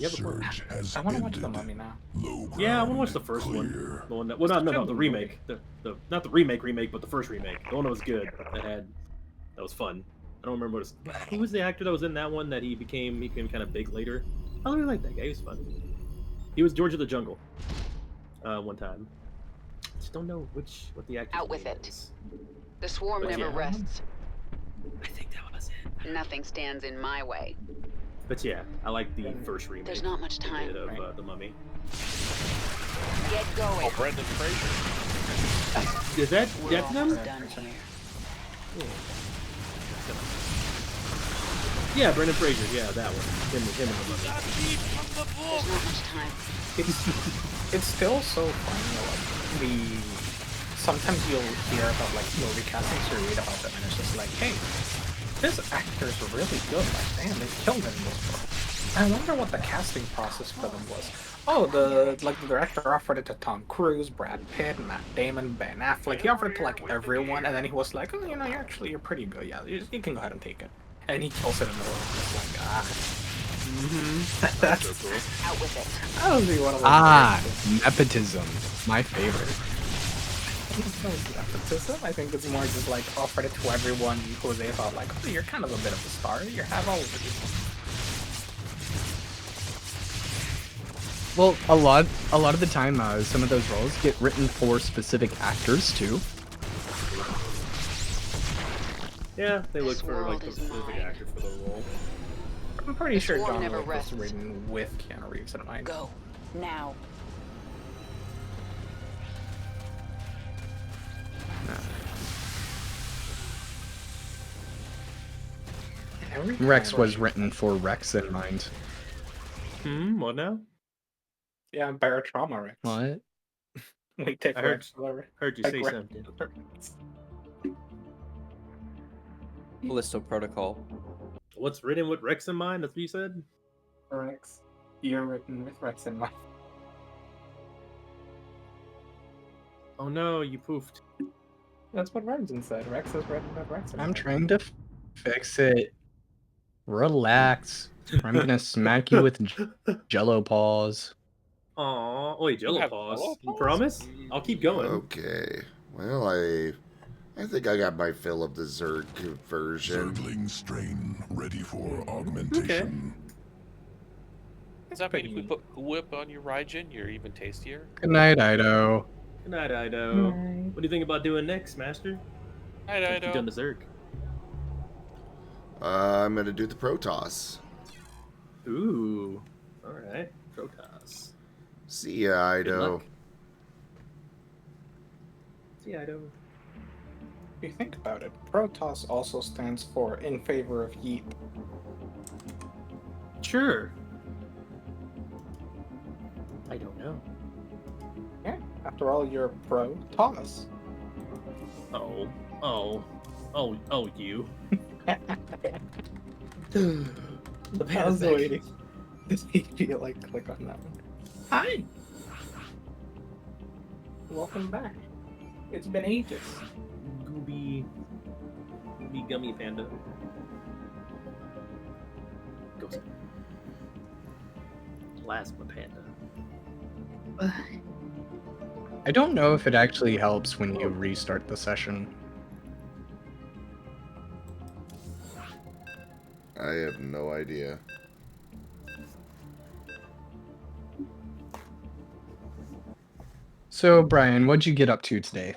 Surge has I want to watch ended. the mummy now. Yeah, I want to watch the first one. The one that, well, no, the remake. The not the remake, but the first remake. The one that was good. That was fun. I don't remember who was the actor that was in that one that he became kind of big later. I really like that guy. He was fun. He was George of the Jungle. One time. Just don't know what the actor. Out with it. The swarm never rests. I think that was it. Nothing stands in my way. But yeah, I like the first remake. There's not much time. Of the Mummy. Get going. Oh, Brendan Fraser. Is that them? Done here. Yeah, Brendan Fraser. Yeah, that one. Him and the Mummy. There's not much time. It's still so funny, like, sometimes you'll hear about, like, movie castings or read about them, and it's just like, hey, this actor's really good, like, damn, they killed him in this one. I wonder what the casting process for them was. Oh, the director offered it to Tom Cruise, Brad Pitt, Matt Damon, Ben Affleck. He offered it to, like, everyone, and then he was like, oh, you know, you're pretty good, yeah, you can go ahead and take it. And he kills it in the role. It's like, that's so cool. Out with it. I don't think one of those nepotism. My favorite. It's not nepotism. I think it's more just like offered it to everyone who they thought like, oh, you're kind of a bit of a star. You have all of it. Well, a lot of the time, some of those roles get written for specific actors too. Yeah, they look for like the specific actor for the role. I'm pretty sure John Wick was written with Keanu Reeves in mind. Go now. Rex was written for Rex in mind. What now? Yeah, Barotrauma Rex. What? We take I Rex. heard you say something. Callisto Protocol. What's written with Rex in mind? That's what you said? Rex. You're written with Rex in mind. Oh no, you poofed. That's what Rdyjin said. Rex is written with Rex in mind. I'm trying to fix it. Relax. I'm gonna smack you with Jello paws. Aw, wait, Jello paws. You promise? I'll keep going. Okay. Well, I think I got my fill of the Zerg version. Zergling strain ready for augmentation. Does that mean if we put whip on your Rdyjin, you're even tastier? Good night, Ido. Good night, Ido. What do you think about doing next, Master? Night, Ido. You've done the Zerg. I'm gonna do the Protoss. Ooh. Alright. Protoss. See ya, Ido. See ya, Ido. If you think about it, Protoss also stands for in favor of Yeet. Sure. I don't know. Yeah, after all, you're pro-Toss. Oh, you. I was waiting. Did you like click on that one? Hi. Welcome back. It's been ages. Gooby gummy panda. Ghost. Plasma panda. I don't know if it actually helps when you restart the session. I have no idea. So, Brian, what'd you get up to today?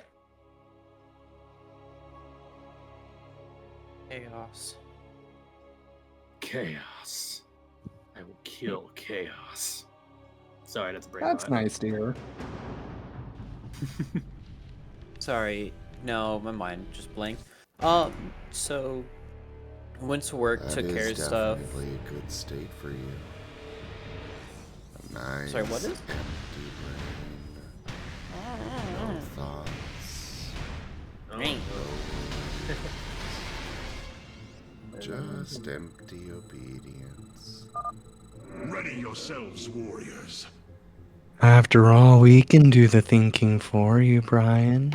Chaos. Chaos. I will kill chaos. Sorry, that's a break. That's nice to hear. Sorry, no, my mind just blanked. So went to work, took care of stuff. That is definitely a good state for you. A nice, Sorry, what is? empty brain. No thoughts. Brain. Just empty obedience. Ready yourselves, warriors. After all, we can do the thinking for you, Brian.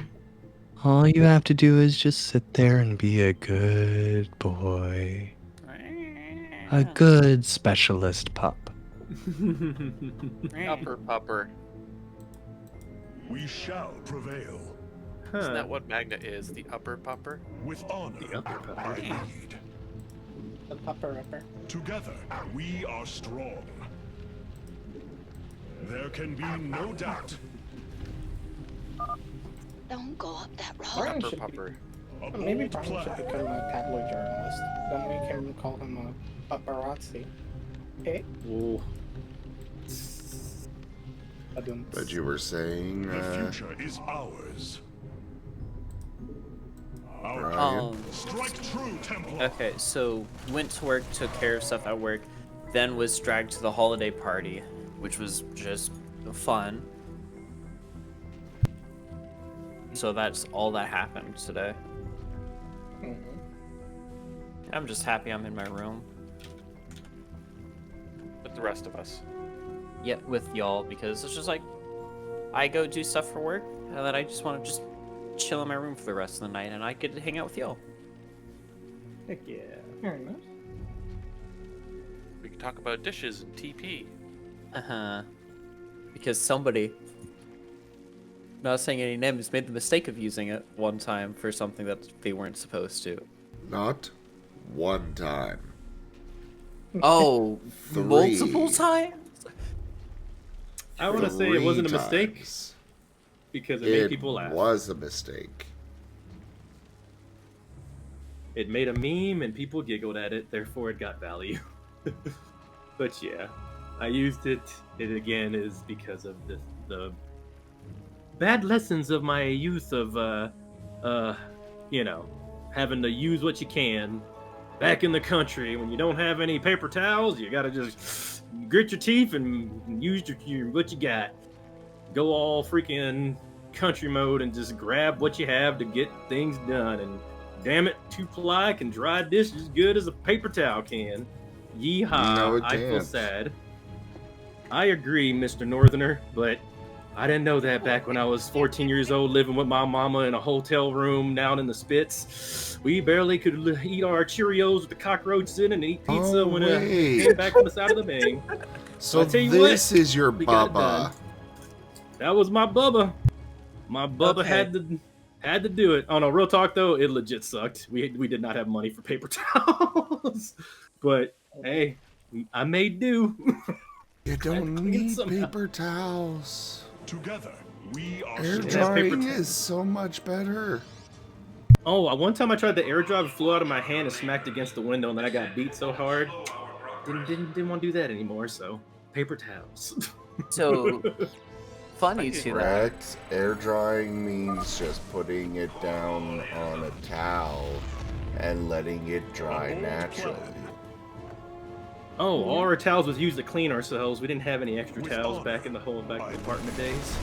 All you have to do is just sit there and be a good boy. A good specialist pup. Upper pupper. We shall prevail. Isn't that what Magna is? The upper pupper? With honor, the upper pupper. I lead. The pupper upper. Together, we are strong. There can be no doubt. Don't go up that Brian road. should Pupper. A Maybe bold Brian should plan. become a tabloid journalist. Then we can call him a paparazzi. Okay? Whoa. But you were saying, The future is ours. Strike true, Templar. Okay, so went to work, took care of stuff at work, then was dragged to the holiday party, which was just fun. So that's all that happened today. I'm just happy I'm in my room. With the rest of us. Yeah, with y'all, because it's just like, I go do stuff for work, and then I just want to just chill in my room for the rest of the night, and I get to hang out with y'all. Heck yeah. Very nice. We can talk about dishes and TP. Uh-huh. Because somebody, not saying any names, made the mistake of using it one time for something that they weren't supposed to. not one time. Oh, 3. multiple times? I want to say it wasn't a mistake because it made people laugh. It was a mistake. It made a meme and people giggled at it, therefore it got value. But yeah, I used it. It again is because of the bad lessons of my youth of you know, having to use what you can. Back in the country, when you don't have any paper towels, you gotta just grit your teeth and use your what you got. Go all freaking country mode and just grab what you have to get things done. And damn it, 2-ply can dry dish as good as a paper towel can. Yeehaw, No, it I feel can't. sad. I agree, Mr. Northerner, but I didn't know that back when I was 14 years old living with my mama in a hotel room down in the Spits. We barely could eat our Cheerios with the cockroaches in and eat pizza when it came back from the side of the bang. So I tell you this what, is your we got it Bubba. done. That was my Bubba. My Bubba had to do it. Oh no, real talk though, it legit sucked. We did not have money for paper towels. But hey, I made do. You don't need paper towels. Together, we are Air strong. drying is so much better. Oh, one time I tried the air dry, it flew out of my hand and smacked against the window, and then I got beat so hard. Didn't want to do that anymore. So paper towels. So funny to that. Correct. Air drying means just putting it down on a towel and letting it dry naturally. Oh, all our towels was used to clean ourselves. We didn't have any extra towels back in the apartment days.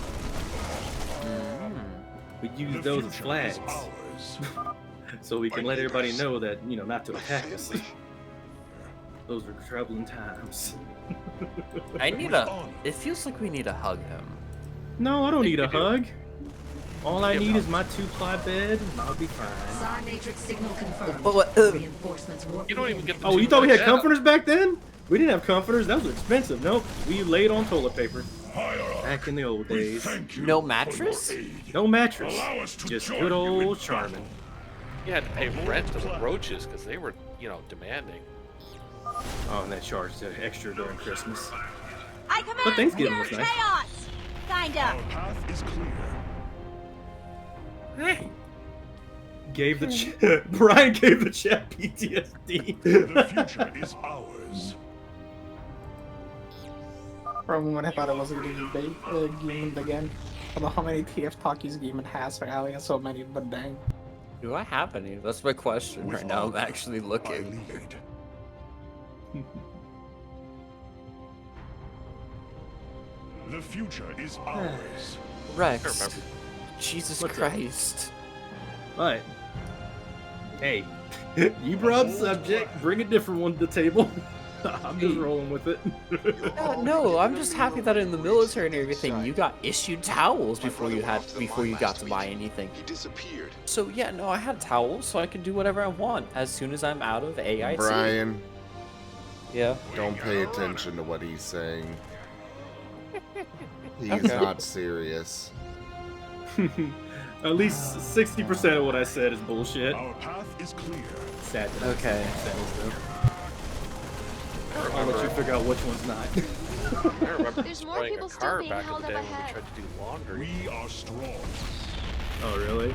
We used those as flags. So we can let everybody know that, you know, not to attack us. Those are troubling times. I need a. It feels like we need to hug him. No, I don't need a hug. All I need is my 2-ply bed, and I'll be fine. Star matrix signal confirmed. But what? Reinforcements You don't even get the Oh, you thought we had Yeah. comforters back then? We didn't have comforters. That was expensive. Nope. We laid on toilet paper. Back in the old days. No mattress? No mattress. Just good old Charmin. You had to pay rent to the roaches because they were, you know, demanding. Oh, and that charged extra during Christmas. I command But Thanksgiving was pure nice. chaos. Kinda. Path is clear. Gave the Brian gave the chat PTSD. The future is ours. For a moment I thought I wasn't getting Geeman again. I don't know how many TF talkies Geeman has, for Ali has so many, but dang. Do I have any? That's my question right now. I'm actually looking. The future is ours. Rex. Jesus Christ. What? Hey, you brought the subject. Bring a different one to the table. I'm just rolling with it. No, I'm just happy that in the military and everything, you got issued towels before you got to buy anything. He disappeared. So yeah, no, I had towels, so I could do whatever I want as soon as I'm out of AIC. Brian. Yeah. Don't pay attention to what he's saying. He's Okay. not serious. At least 60% of what I said is bullshit. Our path is clear. Sad that Okay. I'll let you figure out which one's not. I remember There's more destroying people a still car being back in held the day up when we ahead. tried to do laundry. We are strong. Oh, really?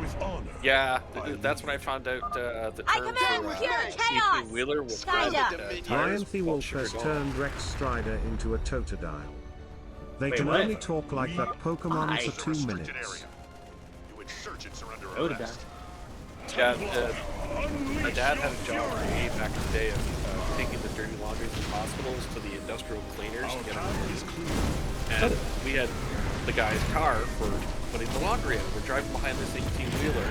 With honor. Yeah, that's when I found out the I term command for pure chaos. wheeler was Kinda. Brian Theowalters turned Rex Strider into a Totodile. They Wait, can what? only talk like that Pokemon for 2 minutes. You insert and surrender Totodile. arrest. Yeah, my dad had a job where he back in the day of taking the dirty laundry from hospitals to the industrial cleaners to get it. And we had the guy's car for putting the laundry in. We're driving behind this 18-wheeler,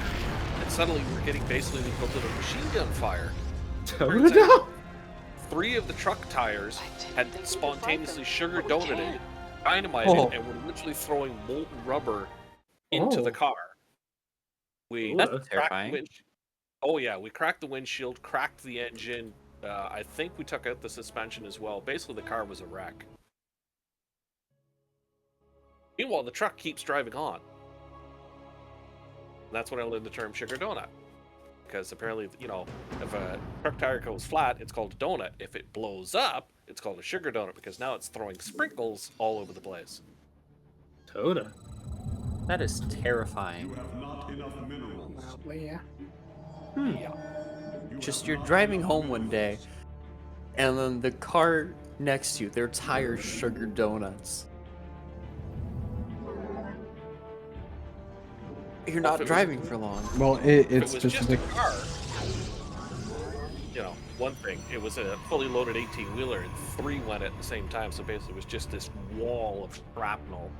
and suddenly we're getting basically the equivalent of machine gun fire. Turns out 3 of the truck tires had spontaneously sugar donated, dynamited, and were literally throwing molten rubber into the car. We That's cracked the terrifying. windshield. Oh yeah, we cracked the windshield, cracked the engine. I think we took out the suspension as well. Basically, the car was a wreck. Meanwhile, the truck keeps driving on. And that's when I learned the term sugar donut. Because apparently, you know, if a truck tire goes flat, it's called a donut. If it blows up, it's called a sugar donut because now it's throwing sprinkles all over the place. Toda. That is terrifying. Probably, yeah. Yeah. Just you're driving home one day, and then the car next to you, their tires sugar donuts. You're not driving for long. Well, If it's it was just just a like car, you know, one thing. It was a fully loaded 18-wheeler, and 3 went at the same time. So basically, it was just this wall of shrapnel.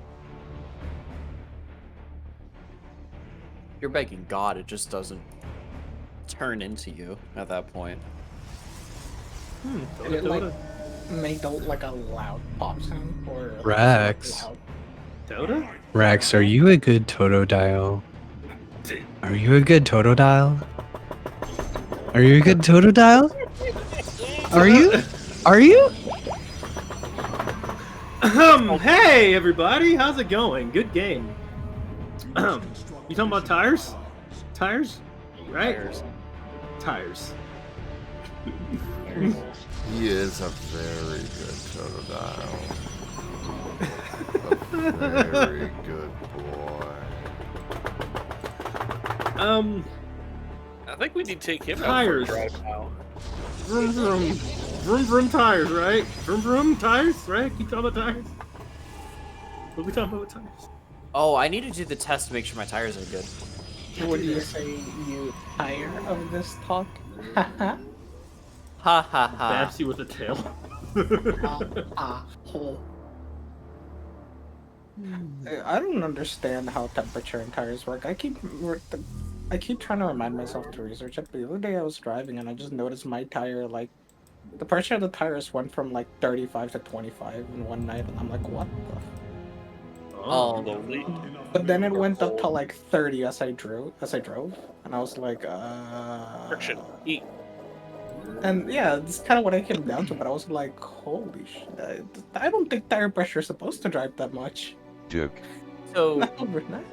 You're begging God it just doesn't turn into you at that point. Did it like make like a loud pop sound or like, Rex. loud? Toda? Rex, are you a good Totodile? Are you a good Totodile? Are you a good Totodile? Are you? Are you? Hey everybody, how's it going? Good game. You talking about tires? Tires? Right? Tires. He is a very good Totodile. A very good boy. I think we need to take him Tires. out for a drive now. Vroom vroom. Vroom vroom tires, right? Vroom vroom tires, right? You talking about tires? What are we talking about with tires? Oh, I need to do the test to make sure my tires are good. Would you say you tire of this talk? Ha ha ha. Babsy with a tail. I don't understand how temperature and tires work. I keep trying to remind myself to research it. The other day I was driving and I just noticed my tire like The pressure of the tires went from like 35 to 25 in one night, and I'm like, what the? Oh, Slowly. But then it went up to like 30 as I drove, and I was like, Friction. Heat. And yeah, that's kind of what I came down to. But I was like, holy shit! I don't think tire pressure is supposed to drive that much. Joke. So, Not overnight.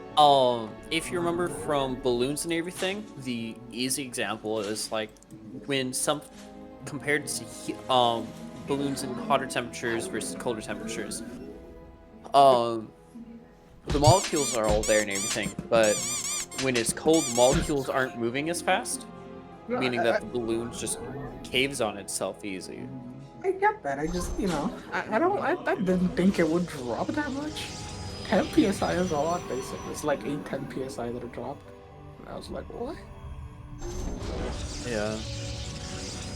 if you remember from balloons and everything, the easy example is like when compared to balloons in hotter temperatures versus colder temperatures. The molecules are all there and everything, but when it's cold, molecules aren't moving as fast, meaning that the balloon just caves on itself easy. I get that. I just, I didn't think it would drop that much. 10 psi is a lot, basically. It's like 10 psi that it dropped. And I was like, what? Yeah.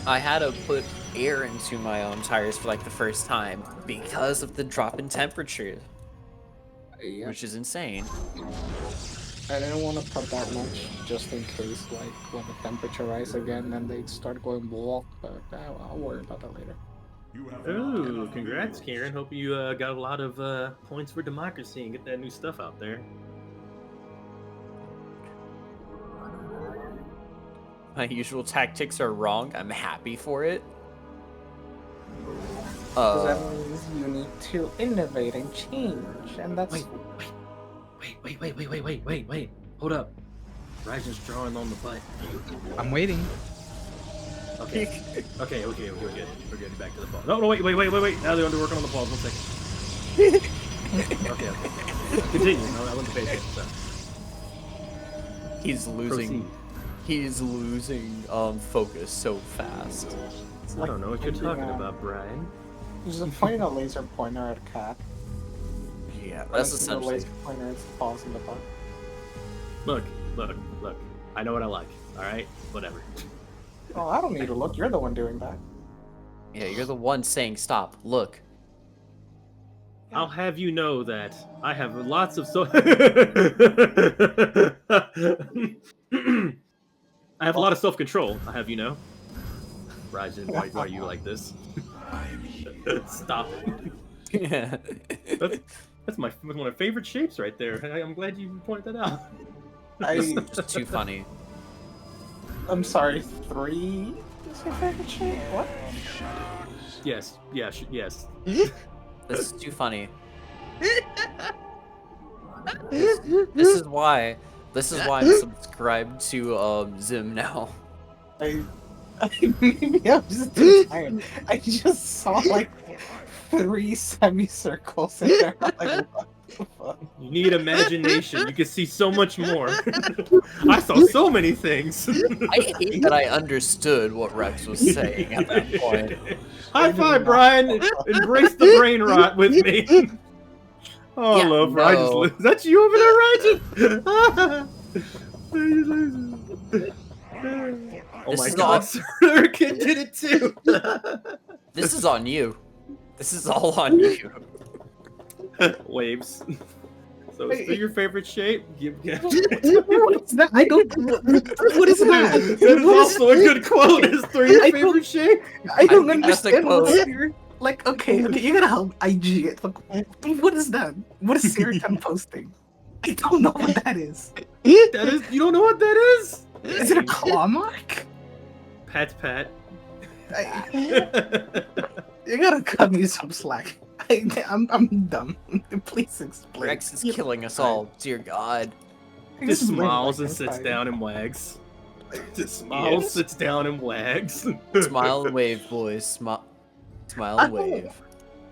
I had to put air into my tires for like the first time because of the drop in temperature. Yeah. Which is insane. I didn't want to put that much just in case, like, when the temperature rises again and they start going walk, but I'll worry about that later. Ooh, congrats, Karen. Hope you got a lot of points for democracy and get that new stuff out there. My usual tactics are wrong. I'm happy for it. Because that means you need to innovate and change, and that's... Wait. Hold up. Rdyjin's drawing on the butt. I'm waiting. Okay, we're good. We're good. Back to the ball. No, wait. Now they're working on the balls. 1 second. Okay. Continue. I want the patient. So. He's losing. Proceed. He's losing focus so fast. I don't know what you're talking about, Brian. He's just pointing a laser pointer at a cat. Yeah, that's essentially. The laser pointer is paws in the butt. Look. I know what I like. All right, whatever. Oh, I don't need to look. You're the one doing that. Yeah, you're the one saying stop. Look. I'll have you know that I have lots of I have a lot of self-control. I have you know. Rdyjin, why are you like this? Stop it. Yeah. That's one of my favorite shapes right there. I'm glad you pointed that out. It's too funny. I'm sorry, 3 is your favorite shape? What? Yes. This is too funny. This is why I'm subscribed to Zim now. Maybe I'm just too tired. I just saw like 3 semicircles in there. I'm like, what the fuck? You need imagination. You can see so much more. I saw so many things. I hate that I understood what Rex was saying at that point. High five, Brian! Embrace the brain rot with me. Oh, yeah, I love Rdyjin. Is that you over there, Rdyjin? Oh my god, Sirkin did it too! This is on you. This is all on you. Waves. So is 3 your favorite shape? What's that? I don't... What is that? That's also a good quote. Is 3 your favorite shape? I don't understand what's here. Like, okay, you gotta help IG. Look, what is that? What is Siritan posting? I don't know what that is. That is, you don't know what that is? Is it a claw mark? Pat. You gotta cut me some slack. I'm dumb. Please explain. Rex is killing us all. Dear God. Just smiles and sits down and wags. Just smiles, sits down and wags. Smile and wave, boys. Smile and wave.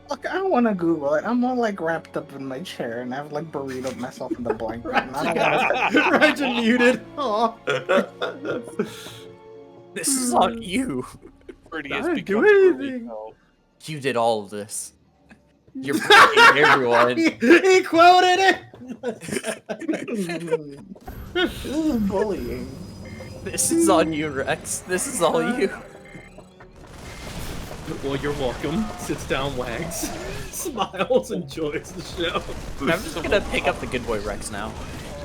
Look, I don't want to Google it. I'm all like wrapped up in my chair and I've like burritoed myself in the blanket. Rdyjin muted. This is on you. I didn't do anything. You did all of this. You're breaking everyone. He quoted it. This is bullying. This is on you, Rex. This is all you. Well, you're welcome. Sits down, wags, smiles, enjoys the show. I'm just gonna pick up the good boy Rex now.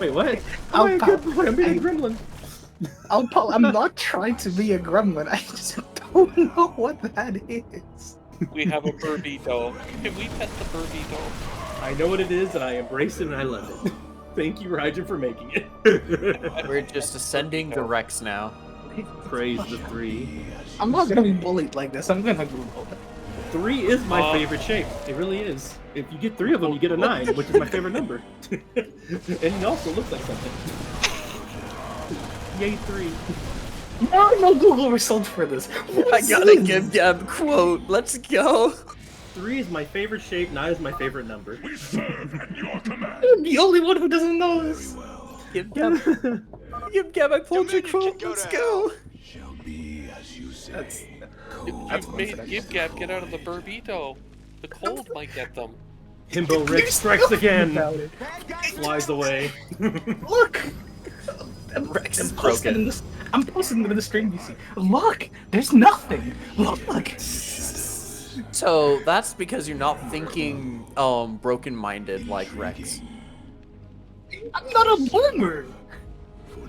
Wait, what? I'm being a gremlin. I'm not trying to be a gremlin. I just don't don't know what that is. We have a Burbito. Can we pet the Burbito? I know what it is, and I embrace it, and I love it. Thank you, Rdyjin, for making it. We're just ascending the Rex now. Praise the 3. I'm not gonna be bullied like this. I'm gonna Google it. 3 is my favorite shape. It really is. If you get 3 of them, you get a 9, which is my favorite number. And he also looks like something. Yay, 3. No Google result for this. I gotta give Gab quote. Let's go. 3 is my favorite shape. 9 is my favorite number. I'm the only one who doesn't know this. Give Gab. Give Gab. I pulled your quote. Let's go. Give Gab get out of the Burbito. The cold might get them. Himbo Rick strikes again. Flies away. Look. Rex is broken. I'm posting them in the stream, you see. Look, there's nothing. Look. So that's because you're not thinking broken-minded like Rex. I'm not a boomer.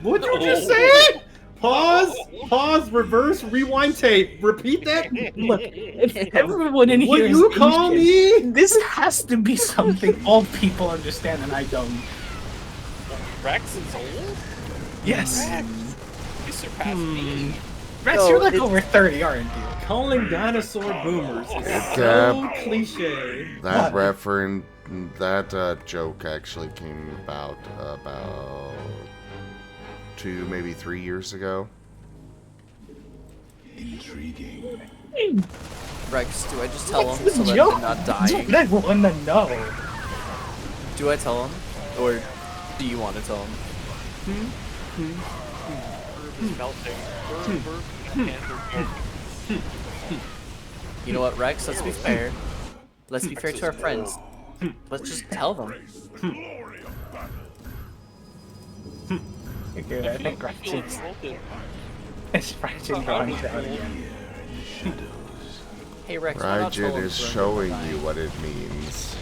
What'd you just say? Pause, reverse, rewind tape. Repeat that. Look, if everyone in here what is you call ancient, me? This has to be something all people understand, and I don't. Rex is old? Yes. Rex, you surpassed me. Rex, you're like over 30, aren't you? Calling dinosaur boomers is so Gab, cliche. That that joke actually came about 2, maybe 3 years ago. Intriguing. Rex, do I just tell him so that they're not dying? I wanna know. Do I tell him, or do you want to tell him? Melting. You know what, Rex? Let's be fair. Let's be fair to our friends. Let's just tell them. Okay, I think Rdyjin's... It's Rdyjin drawing down again. Hey Rex, why not tell Rdyjin him is to showing die? you what it means.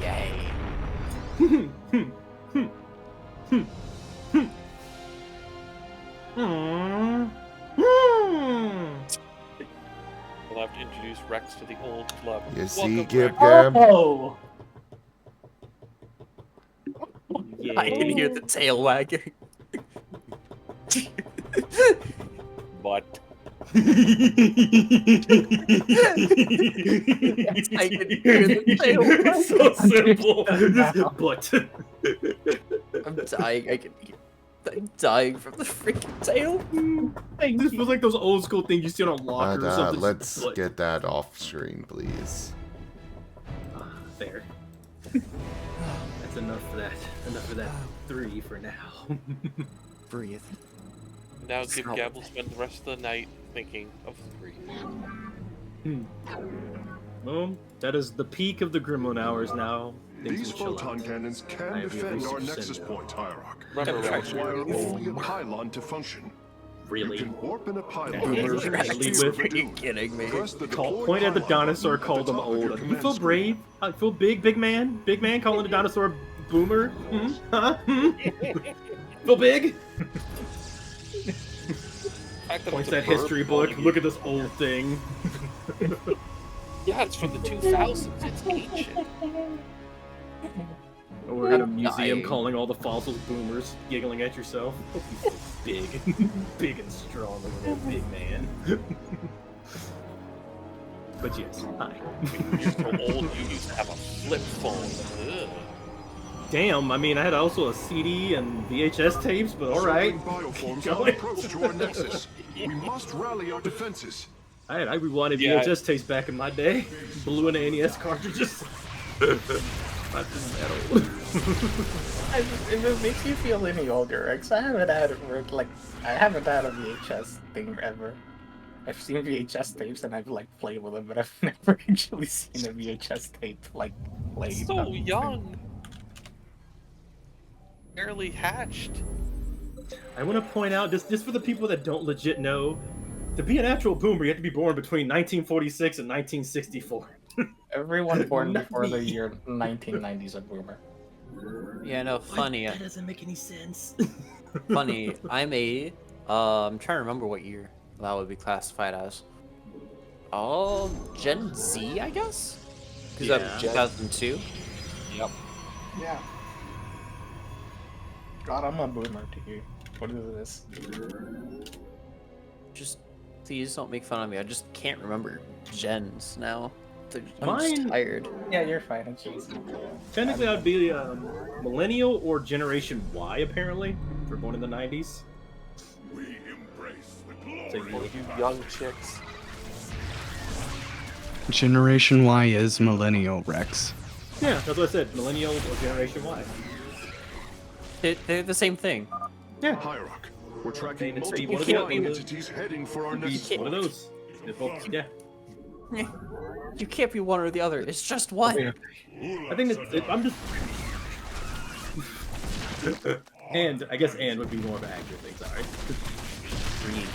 Yay. We'll have to introduce Rex to the old club. You see, Welcome, Gib Rex. Gab? Oh! I can hear the tail wagging. But I can hear the tail wagging. It's so simple. But I'm dying. I'm dying from the freaking tail. this feels like those old school things you see on a locker or something. Let's But- get that off screen, please. Fair. That's enough for that. Enough of that 3 for now. Breathe. now Gab will spend the rest of the night thinking of 3. Well, that is the peak of the Gremlin hours now. Things These will chill photon out. cannons I can have defend the our research nexus center. point, Hierarch. Remember, They Rex, require only a pylon to function. Really? You can warp in a pylon. Boomers and Rex, use are it for you doom. kidding me? Press the Point at the dinosaur, call them old. You feel brave? I feel big man? Big man calling the dinosaur boomer? Huh? Feel big? Points that history book. Look at this old thing. Yeah, it's from the 2000s. It's ancient. We're at a museum dying. calling all the fossils boomers, giggling at yourself. Big. Big and strong over there, big man. But yes, hi. You're so old, you used to have a flip phone. Ugh. Damn, I mean, I had also a CD and VHS tapes, but alright. Bioforms are approach to our nexus. We must rally our defenses. I rewinded Yeah. VHS tapes back in my day. Blue and NES cartridges. If it makes you feel any older, Rex, I haven't had a VHS thing ever. I've seen VHS tapes and I've like played with them, but I've never actually seen a VHS tape like played. So young. Barely hatched. I want to point out, just for the people that don't legit know, to be an actual boomer, you have to be born between 1946 and 1964. Everyone born before the year 1990 is a boomer. Yeah, no, funny. That doesn't make any sense. Funny. I'm trying to remember what year. that would be classified as? Oh, Gen Z, I guess? Because Yeah. 2002? Yep. Yeah. God, I'm a boomer to you. What is this? Just, please don't make fun of me. I just can't remember gens now. I'm Mine- just tired. Yeah, you're fine. It's easy. Technically, I'd be millennial or Generation Y, apparently, if we're born in the 90s. We embrace the So glory. You young chicks. Generation Y is millennial, Rex. Yeah, that's what I said. Millennial or Generation Y. They're the same thing. Yeah. Hierarch, we're tracking It's multiple one of flying those. entities heading for our Be next one of those. They're both, yeah. You can't be one or the other. It's just one. I think I'm just. And I guess "and" would be more of an accurate thing. Sorry. Green.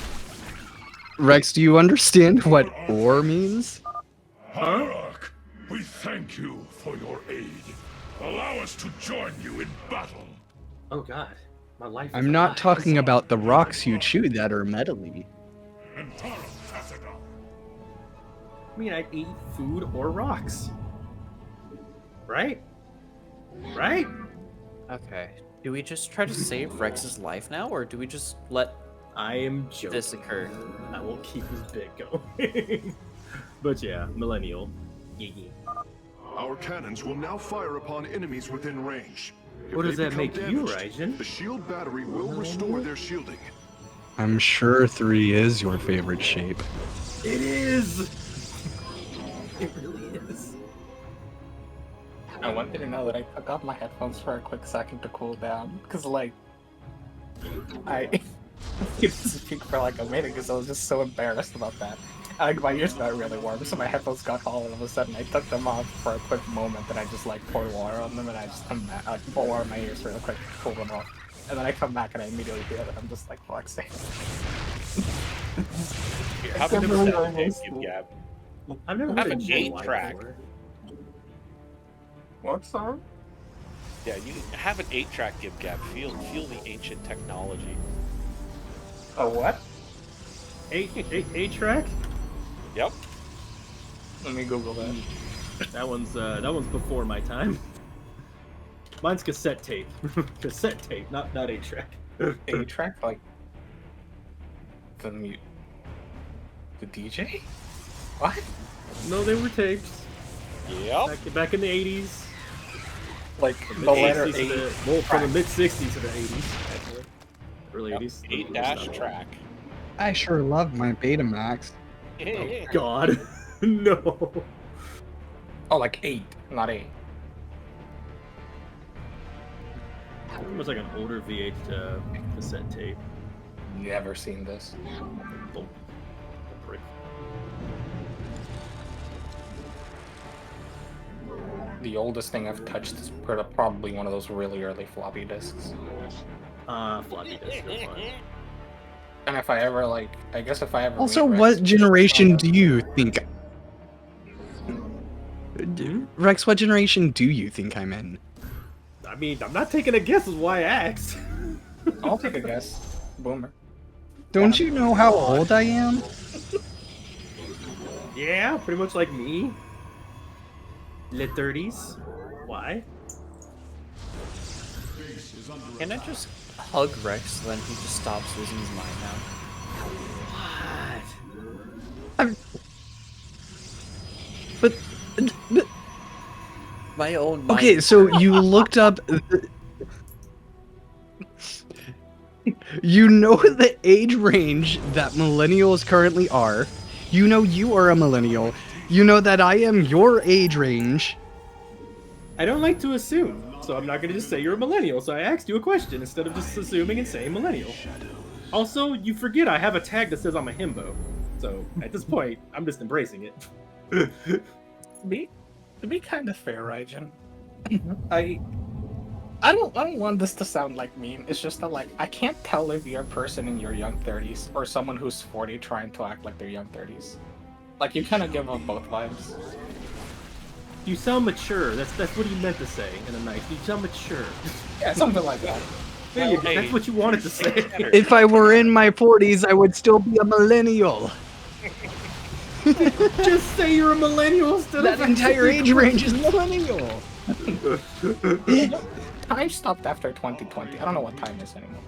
Rex, do you understand what "or" means? Hierarch, we thank you for your aid. Allow us to join you in battle. Oh God, my life. Is I'm not alive. talking about the rocks you chew that are metally. I mean, I eat food or rocks. Right? Right? Okay. Do we just try to save Rex's life now, or do we just let I am joking. this occur? I will keep his bit going. But yeah, millennial. Our cannons will now fire upon enemies within range. If What does they that make become you, damaged, Rdyjin? The shield battery will restore their shielding. I'm sure 3 is your favorite shape. It is. It really is. I want you to know that I took off my headphones for a quick second to cool down, because like, I didn't speak for like a minute because I was just so embarrassed about that. Like my ears got really warm, so my headphones got hot all of a sudden. I took them off for a quick moment, and I just like poured water on them, and I just come back, like pour water on my ears really quick, pull them off, and then I come back and I immediately feel it. I'm just like flexing. Here, have a Definitely different almost tape, Gab. I've never Have heard an of 8-track. What song? Yeah, you have an 8-track Gib Gab. Feel the ancient technology. A what? 8-track? Yep. Let me Google that. That one's before my time. Mine's cassette tape. Cassette tape, not 8-track. 8-track, like the DJ? What? No, they were tapes. Yep. Back in the 80s. Like From the letter 80s to 8. the, well, from the mid 60s to the 80s, actually. Early 80s. 8-track. I sure love my Betamax. Oh, God. No. Oh, like 8, not 8. It was like an older VH cassette tape. Never seen this. Boom. Prick. The oldest thing I've touched is probably one of those really early floppy disks. Floppy disks are fun. And if I ever I guess if I ever Also, meet what Rex, generation do you think? Rex, what generation do you think I'm in? I mean, I'm not taking a guess is why I asked. I'll take a guess. Boomer. Don't you know how old I am? Yeah, pretty much like me. Late 30s. Why? Can I just hug Rex so then he just stops losing his mind now? What? But my own mind. okay, so you looked up. You know the age range that millennials currently are. You know you are a millennial. You know that I am your age range. I don't like to assume, so I'm not gonna just say you're a millennial. So I asked you a question instead of just assuming and saying millennial. Also, you forget I have a tag that says I'm a himbo. So at this point, I'm just embracing it. To be kind of fair, Rdyjin, I don't want this to sound like mean. It's just that I can't tell if you're a person in your young 30s or someone who's 40 trying to act like they're young 30s. Like you kind of give off both vibes. You sound mature. That's what he meant to say in a nice. You sound mature. Yeah, something like that. There you go. That's what you wanted to say. If I were in my 40s, I would still be a millennial. Just say you're a millennial instead That of entire age range is millennial. Time stopped after 2020. I don't know what time is anymore.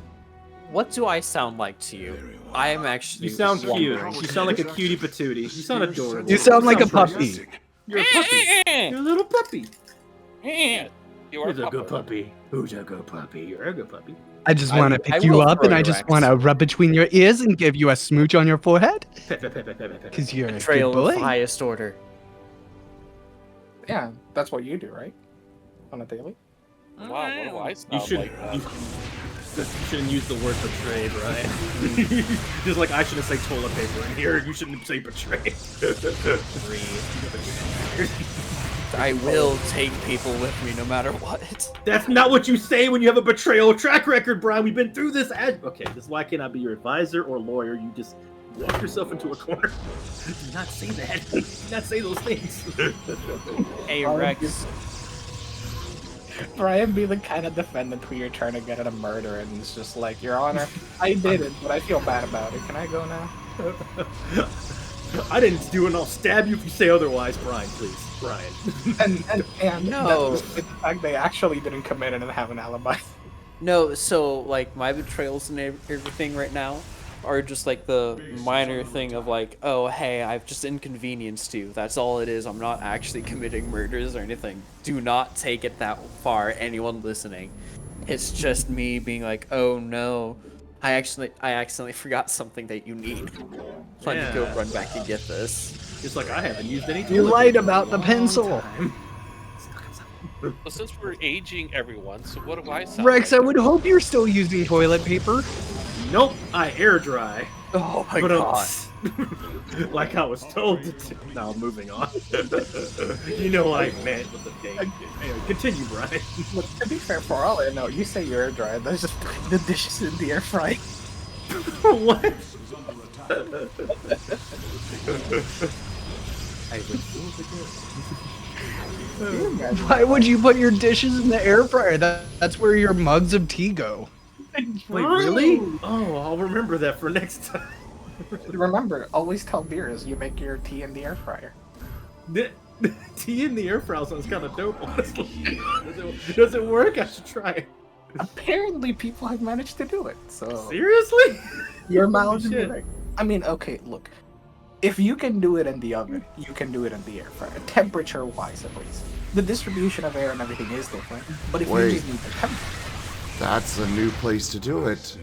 What do I sound like to you? I am actually. You sound cute. wondering. You sound like a cutie patootie. You sound adorable. You sound like a precious. puppy. You're a puppy. You're a little puppy. You are Who's a good puppy? Who's a good puppy? You're a good puppy. I just want to pick you up and I just want to rub between your ears and give you a smooch on your forehead. Because you're a good Betrayal boy. of highest order. Yeah, that's what you do, right? On a daily? Wow, what do I You sound should. like that? You shouldn't use the word betray, Brian. Just like I shouldn't say toilet paper in here, you shouldn't say betray. I will take people with me no matter what. That's not what you say when you have a betrayal track record, Brian. We've been through this. Okay, this is why I cannot be your advisor or lawyer. You just walk yourself into a corner. Do not say that. Do not say those things. Hey, Rex. Brian be the kind of defendant who you're trying to get at a murder, and it's just like, Your Honor, I did it, but I feel bad about it. Can I go now? I didn't do it, and I'll stab you if you say otherwise, Brian. Please, Brian. And No. the fact they actually didn't commit it and have an alibi. No, so like my betrayals and everything right now are just like the minor thing of like, oh hey, I've just inconvenienced you. That's all it is. I'm not actually committing murders or anything. Do not take it that far, anyone listening. It's just me being like, oh no, I accidentally forgot something that you need. Let me go run back and get this. Just like I haven't used any. You lied about the pencil. Well, since we're aging everyone, so what do I sound Rex, like? I would hope you're still using toilet paper. Nope, I air dry. Oh my But, god. like I was told to do. Now moving on. You know what I meant with the thing. Anyway, continue, Brian. Look, to be fair, for all I know, you say you're air dry. That's just putting the dishes in the air fryer. What? Why would you put your dishes in the air fryer? That's where your mugs of tea go. Wait, really? Oh, I'll remember that for next time. Remember, always tell beers you make your tea in the air fryer. Tea in the air fryer sounds kind of dope, honestly. Does it work? I should try it. Apparently, people have managed to do it. So Seriously? your mileage is right. I mean, okay, look. If you can do it in the oven, you can do it in the air fryer. Temperature-wise, at least. The distribution of air and everything is different. But if you just need the temperature. That's a new place to do it.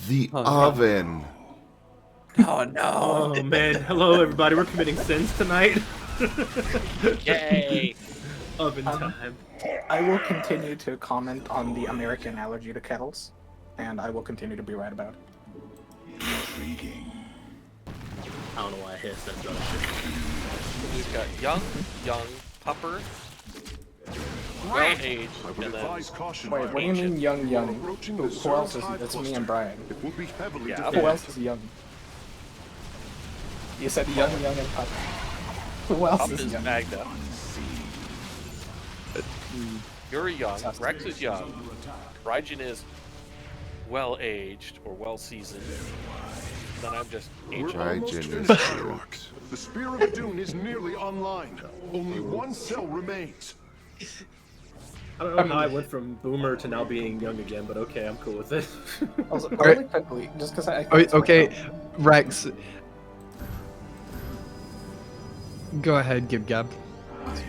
The oven. Oh no. Oh man. Hello everybody, we're committing sins tonight. Yay. Oven time. I will continue to comment on the American allergy to kettles, and I will continue to be right about it. Intriguing. I don't know why I hissed that stuff. We've got young, pupper, well-aged, I would and then advise caution. Wait, what do you mean young? Approaching Who the else is Zerg's It's high me and cluster. Brian. It will be heavily Yeah, defended. Who else is young? You said young, and pup. Who else Pup is is young? Magda. You're young. Rex is young. Rdyjin is well-aged or well-seasoned. Then I'm just ancient. Rdyjin is Construct. The Spear of Adun is nearly online. Only one cell remains. I don't know how I went from boomer to now being young again, but okay, I'm cool with it. Also, really quickly, just because I. Okay, Rex. Go ahead, Gib Gab.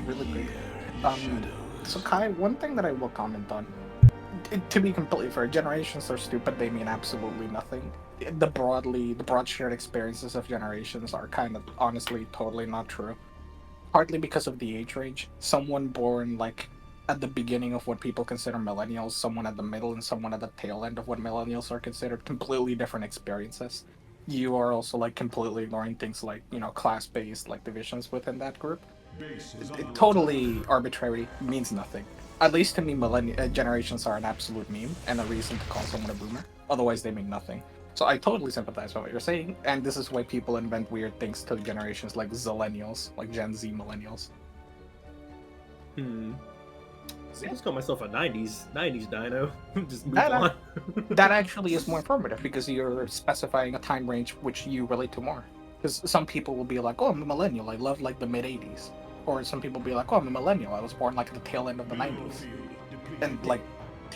Really quick. So Kai, one thing that I will comment on, to be completely fair, generations are stupid. They mean absolutely nothing. The broad shared experiences of generations are kind of honestly totally not true. Partly because of the age range. Someone born like at the beginning of what people consider millennials, someone at the middle, and someone at the tail end of what millennials are considered, completely different experiences. You are also like completely ignoring things like, you know, class-based like divisions within that group. It totally arbitrary, means nothing. At least to me, generations are an absolute meme and a reason to call someone a boomer. Otherwise, they mean nothing. So I totally sympathize with what you're saying, and this is why people invent weird things to generations like Zillennials, like Gen Z millennials. I just call myself a 90s dino. Just move That, on. that actually is more informative because you're specifying a time range which you relate to more. Because some people will be like, "Oh, I'm a millennial. I love like the mid '80s," or some people will be like, "Oh, I'm a millennial. I was born like at the tail end of the '90s," and like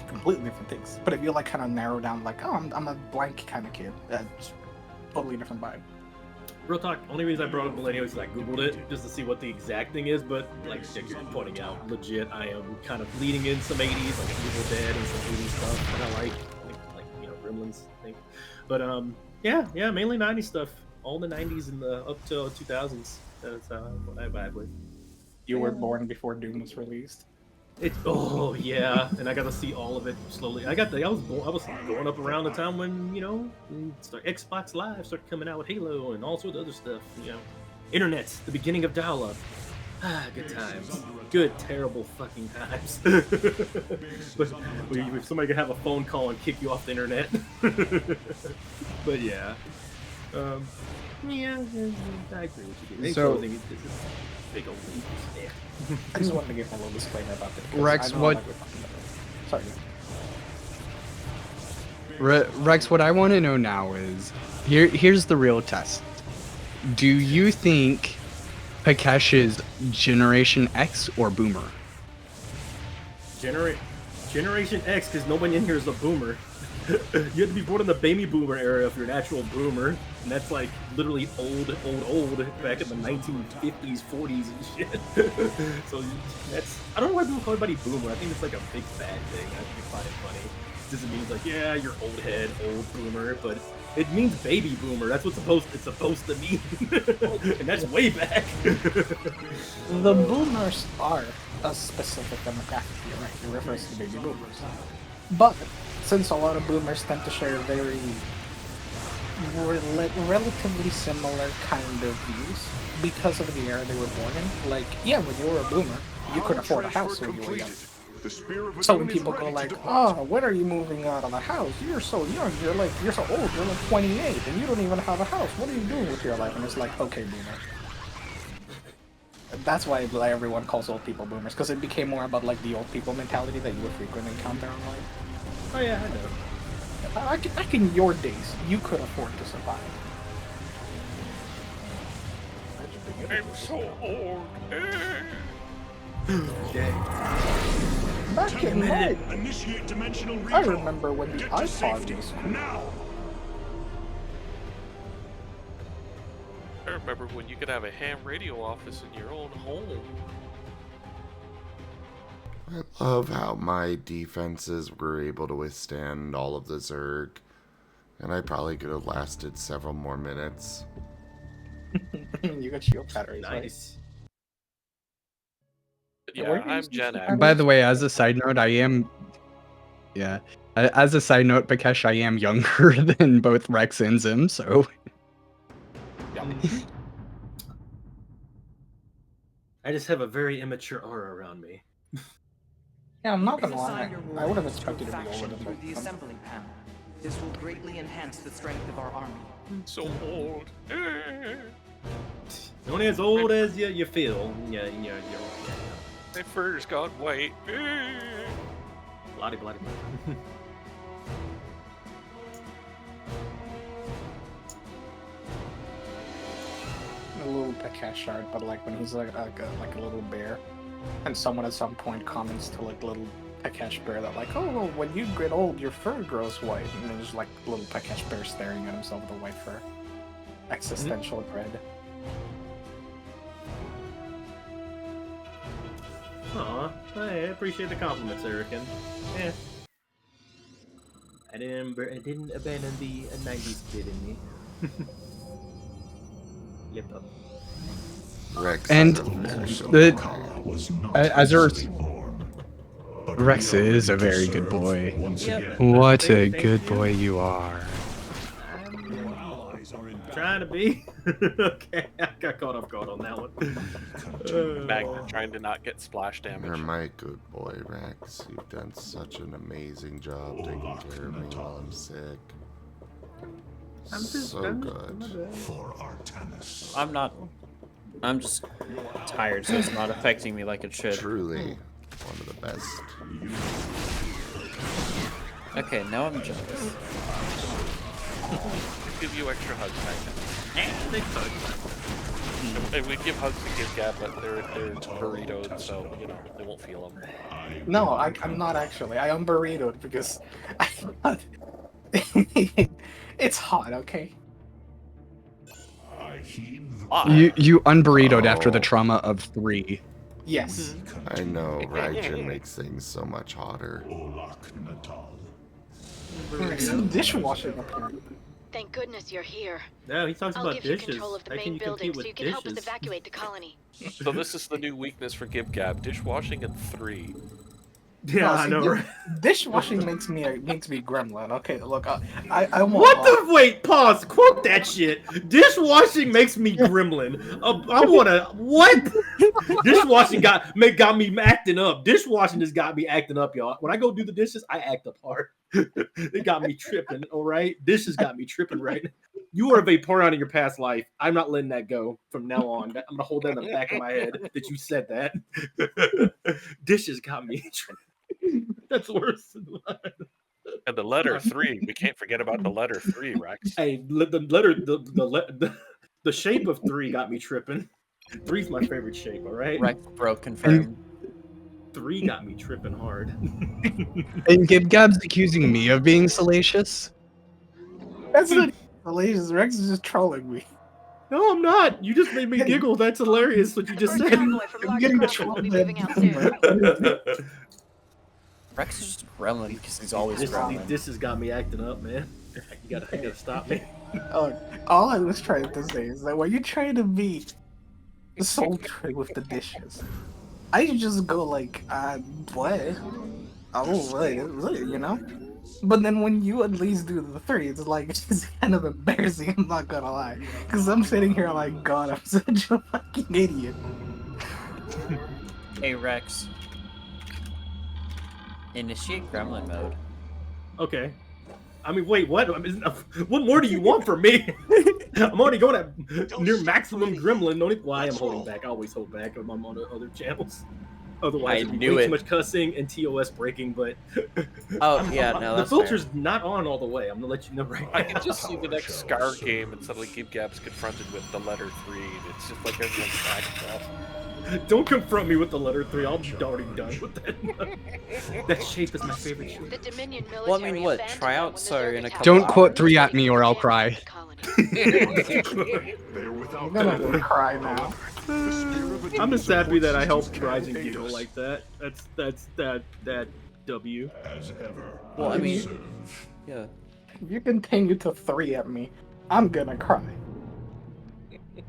completely different things. But if you like kind of narrow down, like, "Oh, I'm a blank kind of kid," that's totally different vibe. Real talk, only reason I brought up millennial is I googled it just to see what the exact thing is, but like you're pointing out, legit, I am kind of bleeding in some 80s, like Evil Dead and some 80s stuff that I like you know, Gremlins, I think. But yeah, mainly 90s stuff. All the 90s and the up to 2000s. That's what I vibe with. You were born before Doom was released. Oh yeah, and I got to see all of it slowly. I was growing up around the time when, you know, Xbox Live started coming out with Halo and all sorts of other stuff. You know, internet, the beginning of dial-up. Good times. Good, terrible fucking times. But if somebody could have a phone call and kick you off the internet. But yeah. Yeah, I agree with you. So, big old leap. Yeah. I just wanted to give a little disclaimer about this. Rex, what? Sorry. Rex, what I want to know now is here's the real test. Do you think Pikesh is Generation X or Boomer? Generation X, because no one in here is a boomer. You have to be born in the baby boomer era if you're an actual boomer, and that's like literally old back in the 1950s, 40s and shit. So that's, I don't know why people call everybody boomer. I think it's like a big bad thing. I think I find it funny. It doesn't mean like, yeah, you're old head, old boomer, but it means baby boomer. That's what it's supposed to mean. And that's way back. The boomers are a specific demographic, you're right. It refers to baby boomers. But since a lot of boomers tend to share very relatively similar kind of views because of the era they were born in, like, yeah, when you were a boomer, you could afford a house when you were young. So when people go like, "Oh, when are you moving out of the house? You're so young. You're so old. You're like 28, and you don't even have a house. What are you doing with your life?" And it's like, okay, boomer. That's why everyone calls old people boomers, because it became more about like the old people mentality that you would frequently encounter online. Oh yeah, I know. Back in your days, you could afford to survive. I'm so old. Back in my, Initiate dimensional redraw. I remember when the Get to iPod safety was cool. now. I remember when you could have a ham radio office in your own home. I love how my defenses were able to withstand all of the Zerg, and I probably could have lasted several more minutes. You got shield batteries, nice. Yeah, I'm Gen X. By the way, as a side note, I am... Yeah. As a side note, Pikesh, I am younger than both Rex and Zim, so... I just have a very immature aura around me. Yeah, I'm not gonna lie. I would have expected to be older than through the assembly panel. This will greatly enhance the strength of our army. So old. Only as old as you feel. Yeah. My fur's gone white. Bloody. A little Pikesh shard, but like when he's like a little bear, and someone at some point comments to like little Pikesh bear that like, "Oh, well, when you get old, your fur grows white," and there's like little Pikesh bear staring at himself with a white fur. Existential dread. Aw, I appreciate the compliments, Erican. Yeah. I didn't abandon the 90s kid in me. Yep. Rex and Rex is a very good boy. What a good boy you are. Trying to be. Okay, I got caught off guard on that one. Magnet trying to not get splash damage. You're my good boy, Rex. You've done such an amazing job taking care of me while I'm sick. So good. For Artemis. I'm not. I'm just tired, so it's not affecting me like it should. Truly, one of the best. Okay, now I'm jealous. Give you extra hugs, Magna. Big hugs. And we give hugs to Give Gab, but they're burritoed, so you know they won't feel them. No, I'm not actually. I am burritoed because it's hot. Okay. You unburritoed after the trauma of 3. Yes. I know, Rdyjin makes things so much hotter. There's some dishwashing up here. Thank goodness you're here. No, he talks I'll about give you dishes. control of the How can main you building compete so with you can help us dishes? evacuate the colony. So this is the new weakness for Give Gab: dishwashing and 3. Yeah, No, I see, know, right? Dishwashing makes me gremlin. Okay, look, I want. What the? Wait, pause. Quote that shit. Dishwashing makes me gremlin. I wanna what? Dishwashing got me acting up. Dishwashing has got me acting up, y'all. When I go do the dishes, I act up hard. It got me tripping. All right, dishes got me tripping right now. You are a Vaporeon in your past life. I'm not letting that go from now on. I'm gonna hold that in the back of my head that you said that. Dishes got me tripping. That's worse than mine. And the letter 3. We can't forget about the letter 3, Rex. Hey, the shape of 3 got me tripping. 3's my favorite shape. All right. Rex bro confirmed. 3 got me tripping hard. And Gibgab's accusing me of being salacious? That's not salacious. Rex is just trolling me. No, I'm not. You just made me giggle. That's hilarious what you just said. I'm getting trolled. Rex is just a gremlin because he's always gremlin. This has got me acting up, man. You gotta stop me. All I was trying to say is that when you're trying to be sultry with the dishes, I just go like, what? Oh, what? You know? But then when you at least do the 3, it's like, it's kind of embarrassing, I'm not gonna lie. Because I'm sitting here like, God, I'm such a fucking idiot. Hey, Rex. Initiate gremlin mode. Okay. I mean, wait, what? What more do you want from me? I'm already going at near maximum gremlin. No need. Why I'm holding back. I always hold back when I'm on other channels. Otherwise, it'd be way too much cussing and TOS breaking. But no, the that's filter's fair. not on all the way. I'm gonna let you know right now. I can just see the next Scar game and suddenly Give Gab's confronted with the letter 3. It's just like everyone's backed off. Don't confront me with the letter 3. I'll be already done with that. That shape is my favorite shape. The Dominion military Well, I mean, what? Tryouts are in a couple Don't hours. quote 3 at me or I'll cry. I'm gonna cry now. I'm just happy that I helped Rdyjin giggle like that. That's that W. As ever. Well, I mean, yeah. If you continue to 3 at me, I'm gonna cry.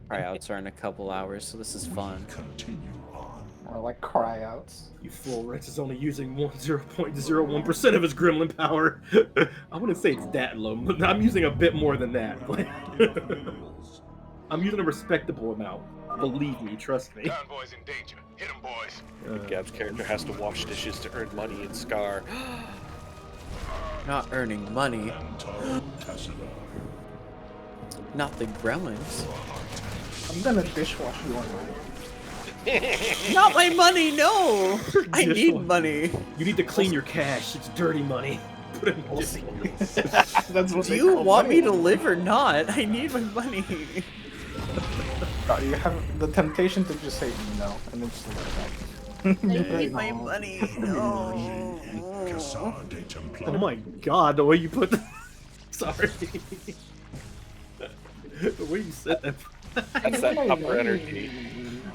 Tryouts are in a couple hours, so this is fun. Or like cryouts. You fool, Rex is only using 0.01% of his gremlin power. I wouldn't say it's that low, but I'm using a bit more than that. I'm using a respectable amount. Believe me, trust me. Convoy's in danger. Hit him, boys. Gab's character has to wash dishes to earn money in Scar. Not earning money. Not the gremlins. I'm gonna dishwash you on mine. Not my money, no! I need money. You need to clean your cash. It's dirty money. Put it in We'll see. That's what Do you want me to live or not? I need my money. You have the temptation to just say no, and then just let it back. I need my money, no. Oh my god, the way you put the... Sorry. The way you said that. That's that upper energy.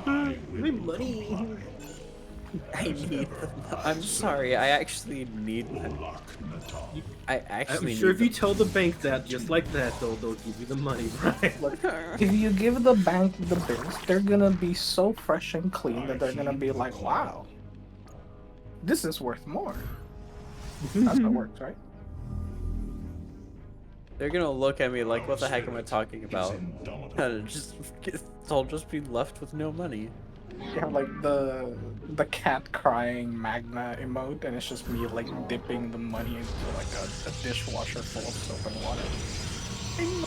My money. I need I'm sorry, I actually need I actually I'm sure need if you tell the bank that just like that, they'll give you the money, right? If you give the bank the bills, they're gonna be so fresh and clean that they're gonna be like, wow, this is worth more. That's how it works, right? They're gonna look at me like, what the heck am I talking about? And I'll just be left with no money. You have like the cat crying Magna emote, and it's just me like dipping the money into like a dishwasher full of soap and water.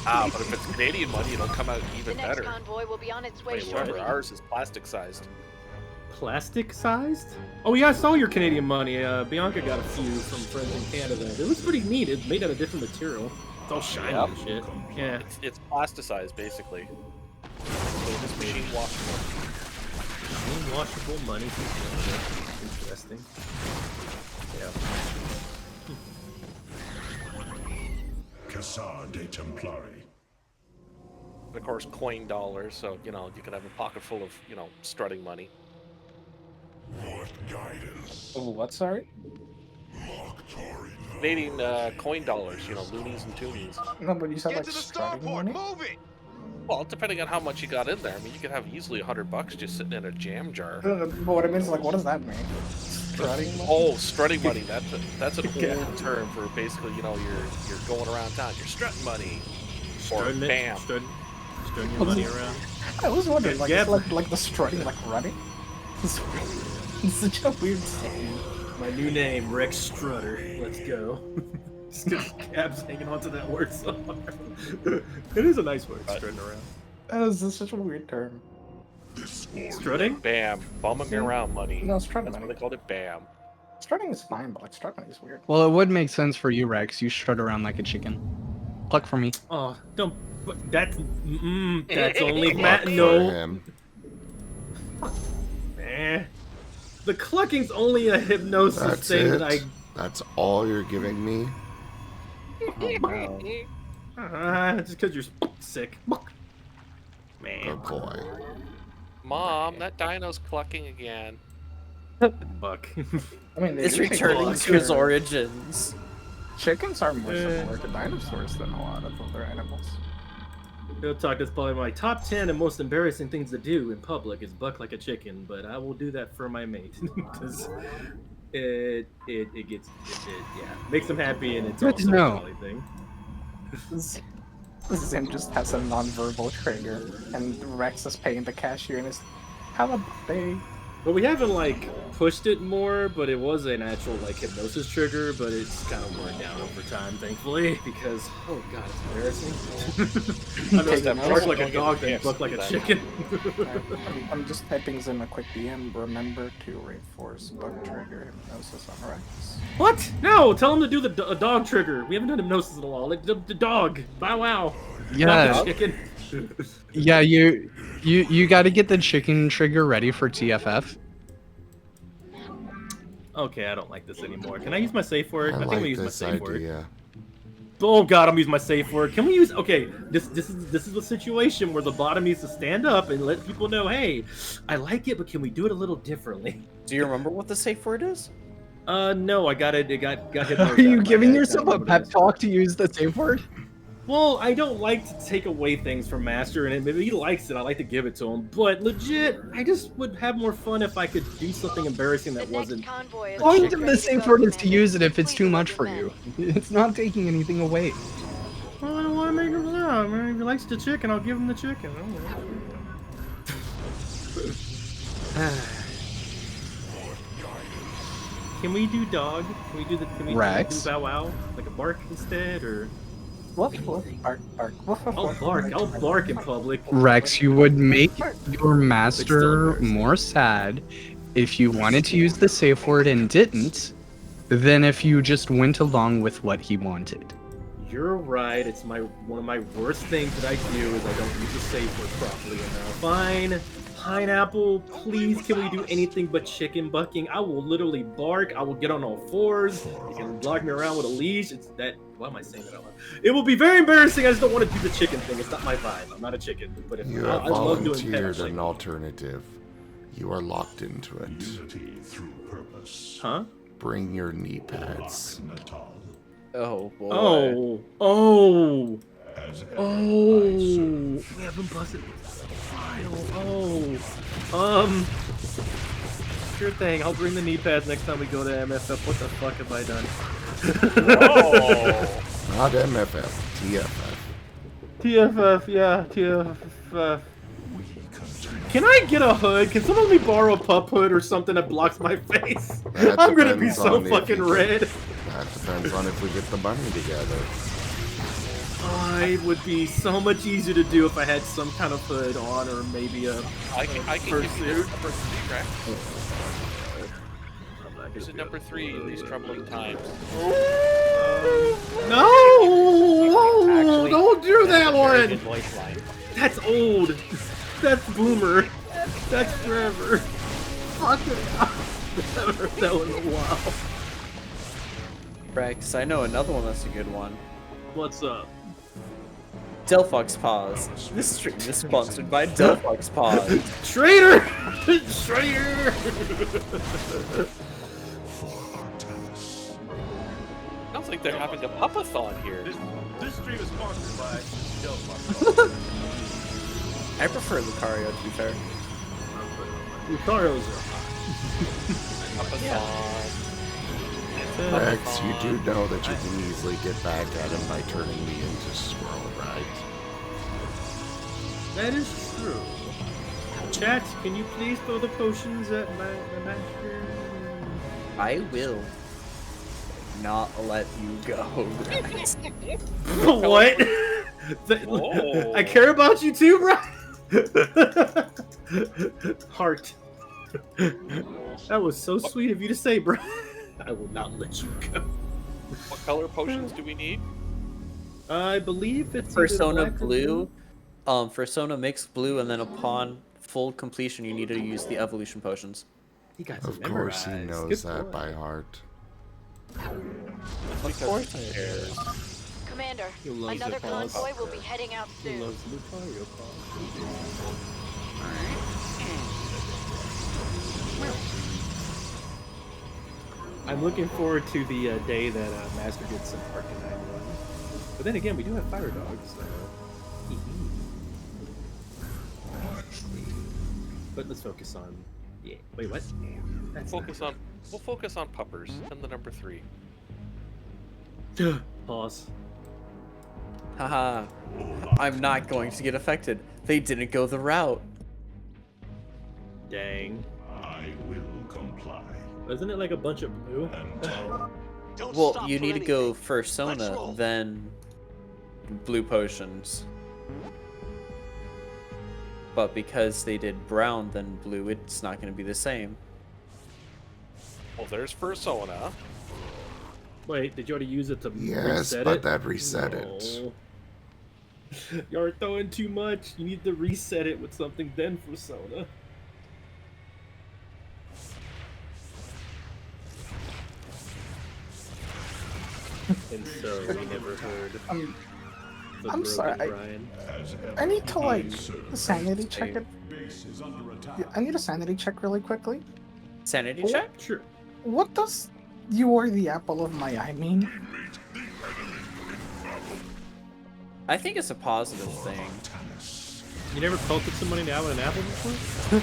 But if it's Canadian money, it'll come out even The next better. convoy will be on its way Wait, shortly. remember, ours is plastic sized. plastic-sized? Oh yeah, I saw your Canadian money. Bianca got a few from friends in Canada. It looks pretty neat. It's made out of different material. It's all shiny and shit. Yeah. It's plasticized, basically. So it's machine washable. Machine washable money. Interesting. Yeah. Cassar de Templari. And of course, coin dollars, so, you know, you can have a pocket full of, you know, strutting money. What guidance? Oh, what, sorry? Canadian coin dollars, you know, loonies and toonies. No, but you said like strutting money? Move it! Well, depending on how much you got in there, I mean, you could have easily $100 just sitting in a jam jar. But what it means is like, what does that mean? Strutting money? Oh, strutting money. That's an old term for basically, you know, you're going around town. You're strutting money. Or bam. Strutting your money around. I was wondering, like, it's like the strutting, like running? It's such a weird saying. My new name, Rex Strutter. Let's go. Just because Gab's hanging on to that word so hard. It is a nice word, strutting around. That is such a weird term. Strutting? Bam. Bumming around money. No, strutting That's money. why they called it bam. Strutting is fine, but like strutting is weird. Well, it would make sense for you, Rex. You strut around like a chicken. Pluck for me. Oh, don't. That's only Matt. No. The clucking's only a hypnosis thing that I. That's all you're giving me? Just because you're sick. Man. Good boy. Mom, that dino's clucking again. Buck. I mean, it's returning to its origins. Chickens are more similar to dinosaurs than a lot of other animals. Real talk, that's probably my top 10 and most embarrassing things to do in public is buck like a chicken, but I will do that for my mate. Because it makes them happy and it's Good also to know. a jolly thing. Zim just has a non-verbal trigger, and Rex is paying the cashier and is have a day. But we haven't like pushed it more, but it was an actual like hypnosis trigger, but it's kind of worn down over time, thankfully, because oh god, it's embarrassing. I noticed that bark like a dog, then buck like a chicken. I'm just typing Zim a quick DM. Remember to reinforce bug trigger hypnosis on Rex. What? No, tell him to do the dog trigger. We haven't done hypnosis in a while. Like the dog. Bow wow. Yeah. Not the chicken. Yeah, you got to get the chicken trigger ready for TFF. Okay, I don't like this anymore. Can I use my safe word? I think I'm gonna use my safe word. idea. Oh god, I'm using my safe word. Can we use? Okay, this is a situation where the bottom needs to stand up and let people know, hey, I like it, but can we do it a little differently? Do you remember what the safe word is? No, I got it. It got hit. Are you giving yourself a pep talk to use the safe word? Well, I don't like to take away things from Master, and maybe he likes it. I like to give it to him. But legit, I just would have more fun if I could do something embarrassing that wasn't. The point of the safe word is to use it if it's too much for you. It's not taking anything away. Well, I don't want to make him laugh. I mean, if he likes the chicken, I'll give him the chicken. Can we do dog? Can we do Rex? do bow wow? Like a bark instead, or? Woof, woof, bark, bark, woof, woof, woof. I'll bark in public. Rex, you would make your master more sad if you wanted to use the safe word and didn't, than if you just went along with what he wanted. You're right. It's one of my worst things that I do is I don't use the safe word properly enough. Fine. Pineapple, please, can we do anything but chicken bucking? I will literally bark. I will get on all fours. You can block me around with a leash. It's that. Why am I saying that out loud? It will be very embarrassing. I just don't want to do the chicken thing. It's not my vibe. I'm not a chicken. But if You I have love doing volunteered an alternative. You are locked into it. Unity through purpose. Huh? Bring your knee pads. Oh boy. Oh. Oh. We haven't busted file. Sure thing. I'll bring the knee pads next time we go to MFF. What the fuck have I done? Oh. Not MFF. TFF. TFF, yeah, TFF. Can I get a hood? Can someone let me borrow a pup hood or something that blocks my face? I'm gonna be so fucking red. That depends on if we get the bunny together. I would be so much easier to do if I had some kind of hood on, or maybe a I can give you number 3, right? There's a number 3 in these troubling times. No! Don't do that one! That's old. That's boomer. That's forever. Fuck it. I haven't heard that one in a while. Rex, I know another one that's a good one. What's up? Delphox Paws. This stream is sponsored by Delphox Paws. Traitor! Traitor! Sounds like they're having a pupathon here. This stream is sponsored by Delphox. I prefer Lucario, to be fair. Lucario's are Pupathon. Rex, you do know that you can easily get back at him by turning me into Squirrel, right? That is true. Chat, can you please throw the potions at my master? I will not let you go. What? I care about you too, bro. Heart. That was so sweet of you to say, bro. I will not let you go. What color potions do we need? I believe it's Persona Blue. Persona mixed blue, and then upon full completion, you need to use the evolution potions. You guys of course, he knows that by heart. Of course, he cares. Commander, another convoy will be heading out soon. I'm looking forward to the day that Master gets some Arcanine run. But then again, we do have Fire Dogs, so... But let's focus on... Yeah. Wait, what? We'll focus on puppers and the number 3. Pause. Haha. I'm not going to get affected. They didn't go the route. Dang. I will comply. Isn't it like a bunch of blue? Well, you need to go Persona, then blue potions. But because they did brown, then blue, it's not going to be the same. Well, there's Persona. Wait, did you already use it to Yes, reset but it? that reset it. You're throwing too much. You need to reset it with something, then Persona. And so we never heard. I'm sorry. I need to like sanity check it. Yeah, I need a sanity check really quickly. Sanity check? Sure. What does "you are the apple of my eye" mean? I think it's a positive thing. You never pelted somebody now with an apple before?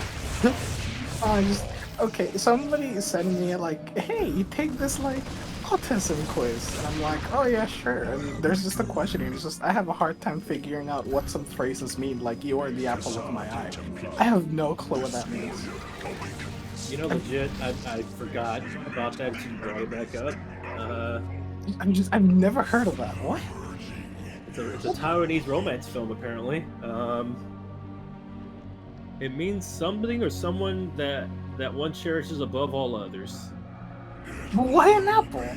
Okay, somebody sent me like, hey, you take this like autism quiz, and I'm like, oh yeah, sure. And there's just a question here. It's just I have a hard time figuring out what some phrases mean, like "you are the apple of my eye." I have no clue what that means. You know, legit, I forgot about that until you brought it back up. I've never heard of that. What? It's a Taiwanese romance film, apparently. It means something or someone that one cherishes above all others. Why an apple?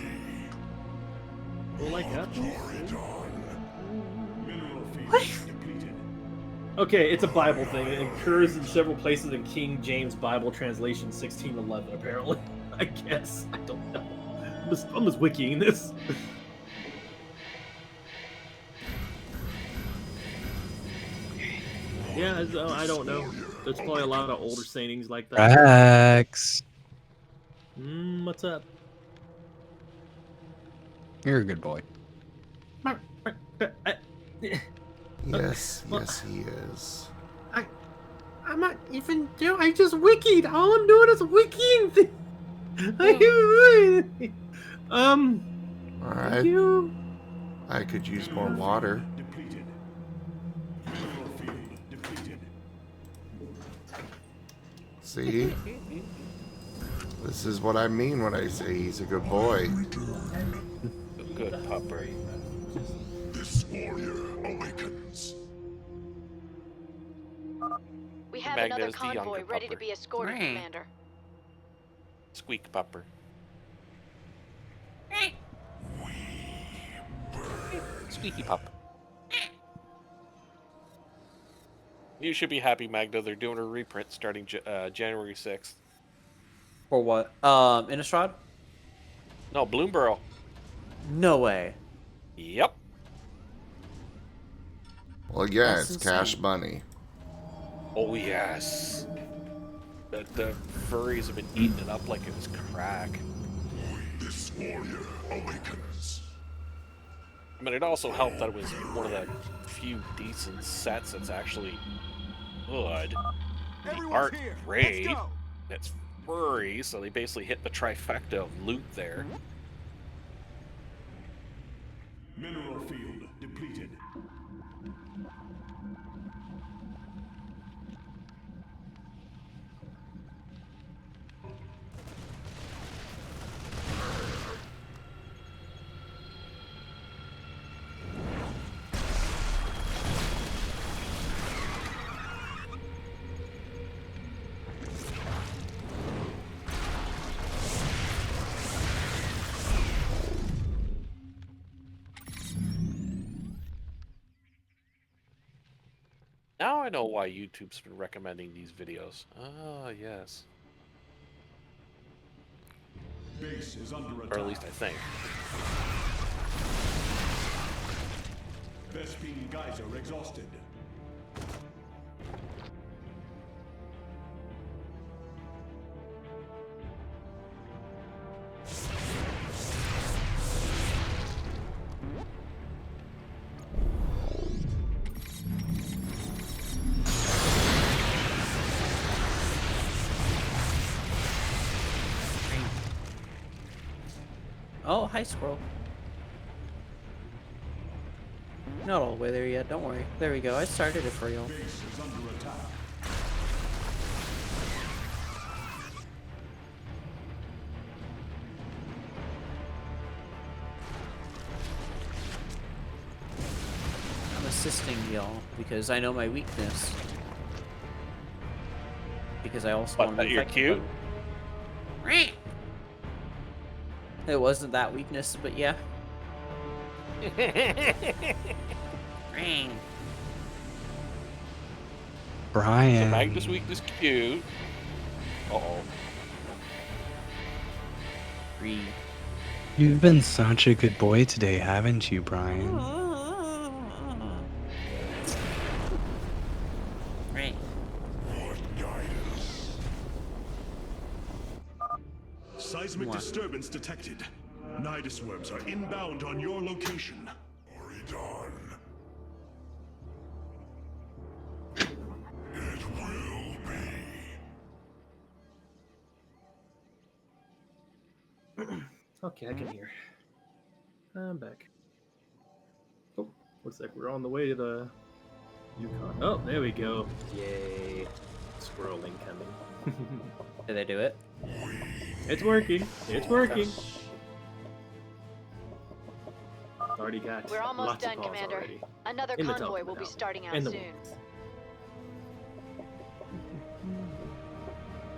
Well, like apples? What? Okay, it's a Bible thing. It occurs in several places in King James Bible translation 1611, apparently. I guess. I don't know. I'm just wikiing this. Yeah, I don't know. There's probably a lot of older sayings like that. Rex. What's up? You're a good boy. Yes, yes, he is. I'm not even doing. I just wikied. All I'm doing is wikiing things. Alright. I could use more water. See? This is what I mean when I say he's a good boy. A good pupper. This war warrior awakens. We have Magna another is the younger convoy ready to pupper. be escorted, Right. Commander. Squeak pupper. Squeaky pup. You should be happy, Magda. They're doing a reprint starting January 6th. For what? Innistrad? No, Bloomborough. No way. Yep. Well, yeah, That's it's cash insane. money. Oh, yes. The furries have been eating it up like it was crack. This warrior awakens. I mean, it also helped that it was one of the few decent sets that's actually good. The art great. It's furry, so they basically hit the trifecta of loot there. Mineral field depleted. Now I know why YouTube's been recommending these videos. Ah, yes. Base is under attack. Or at least I think. Vespine geyser exhausted. Oh, hi, squirrel. Not all the way there yet, don't worry. There we go, I started it for you. Base is under attack. I'm assisting y'all because I know my weakness. Because I also want to But be you're effective. cute? It wasn't that weakness, but yeah. Brian. Magnus weakness cute. Uh-oh. You've been such a good boy today, haven't you, Brian? Right. Seismic disturbance detected. Nidus worms are inbound on your location. Rdyjin. It will be. Okay, I can hear. I'm back. Oh, looks like we're on the way to the Yukon. Oh, there we go. Yay. Scrolling coming. Did they do it? It's working. It's working. Already got We're almost lots of done, calls Commander. already. Another In the convoy teleport will be now. starting out In the soon. woods.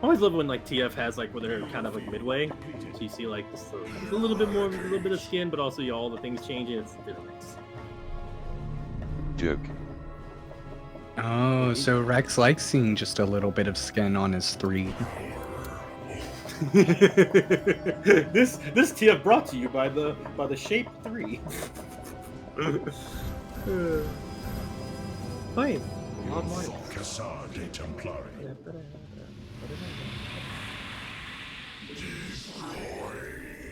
I always love when like TF has like where they're kind of like midway. So you see like just a little bit more, a little bit of skin, but also all the things changing. It's really nice. Joke. Oh, so Rex likes seeing just a little bit of skin on his 3. this TF brought to you by the Shape 3. Fine. Cassard de Templari.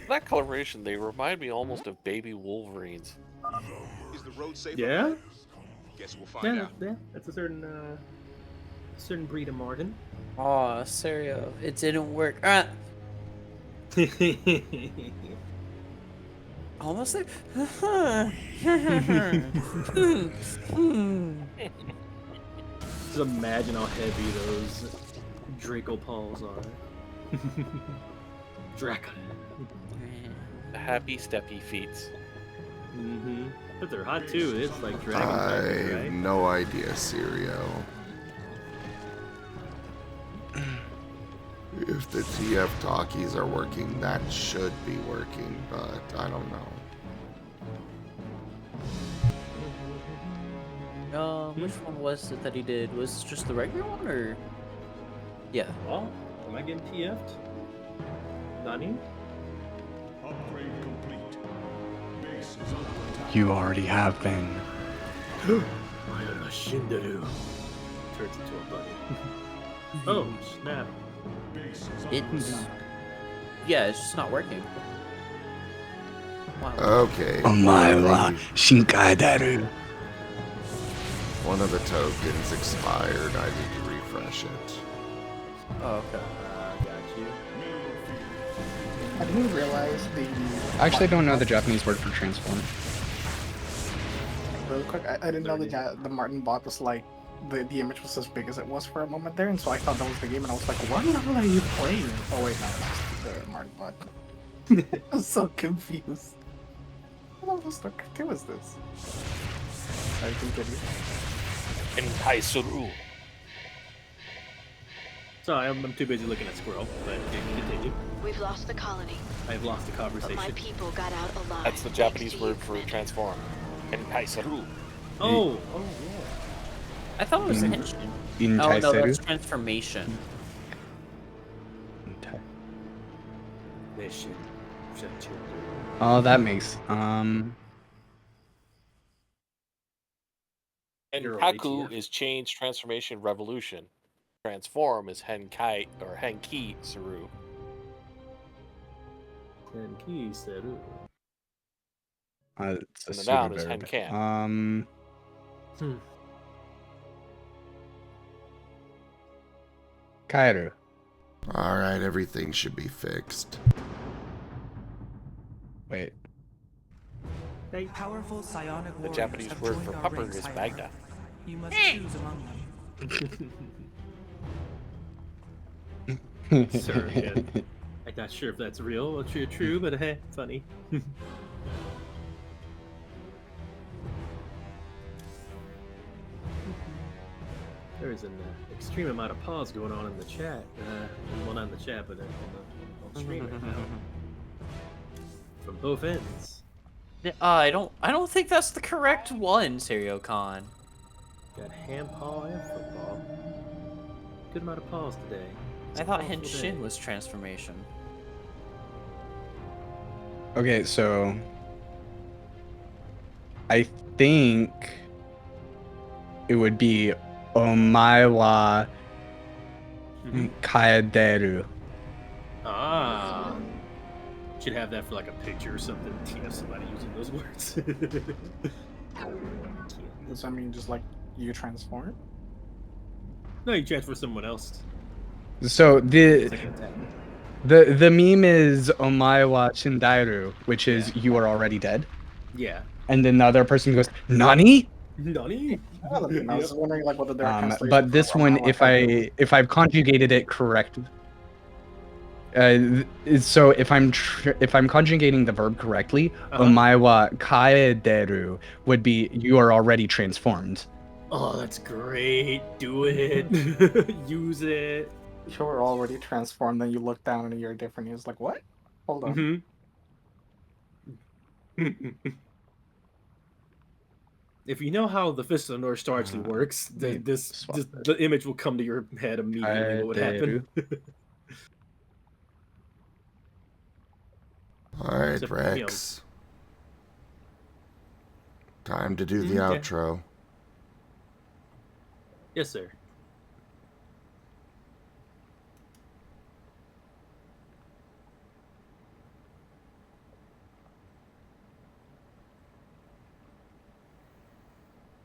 That coloration, they remind me almost of baby Wolverines. Is the road safe? Yeah. Guess we'll find out. Yeah. That's a certain breed of Marten. Aw, Serio, it didn't work. Ah! Almost there. Just imagine how heavy those Draco Pauls are. Draco. The happy steppy feet. Mm-hmm. But they're hot too. It's like dragon I tactics, have right? no idea, Sirio. If the TF talkies are working, that should be working, but I don't know. Which one was it that he did? Was it just the regular one, or? Yeah. Well, am I getting TF'd? Nani? Upgrade complete. Base is under attack. You already have been. I am a Shindaru. Turns into a bunny. Oh, snap. Base is under It's... attack. Yeah, it's just not working. Wow. Okay. Omae Shinkaidaru. One of the tokens expired. I need to refresh it. Oh, okay. Got you. I didn't realize the... I actually don't know the Japanese word for transform. Real quick, I didn't know the Marten bot was like... The image was as big as it was for a moment there, and so I thought that was the game, and I was like, what the hell are you playing? Oh wait, no, it's just the Marten bot. I'm so confused. What the fuck is this? I continue. Sorry, I'm too busy looking at Squirrel, but continue. We've lost the colony, I've lost the but conversation. my people got out alive. That's the Japanese word for transform. Enkaisaru. Oh, yeah. I thought it was henshin. Oh no, that's transformation. Mission. Oh, that makes Haku is change, transformation, revolution. Transform is Henkai or Henki Saru. Henki Saru. It's a And the noun is pseudo-verb. Henkan. Kairu. Alright, everything should be fixed. Wait. Powerful psionic The warriors Japanese have word joined for our pupper ranks, is however. Magna. You must choose among them. Sorry, I'm not sure if that's real or true, but hey, funny. There is an extreme amount of pause going on in the chat. Well, not in the chat, but on stream right now. From both ends. I don't think that's the correct one, Serio Khan. Got hand paw and football. Good amount of pause today. I thought henshin was transformation. Okay, so I think it would be Omae wa kaederu. Ah. Should have that for like a picture or something. TF somebody using those words. Does that mean just like you transform? No, you transfer someone else. So the meme is Omae wa shindairu, which is you are already dead. Yeah. And then the other person goes, Nani? Nani? I was wondering like whether there are But this one, if I've conjugated it correct, so if I'm conjugating the verb correctly, Omae wa kaederu would be you are already transformed. Oh, that's great. Do it. Use it. You're already transformed, then you look down and you're different. You're like, what? Hold on. If you know how the Fist of the North Star actually works, the image will come to your head immediately. What would happen? Alright, So, Rex. Time to do the outro. Yes, sir.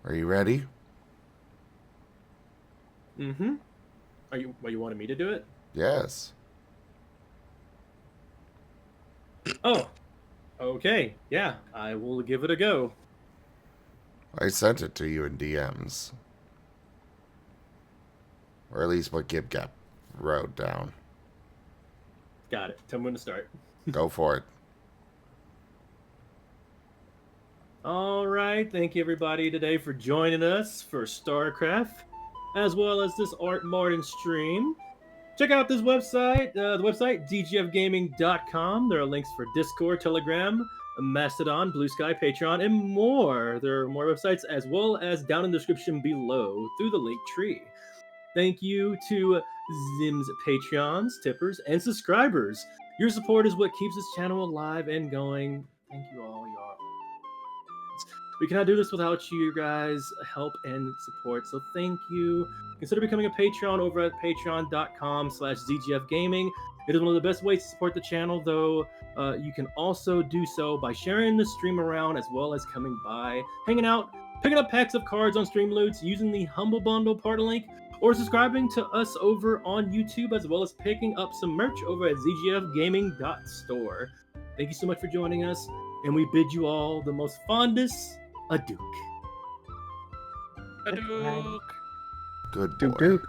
Are you ready? Mm-hmm. Are you wanting me to do it? Yes. Oh. Okay. Yeah, I will give it a go. I sent it to you in DMs. Or at least what GibGap wrote down. Got it. Tell me when to start. Go for it. All right, thank you everybody today for joining us for StarCraft, as well as this Marten stream. Check out this website, the website, dgfgaming.com. There are links for Discord, Telegram, Mastodon, Blue Sky, Patreon, and more. There are more websites as well as down in the description below through the link tree. Thank you to Zim's Patreons, tippers, and subscribers. Your support is what keeps this channel alive and going. Thank you all. You are. We cannot do this without you guys' help and support, so thank you. Consider becoming a Patreon over at patreon.com/zgfgaming. It is one of the best ways to support the channel, though. You can also do so by sharing the stream around, as well as coming by, hanging out, picking up packs of cards on Stream Loots, using the Humble Bundle partner link, or subscribing to us over on YouTube, as well as picking up some merch over at zgfgaming.store. Thank you so much for joining us, and we bid you all the most fondest adieu. Hadouken! Good boy. Duke.